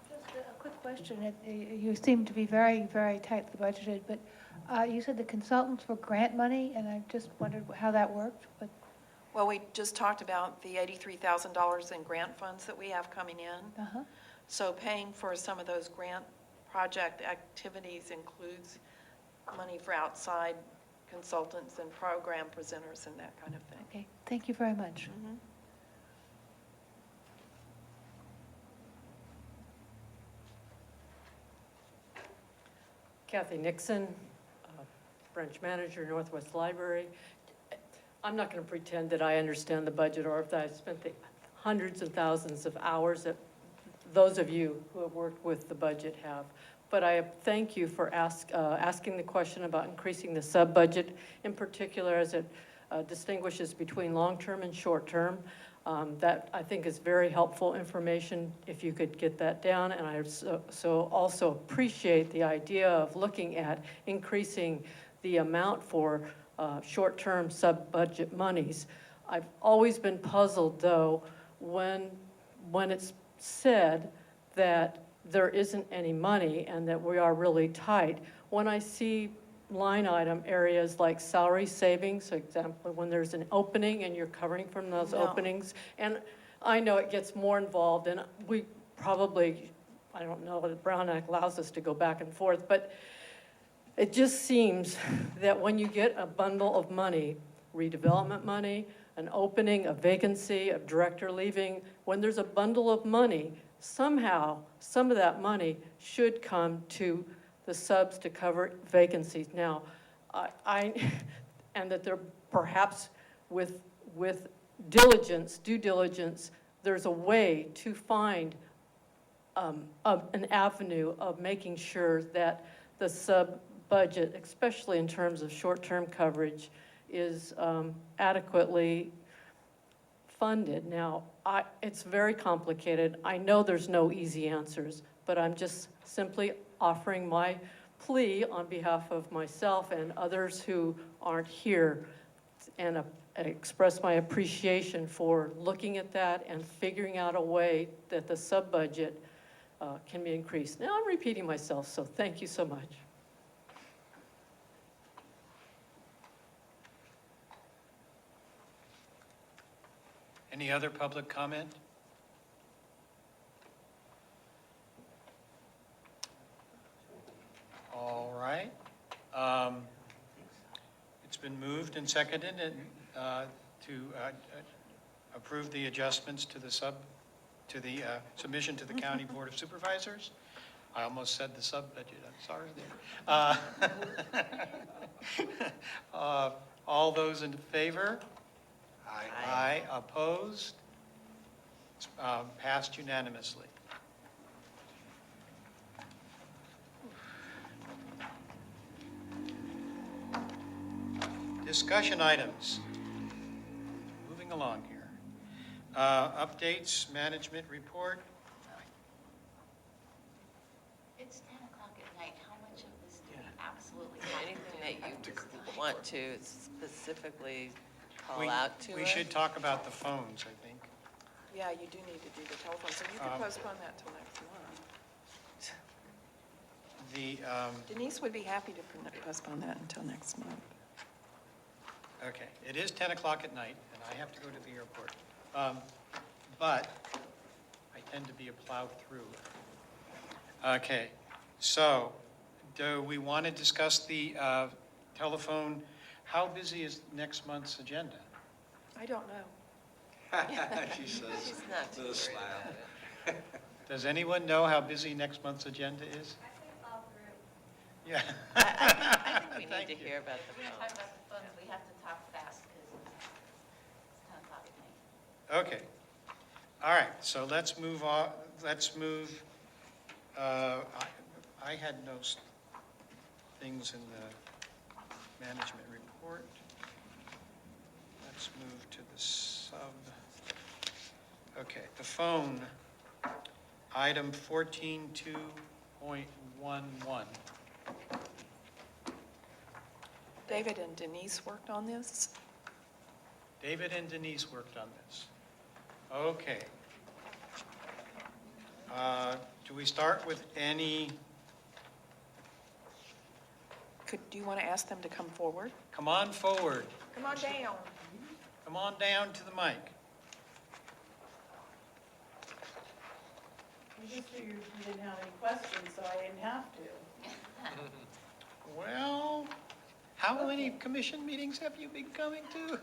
Just a quick question. You seem to be very, very tightly budgeted, but you said the consultants were grant money, and I just wondered how that worked. But Well, we just talked about the $83,000 in grant funds that we have coming in. So paying for some of those grant project activities includes money for outside consultants and program presenters and that kind of thing. Okay, thank you very much. Kathy Nixon, branch manager, Northwest Library. I'm not going to pretend that I understand the budget or if I spent the hundreds of thousands of hours that those of you who have worked with the budget have. But I thank you for asking the question about increasing the sub-budget, in particular as it distinguishes between long-term and short-term. That, I think, is very helpful information if you could get that down. And I so also appreciate the idea of looking at increasing the amount for short-term sub-budget monies. I've always been puzzled, though, when it's said that there isn't any money and that we are really tight. When I see line item areas like salary savings, for example, when there's an opening and you're covering from those openings, and I know it gets more involved, and we probably, I don't know, the Brown Act allows us to go back and forth, but it just seems that when you get a bundle of money, redevelopment money, an opening, a vacancy, a director leaving, when there's a bundle of money, somehow some of that money should come to the subs to cover vacancies. Now, and that there perhaps with diligence, due diligence, there's a way to find an avenue of making sure that the sub-budget, especially in terms of short-term coverage, is adequately funded. Now, it's very complicated. I know there's no easy answers, but I'm just simply offering my plea on behalf of myself and others who aren't here, and express my appreciation for looking at that and figuring out a way that the sub-budget can be increased. Now I'm repeating myself, so thank you so much. Any other public comment? All right. It's been moved and seconded to approve the adjustments to the submission to the County Board of Supervisors. I almost said the sub-budget, I'm sorry there. All those in favor? Aye. Aye. Opposed? It's passed unanimously. Discussion items. Moving along here. Updates, management report. It's 10 o'clock at night. How much of this do we absolutely have Anything that you want to specifically call We- out to We us? should talk about the phones, I think. Yeah, you do need to do the telephone, so you could postpone that till next month. Denise would be happy to postpone that until next month. Okay, it is 10 o'clock at night, and I have to go to the airport. But I tend to be a plowed through. Okay, so do we want to discuss the telephone? How busy is next month's agenda? I don't know. She says, She's not too with a worried smile. about it. Does anyone know how busy next month's agenda is? Yeah. I think we need Thank to you. hear about If the we're going to talk phones. about the phones, we have to talk fast because it's 10 o'clock at night. Okay. All right, so let's move on, let's move, I had no things in the management report. Let's move to the sub. Okay, the phone, item 14.2.11. David and Denise worked on this. David and Denise worked on this. Okay. Do we start with any, Do you want to ask them to come forward? come on forward. Come on down. Come on down to the mic. I just figured you didn't have any questions, so I didn't have to. Well, how many commission meetings have you been coming to?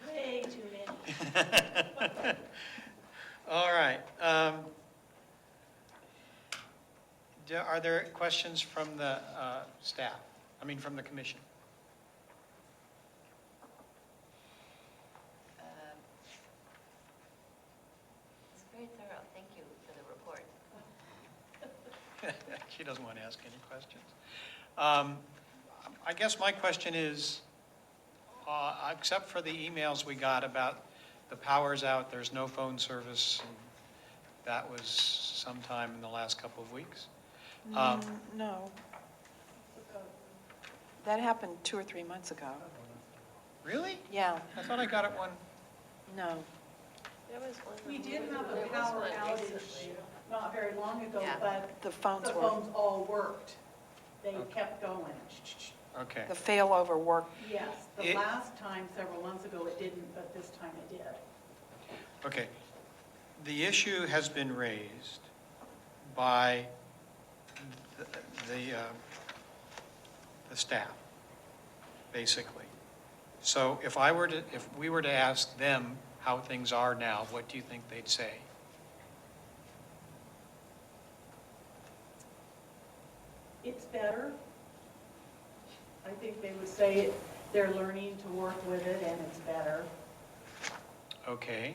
Way too many. All right. Are there questions from the staff? I mean, from the commission? It's very thorough. Thank you for the report. She doesn't want to ask any questions. I guess my question is, except for the emails we got about the power's out, there's no phone service, and that was sometime in the last couple of weeks. No. That happened 2 or 3 months ago. Really? Yeah, I thought I got it one. no. There was one. We did have there a was power one outage recently. not very long ago, Yeah. but The phones the were, phones all worked. They kept going. Okay. the failover worked. Yes, the It- last time, several months ago, it didn't, but this time it did. Okay. The issue has been raised by the staff, basically. So if we were to ask them how things are now, what do you think they'd say? It's better. I think they would say they're learning to work with it and it's better. Okay.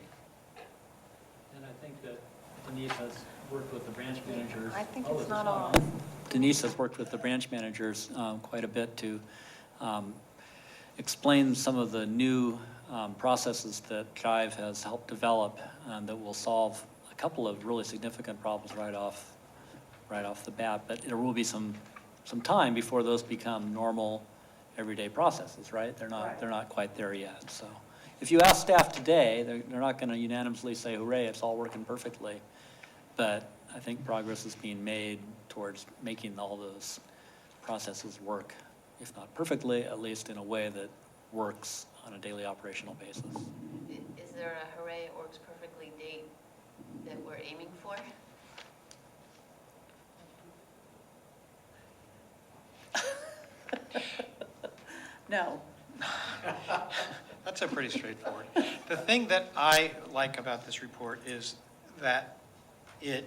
And I think that Denise has worked with the branch managers. I think Oh, it's is not this on. Denise has worked with the branch managers quite a bit to explain some of the new processes that Jive has helped develop that will solve a couple of really significant problems right off the bat. But there will be some time before those become normal, everyday processes, right? They're not quite there yet. So if you ask staff today, they're not going to unanimously say, hooray, it's all working perfectly. But I think progress is being made towards making all those processes work, if not perfectly, at least in a way that works on a daily operational basis. Is there a hooray, it works perfectly date that we're aiming for? No. That's a pretty straightforward. The thing that I like about this report is that the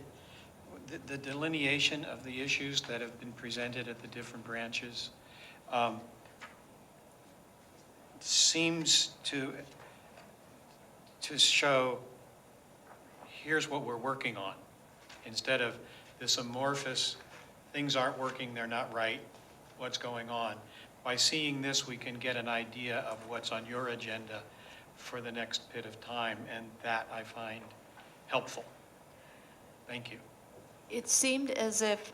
delineation of the issues that have been presented at the different branches seems to show, here's what we're working on, instead of this amorphous, things aren't working, they're not right, what's going on. By seeing this, we can get an idea of what's on your agenda for the next bit of time, and that I find helpful. Thank you. It seemed as if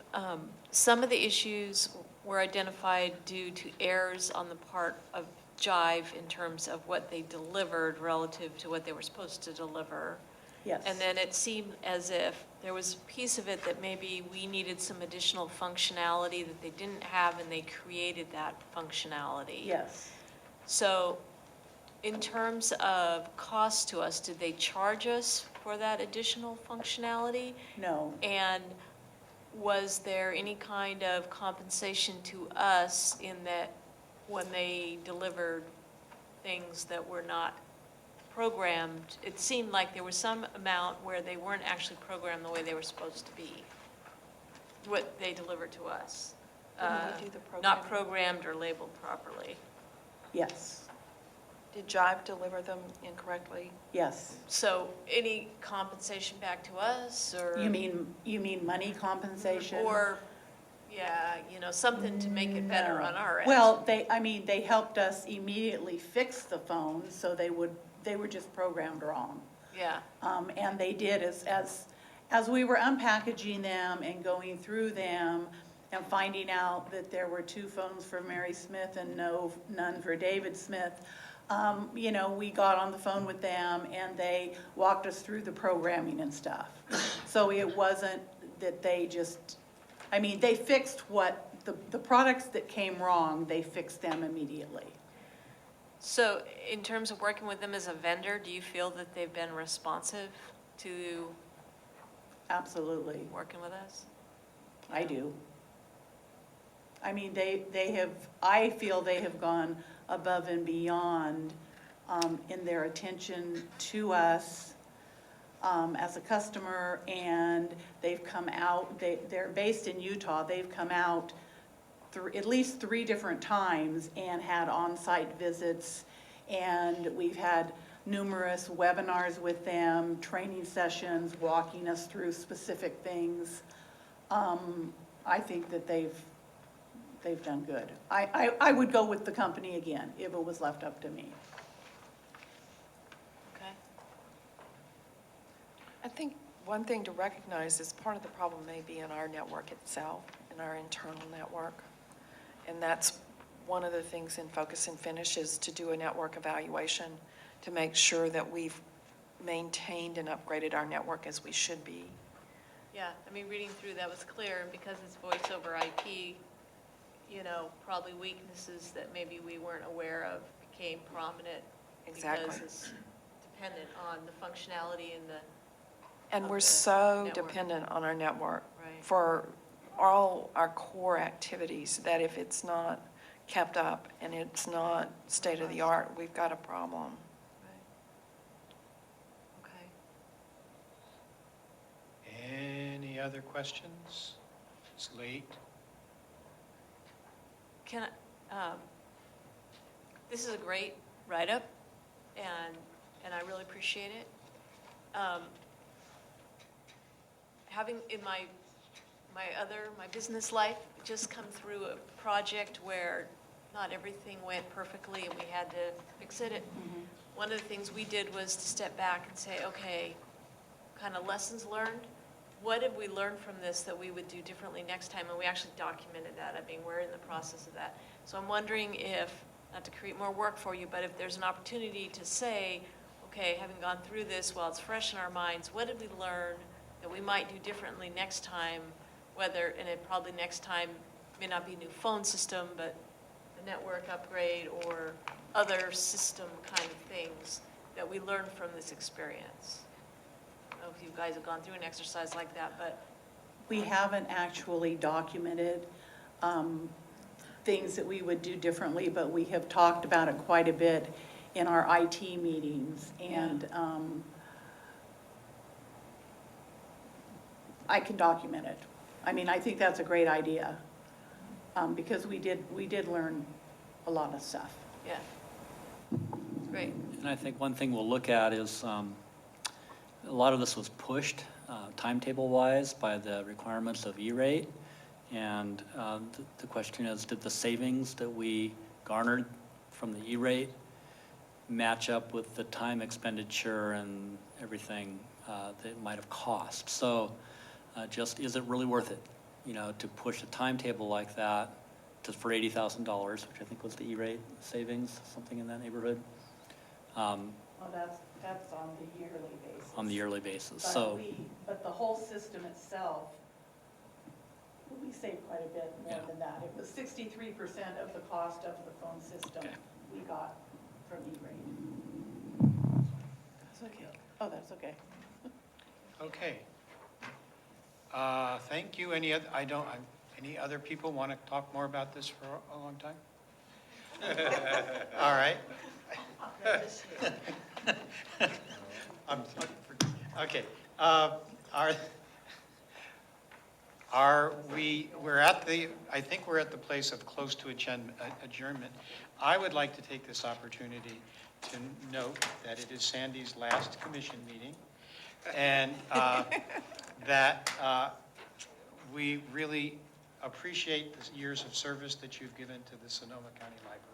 some of the issues were identified due to errors on the part of Jive in terms of what they delivered relative to what they were supposed to deliver. Yes. And then it seemed as if there was a piece of it that maybe we needed some additional functionality that they didn't have, and they created that functionality. Yes. So in terms of cost to us, did they charge us for that additional functionality? No. And was there any kind of compensation to us in that when they delivered things that were not programmed, it seemed like there was some amount where they weren't actually programmed the way they were supposed to be, what they delivered to us? Didn't we do the Not programming? programmed or labeled properly. Yes. Did Jive deliver them incorrectly? Yes. So any compensation back to us, or? You mean money compensation? Or, yeah, something to make it better on our end. Well, they helped us immediately fix the phones, so they were just programmed wrong. Yeah. And they did, as we were unpackaging them and going through them and finding out that there were 2 phones for Mary Smith and none for David Smith, we got on the phone with them and they walked us through the programming and stuff. So it wasn't that they just, they fixed the products that came wrong, they fixed them immediately. So in terms of working with them as a vendor, do you feel that they've been responsive to Absolutely. working with us? I do. I feel they have gone above and beyond in their attention to us as a customer, and they've come out, they're based in Utah, they've come out at least 3 different times and had on-site visits, and we've had numerous webinars with them, training sessions, walking us through specific things. I think that they've done good. I would go with the company again if it was left up to me. Okay. I think one thing to recognize is part of the problem may be in our network itself, in our internal network. And that's one of the things in Focus and Finish is to do a network evaluation to make sure that we've maintained and upgraded our network as we should be. Yeah, reading through that was clear, and because it's voice over IP, probably weaknesses that maybe we weren't aware of became prominent. Exactly. Because it's dependent on the functionality and And of we're the so network. dependent on our network Right. for all our core activities that if it's not kept up and it's not state of the art, we've got a problem. Okay. Any other questions? It's late. This is a great write-up, and I really appreciate it. Having in my business life just come through a project where not everything went perfectly and we had to fix it. One of the things we did was to step back and say, okay, kind of lessons learned. What did we learn from this that we would do differently next time? And we actually documented that. We're in the process of that. So I'm wondering if, not to create more work for you, but if there's an opportunity to say, okay, having gone through this while it's fresh in our minds, what did we learn that we might do differently next time? And it probably next time may not be a new phone system, but a network upgrade or other system kind of things that we learned from this experience. I don't know if you guys have gone through an exercise like that, but. We haven't actually documented things that we would do differently, but we have talked about it quite a bit in our IT meetings, and I can document it. I think that's a great idea, because we did learn a lot of stuff. Yeah. Great. And I think one thing we'll look at is a lot of this was pushed timetable-wise by the requirements of E-rate. And the question is, did the savings that we garnered from the E-rate match up with the time expenditure and everything that it might have cost? So just, is it really worth it, to push a timetable like that for $80,000, which I think was the E-rate savings, something in that neighborhood? Well, that's on the yearly basis. on the yearly basis. So, But the whole system itself, we saved quite a bit more than that. It was 63% of the cost of the phone system we got from E-Rate. That's okay. Oh, that's okay. Okay. Thank you. Any other people want to talk more about this for a long time? All right. Okay. I think we're at the place of close to adjournment. I would like to take this opportunity to note that it is Sandy's last commission meeting, and that we really appreciate the years of service that you've given to the Sonoma County Library.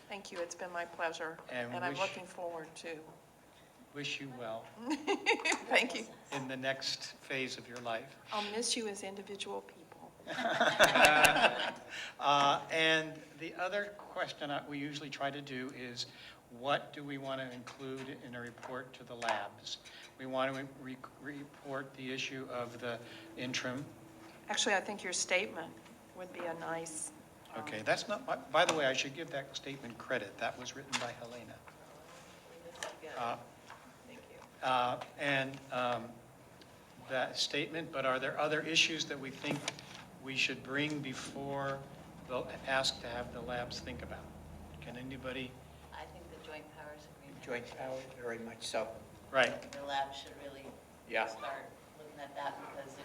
Thank you, it's been my pleasure, And and I'm looking forward to. Wish you well. Thank you. In the next phase of your life. I'll miss you as individual people. And the other question we usually try to do is, what do we want to include in a report to the labs? We want to report the issue of the interim. Actually, I think your statement would be a nice. Okay, that's not, by the way, I should give that statement credit. That was written by Helena. Thank you. And that statement, but are there other issues that we think we should bring before they'll ask to have the labs think about? Can anybody? I think the joint powers agreement. Joint powers, very much so. Right. The lab should really Yeah. start looking at that, because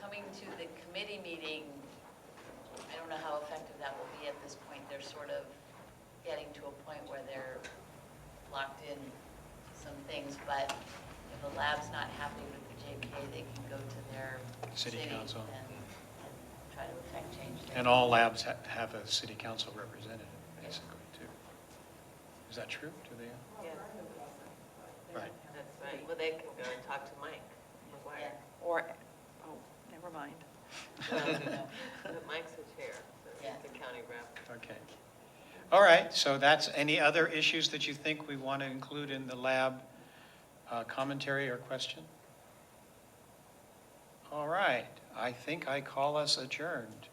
coming to the committee meeting, I don't know how effective that will be at this point. They're sort of getting to a point where they're locked in some things, but if the lab's not happy with the JPA, they can go to their City council. and try to affect change there. And all labs have a city council representative, basically, too. Is that true? Do they? Yeah. Right. That's right. Well, they can go and talk to Mike McGuire. Or, oh, never mind. But Mike's the chair, so he's the county rep. Okay. All right, so that's any other issues that you think we want to include in the lab commentary or question? All right, I think I call us adjourned.